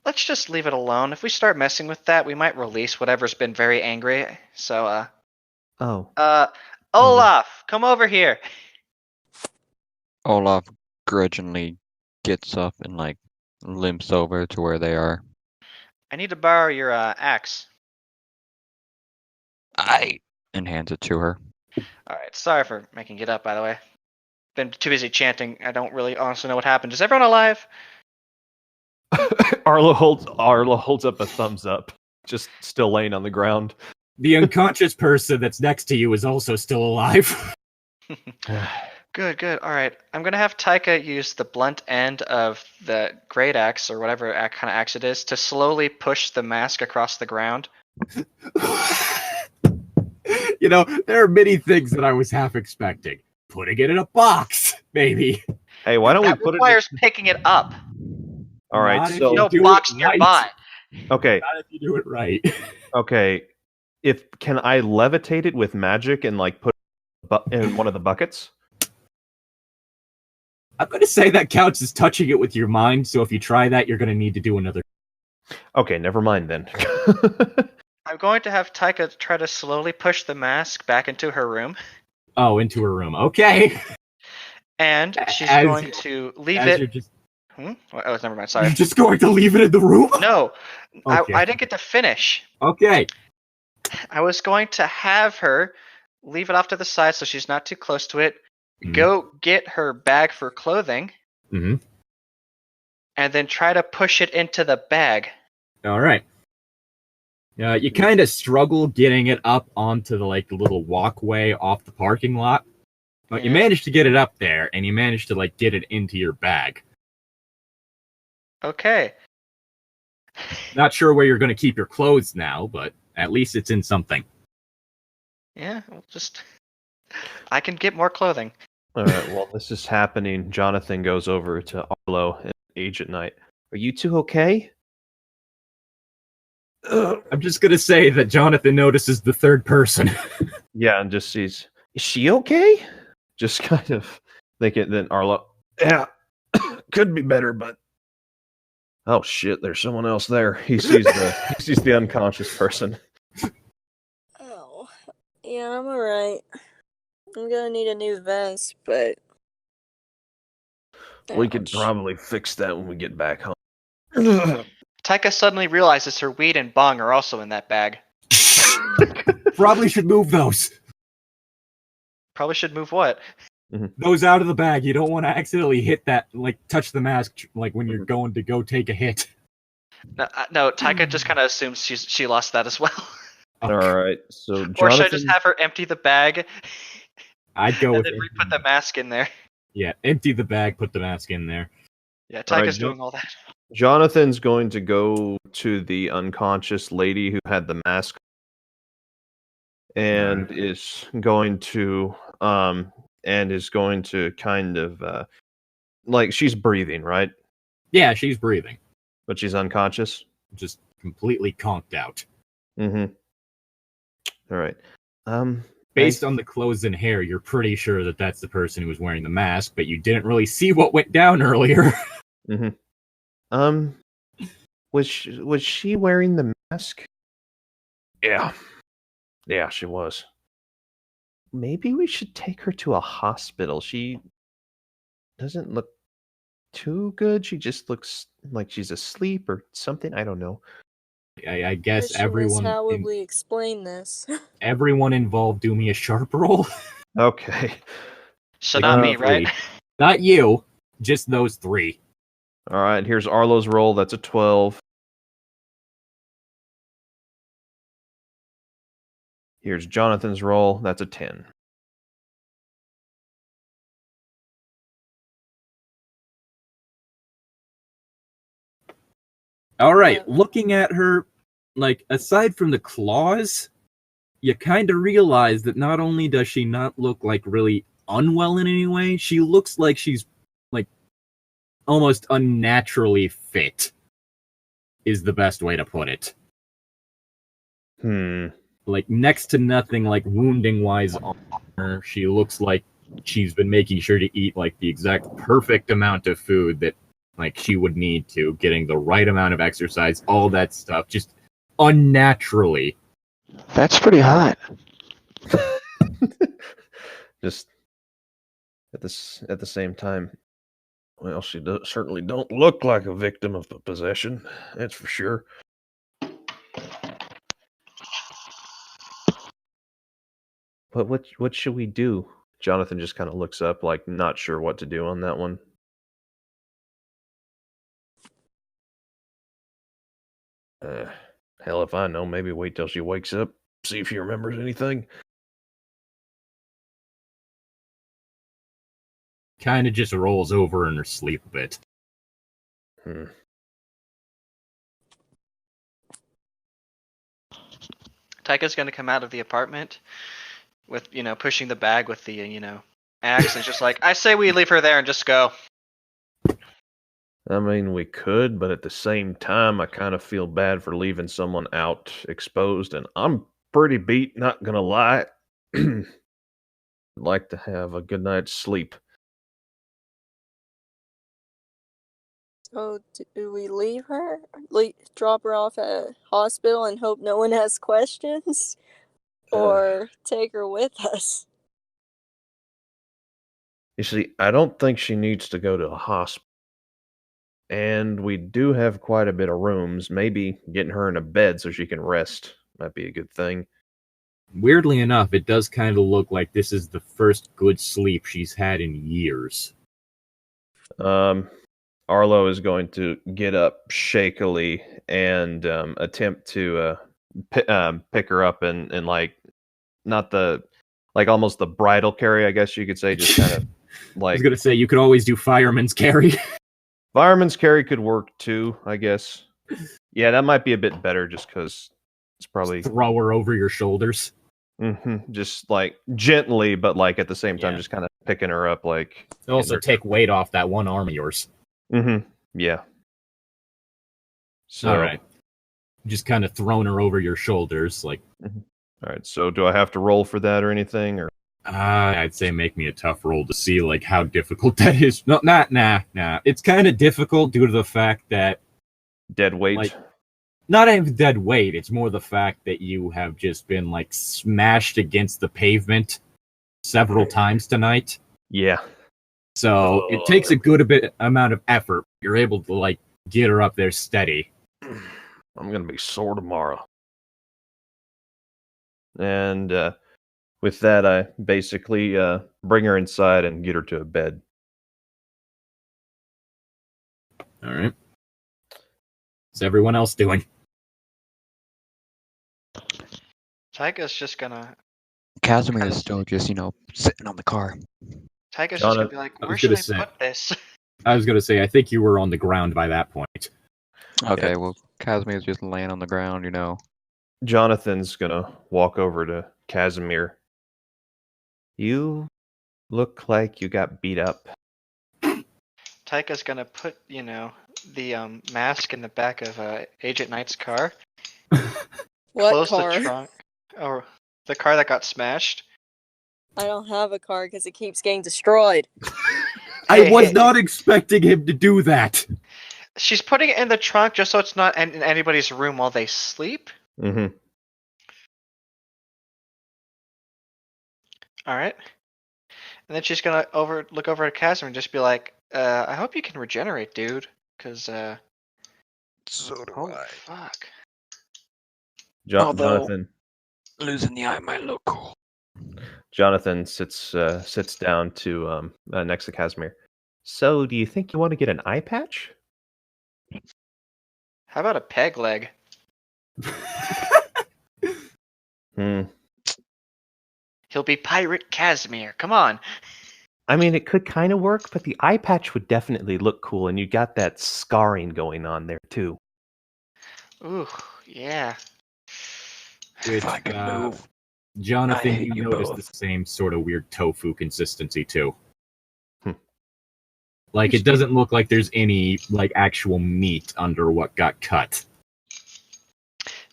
Let's just leave it alone. If we start messing with that, we might release whatever's been very angry. So, Oh. Olaf, come over here. Olaf grudgingly gets up and like limps over to where they are. I need to borrow your axe. And hands it to her. All right. Sorry for making it up, by the way. Been too busy chanting. I don't really honestly know what happened. Is everyone alive? Arla holds up a thumbs up, just still laying on the ground. The unconscious person that's next to you is also still alive. Good. All right. I'm going to have Taika use the blunt end of the great axe, or whatever kind of axe it is, to slowly push the mask across the ground. You know, there are many things that I was half expecting. Putting it in a box, maybe. Hey, why don't we That put requires picking it up. All right, Not if so you No do it box your right. butt. okay, Not if you do it right. okay. Can I levitate it with magic and like put in one of the buckets? I'm going to say that counts as touching it with your mind, so if you try that, you're going to need to do another. Okay, never mind then. I'm going to have Taika try to slowly push the mask back into her room. Oh, into her room. Okay. and she's As- going to leave As it. you're just, Oh, never mind. Sorry. you're just going to leave it in the room? No, Okay. I didn't get to finish. Okay. I was going to have her leave it off to the side so she's not too close to it. Mhm. Go get her bag for clothing, Mm-hmm. and then try to push it into the bag. All right. You kind of struggle getting it up onto the little walkway off the parking lot, but you Yeah. managed to get it up there, and you managed to get it into your bag. Okay. Not sure where you're going to keep your clothes now, but at least it's in something. Yeah, we'll just. I can get more clothing. All right. While this is happening, Jonathan goes over to Arlo and Age at Night. Are you two okay? I'm just going to say that Jonathan notices the third person. Yeah, and just sees, is she okay? Just kind of thinking. Then Arlo, yeah, could be better, but oh shit, there's someone else there. He sees the unconscious person. Oh, yeah, I'm alright. I'm gonna need a new vest, but We could ouch. probably fix that when we get back home. Taika suddenly realizes her weed and bong are also in that bag. Probably should move those. Probably should move what? Those out of the bag. You don't want to accidentally hit that, touch the mask, when you're going to go take a hit. No, Taika just kind of assumes she lost that as well. All right, so Or should I Jonathan, just have her empty the bag I'd go and with then it. re-put the mask in there? Yeah, empty the bag, put the mask in there. Yeah, All right, Taika's doing all that. Jonathan's going to go to the unconscious lady who had the mask, and is going to kind of she's breathing, right? Yeah, she's breathing. But she's unconscious. Just completely conked out. Mm-hmm. All right. Based on the clothes and hair, you're pretty sure that that's the person who was wearing the mask, but you didn't really see what went down earlier. Mm-hmm. Was she wearing the mask? Yeah, she was. Maybe we should take her to a hospital. She doesn't look too good. She just looks like she's asleep or something. I don't know. I guess Question is, everyone how would we explain this? everyone involved do me a sharp roll. Okay. So not me, right? Not you, just those three. All right. Here's Arlo's roll. That's a 12. Here's Jonathan's roll. That's a 10. All right, looking at her, aside from the claws, you kind of realize that not only does she not look really unwell in any way, she looks like she's almost unnaturally fit. Is the best way to put it. Next to nothing wounding wise on her. She looks like she's been making sure to eat the exact perfect amount of food that she would need to, getting the right amount of exercise, all that stuff, just unnaturally. That's pretty hot. Just at the same time, well, she certainly don't look like a victim of possession. That's for sure. But what should we do? Jonathan just kind of looks up, not sure what to do on that one. Hell if I know. Maybe wait till she wakes up, see if she remembers anything. Kind of just rolls over in her sleep a bit. Taika's going to come out of the apartment with, pushing the bag with the, axe, and just I say we leave her there and just go. I mean, we could, but at the same time, I kind of feel bad for leaving someone out exposed, and I'm pretty beat, not gonna lie. I'd like to have a good night's sleep. So, do we leave her? Drop her off at a hospital and hope no one has questions? Or take her with us? You see, I don't think she needs to go to a hospital. And we do have quite a bit of rooms. Maybe getting her in a bed so she can rest might be a good thing. Weirdly enough, it does kind of look like this is the first good sleep she's had in years. Arlo is going to get up shakily and attempt to pick her up and like not the like almost the bridal carry, I guess you could say, just kind of I like was gonna say you could always do fireman's carry. fireman's carry could work too, I guess. Yeah, that might be a bit better just because it's probably Throw her over your shoulders. just like gently, but like at the same time, Yeah. just kind of picking her up, like Also, take weight off that one arm of yours. yeah. So, All right. Just kind of throwing her over your shoulders, like. all right. So, do I have to roll for that or anything, or? I'd say make me a tough roll to see like how difficult that is. No, nah. It's kind of difficult due to the fact that Dead weight. Like, not even dead weight. It's more the fact that you have just been like smashed against the pavement several times tonight. Yeah. So it takes a good amount of effort. You're able to like get her up there steady. I'm gonna be sore tomorrow. And with that, I basically bring her inside and get her to a bed. All right. What's everyone else doing? Tyga's just gonna. Casimir is still just, sitting on the car. Tyga's just gonna be like, I where was should gonna I say- put this? I was gonna say, I think you were on the ground by that point. Okay, well, Casimir is just laying on the ground, Jonathan's gonna walk over to Casimir. You look like you got beat up. Tyga's gonna put, the mask in the back of Agent Knight's car. What Close car? the trunk. Or the car that got smashed. I don't have a car because it keeps getting destroyed. I was not expecting him to do that. She's putting it in the trunk just so it's not in anybody's room while they sleep. Mm-hmm. All right. And then she's gonna look over at Casimir and just be like, I hope you can regenerate, dude. Because, So do holy fuck. Although- Jonathan. Losing the eye might look cool. Jonathan sits down to next to Casimir. So, do you think you want to get an eye patch? How about a peg leg? He'll be Pirate Casimir. Come on. I mean, it could kind of work, but the eye patch would definitely look cool, and you got that scarring going on there too. Ooh, yeah. Which, If I could move. I Jonathan, hate you you noticed both. the same sort of weird tofu consistency too. Hmm. Like it doesn't look like there's any like actual meat under what got cut.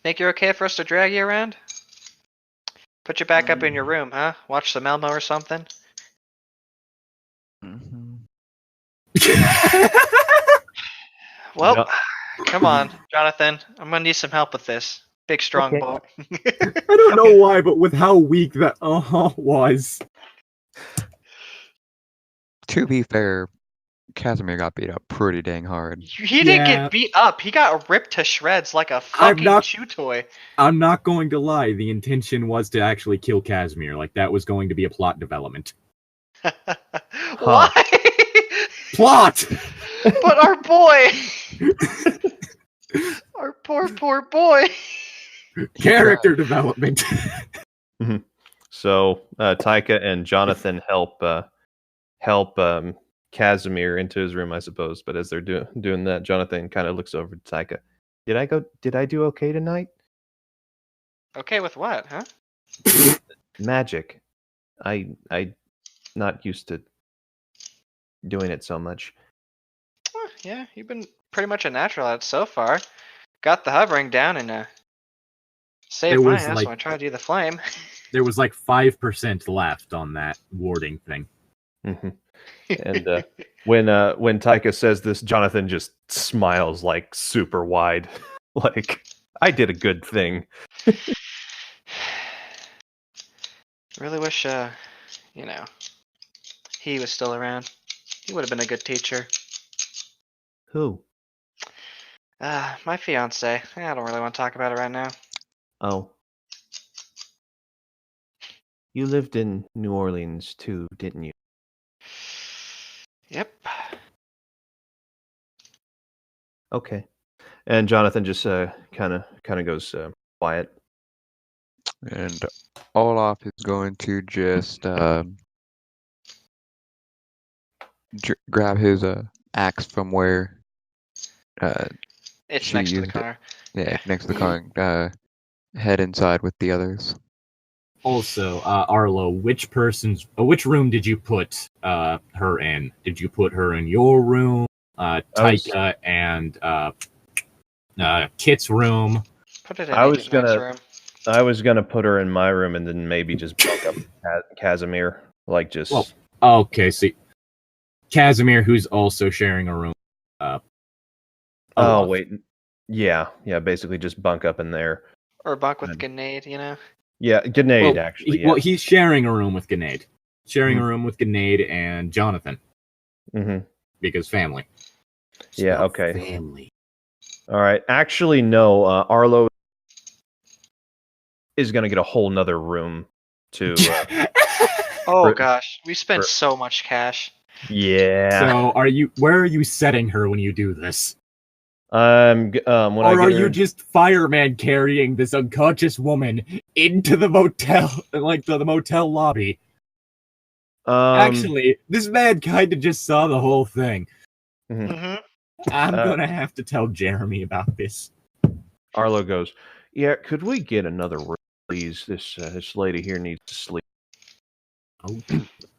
Think you're okay for us to drag you around? Put you back up in your room, huh? Watch some Elmo or something? Mm-hmm. Well, No. come on, Jonathan. I'm gonna need some help with this. Big, strong Okay. boy. I don't know why, but with how weak that was. To be fair, Casimir got beat up pretty dang hard. He didn't Yeah. get beat up. He got ripped to shreds like a fucking not- chew toy. I'm not going to lie. The intention was to actually kill Casimir. Like that was going to be a plot development. Why? Plot. But our boy, our poor boy. Character development. So Taika and Jonathan help Casimir into his room, I suppose. But as they're doing that, Jonathan kind of looks over to Taika. Did I do okay tonight? Okay, with what, huh? Magic. I not used to doing it so much. Yeah, you've been pretty much a natural at it so far. Got the hovering down and saved It my was ass like- when I tried to do the flame. There was like 5% left on that warding thing. Mm-hmm. And when Taika says this, Jonathan just smiles like super wide, like I did a good thing. Really wish, he was still around. He would have been a good teacher. Who? My fiance. I don't really want to talk about it right now. Oh. You lived in New Orleans too, didn't you? Yep. Okay. And Jonathan just kind of goes quiet. And Olaf is going to just grab his axe from where It's she next to the used it. car. next to the car, and head inside with the others. Also, Arlo, which room did you put her in? Did you put her in your room, Taika, and Kit's room? Put it in I was Agent Knight's gonna- room. I was gonna put her in my room and then maybe just bunk up Casimir, like just. Well, okay, see, Casimir, who's also sharing a room. Oh Olaf. wait, yeah, basically just bunk up in there. Or bunk with Grenade, you know? Yeah, Grenade actually. Yeah. Well, he's sharing a room with Grenade. Sharing a room with Grenade and Jonathan. Mm-hmm. Because family. Yeah. So Okay. Family. All right. Actually, no. Arlo is gonna get a whole nother room to. Oh For- gosh, we spent for- so much cash. Yeah. So, where are you setting her when you do this? When Or I are get her you just fireman carrying this unconscious woman into the motel, like the motel lobby? Actually, this man kind of just saw the whole thing. Mm-hmm. I'm gonna have to tell Jeremy about this. Arlo goes, yeah. Could we get another room, please? This lady here needs to sleep.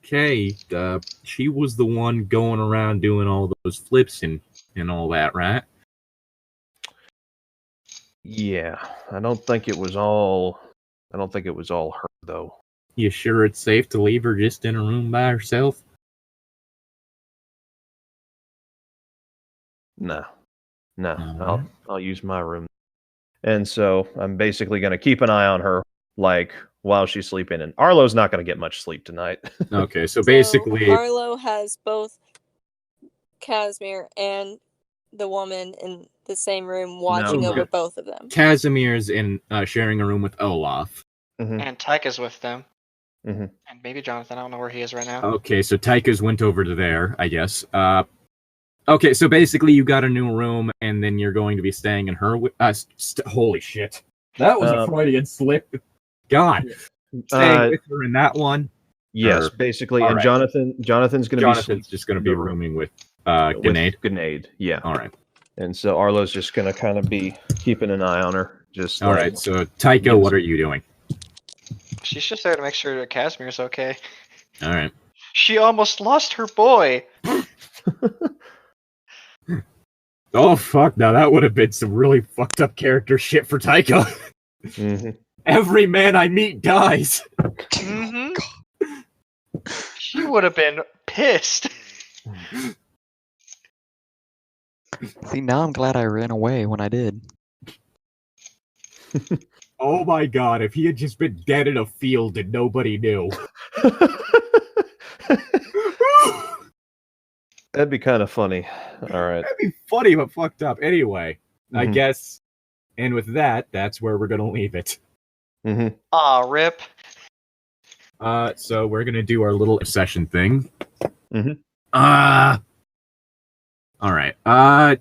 Okay, she was the one going around doing all those flips and all that, right? Yeah, I don't think it was all her though. You sure it's safe to leave her just in a room by herself? No. Alright. I'll use my room. And so I'm basically going to keep an eye on her, like while she's sleeping. And Arlo's not going to get much sleep tonight. Okay, so basically, Arlo has both Casimir and the woman in the same room watching No. over both of them. Casimir's in sharing a room with Olaf. And Tyka's with them. Mhm. And maybe Jonathan. I don't know where he is right now. Okay, so Taika's went over to there, I guess. Okay, so basically you got a new room, and then you're going to be staying in her. Holy shit, that was a Freudian slip. God, staying with her in that one. Yes, Or- basically. all And right. Jonathan's going to be Jonathan's just going to be rooming with Grenade. Grenade, yeah. All right, And so Arlo's just going to kind of be keeping an eye on her. Just all like- right. So Taika, what are you doing? She's just there to make sure that Casimir's okay. All right. She almost lost her boy. Oh fuck! Now that would have been some really fucked up character shit for Taika. Mhm. Every man I meet dies. Mm-hmm. She would have been pissed. See, now I'm glad I ran away when I did. Oh my god! If he had just been dead in a field and nobody knew. That'd be kind of funny. All right. That'd be funny, but fucked up. Anyway, I Mhm. guess, and with that, that's where we're gonna leave it. Hmm. Aw, rip. So we're gonna do our little session thing. Mhm. All right.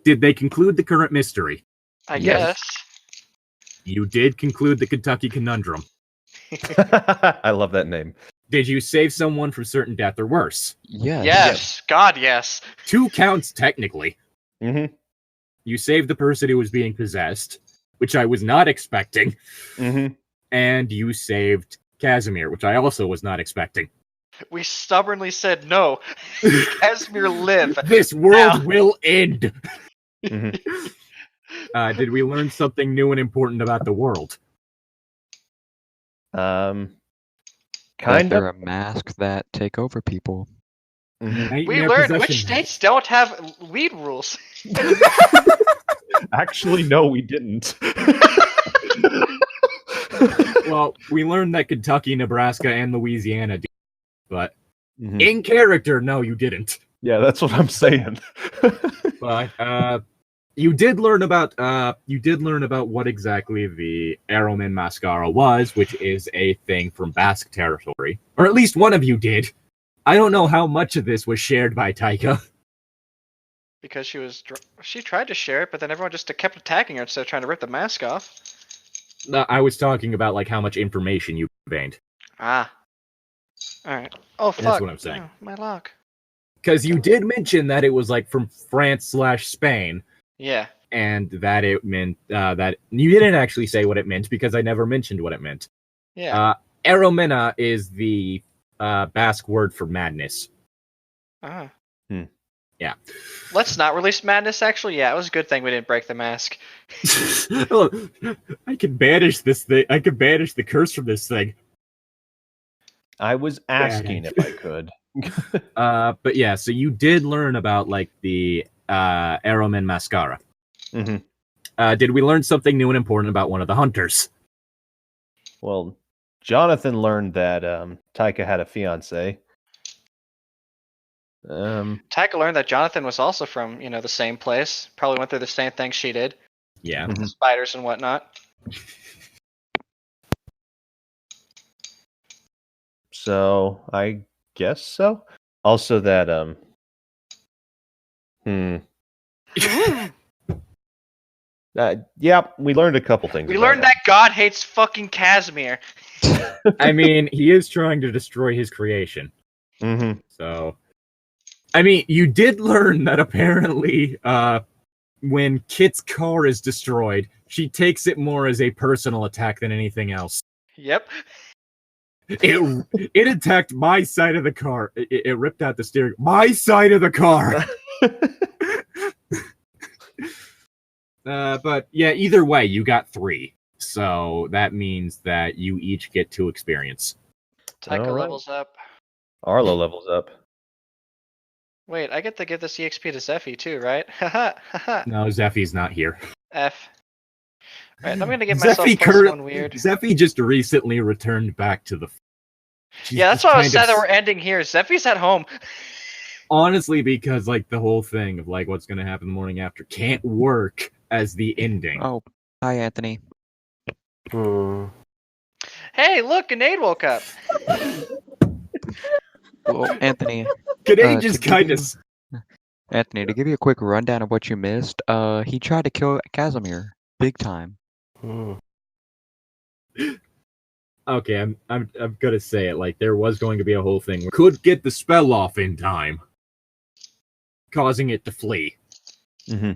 Did they conclude the current mystery? I Yes. guess. You did conclude the Kentucky Conundrum. I love that name. Did you save someone from certain death or worse? Yes. Yes. God, yes. 2 counts technically. Hmm. You saved the person who was being possessed, which I was not expecting, Hmm. and you saved Casimir, which I also was not expecting. We stubbornly said no. Casimir live. This world Now. will end. Hmm. Did we learn something new and important about the world? That Kind they're of. a mask that take over people. Mhm. We Nightmare learned which possession. states don't have weed rules. Actually, no, we didn't. Well, we learned that Kentucky, Nebraska, and Louisiana do, but In character, no, you didn't. Yeah, that's what I'm saying. But you did learn about what exactly the Arrowman Mascara was, which is a thing from Basque territory, or at least one of you did. I don't know how much of this was shared by Taika. Because she tried to share it, but then everyone just kept attacking her instead of trying to rip the mask off. No, I was talking about like how much information you conveyed. Ah. All right. Oh fuck. That's what I'm saying. Oh, my lock. Because you did mention that it was like from France/Spain. Yeah. And that it meant that you didn't actually say what it meant because I never mentioned what it meant. Yeah. Aromena is the Basque word for madness. Ah. Yeah. Let's not release madness. Actually, yeah, it was a good thing we didn't break the mask. I can banish this thing. I can banish the curse from this thing. I was asking if I could. But yeah, so you did learn about like the Arrowman Mascara. Mm-hmm. Did we learn something new and important about one of the hunters? Well, Jonathan learned that Taika had a fiance. Taika learned that Jonathan was also from, the same place. Probably went through the same thing she did. Yeah. The spiders and whatnot. So I guess so. Also that yeah, we learned a couple things. We learned that God hates fucking Casimir. I mean, he is trying to destroy his creation. Mm-hmm. So, I mean, you did learn that apparently, when Kit's car is destroyed, she takes it more as a personal attack than anything else. Yep. It attacked my side of the car. It ripped out the steering. My side of the car. But yeah, either way, you got 3. So that means that you each get 2 experience. Taika levels up. Arlo levels up. Wait, I get to give this EXP to Zephy too, right? Haha. No, Zephy's not here. F. Alright, I'm gonna give myself +1 weird. Zephy just recently returned back to the... Yeah, that's why I was sad that we're ending here. Zephy's at home. Honestly, because like the whole thing of like what's gonna happen the morning after can't work as the ending. Oh, hi, Anthony. Hey, look, Grenade woke up. Well, Anthony. Grenade just kind of... Anthony, to give you a quick rundown of what you missed, he tried to kill Casimir. Big time. Okay, I'm gonna say it. Like there was going to be a whole thing. We could get the spell off in time, causing it to flee. Mm-hmm.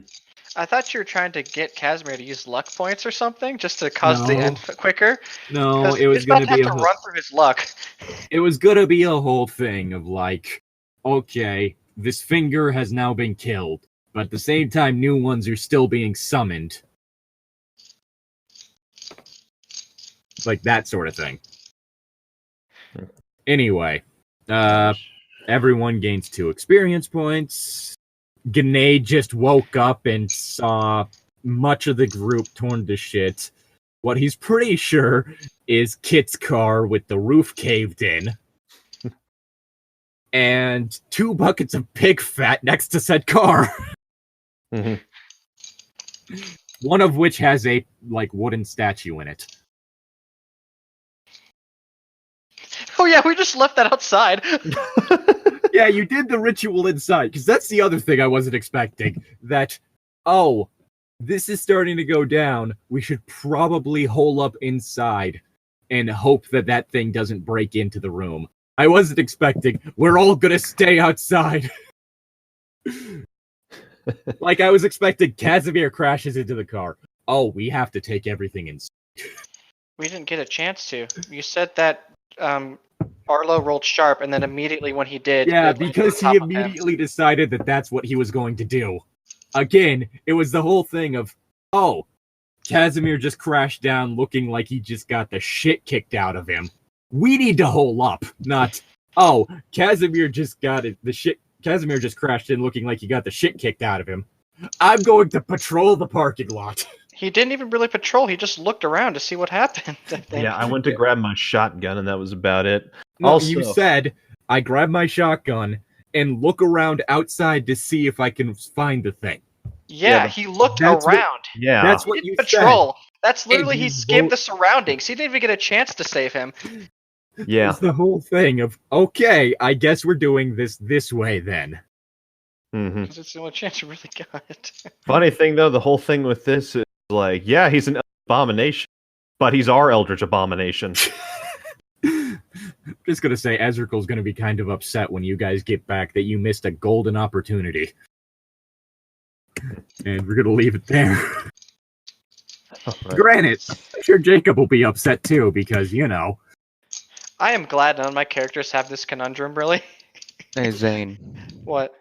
I thought you were trying to get Casimir to use luck points or something, just to cause the end quicker. No, it was going gonna to be run through his luck. It was gonna be a whole thing of like, okay, this finger has now been killed, but at the same time, new ones are still being summoned. Like that sort of thing. Anyway, everyone gains 2 experience points. Grenade just woke up and saw much of the group torn to shit. What he's pretty sure is Kit's car with the roof caved in. And 2 buckets of pig fat next to said car. Mm-hmm. One of which has a like wooden statue in it. Oh yeah, we just left that outside. Yeah, you did the ritual inside, because that's the other thing I wasn't expecting. That, oh, this is starting to go down. We should probably hole up inside and hope that that thing doesn't break into the room. I wasn't expecting, we're all gonna stay outside. Like, I was expecting Casimir crashes into the car. Oh, we have to take everything inside. We didn't get a chance to. You said that Arlo rolled sharp, and then immediately when he did... Yeah, because he immediately decided that that's what he was going to do. Again, it was the whole thing of, oh, Casimir just crashed down looking like he just got the shit kicked out of him. We need to hole up, not, oh, Casimir just crashed in looking like he got the shit kicked out of him. I'm going to patrol the parking lot. He didn't even really patrol, he just looked around to see what happened. Yeah, I went to grab my shotgun and that was about it. No, Also, you said, I grab my shotgun and look around outside to see if I can find the thing. Yeah, he looked that's what- around. Yeah. That's what He you did said. patrol. That's literally And he you skimmed vote- the surroundings. He didn't even get a chance to save him. Yeah. It's the whole thing of, okay, I guess we're doing this way then. hmm Because it's the only chance you really got. Funny thing though, the whole thing with this is like, yeah, he's an abomination, but he's our Eldritch abomination. Just gonna say, Ezreal's gonna be kind of upset when you guys get back that you missed a golden opportunity. And we're gonna leave it there. Right. Granted, I'm sure Jacob will be upset too, because, you know. I am glad none of my characters have this conundrum, really. Hey, Zane. What?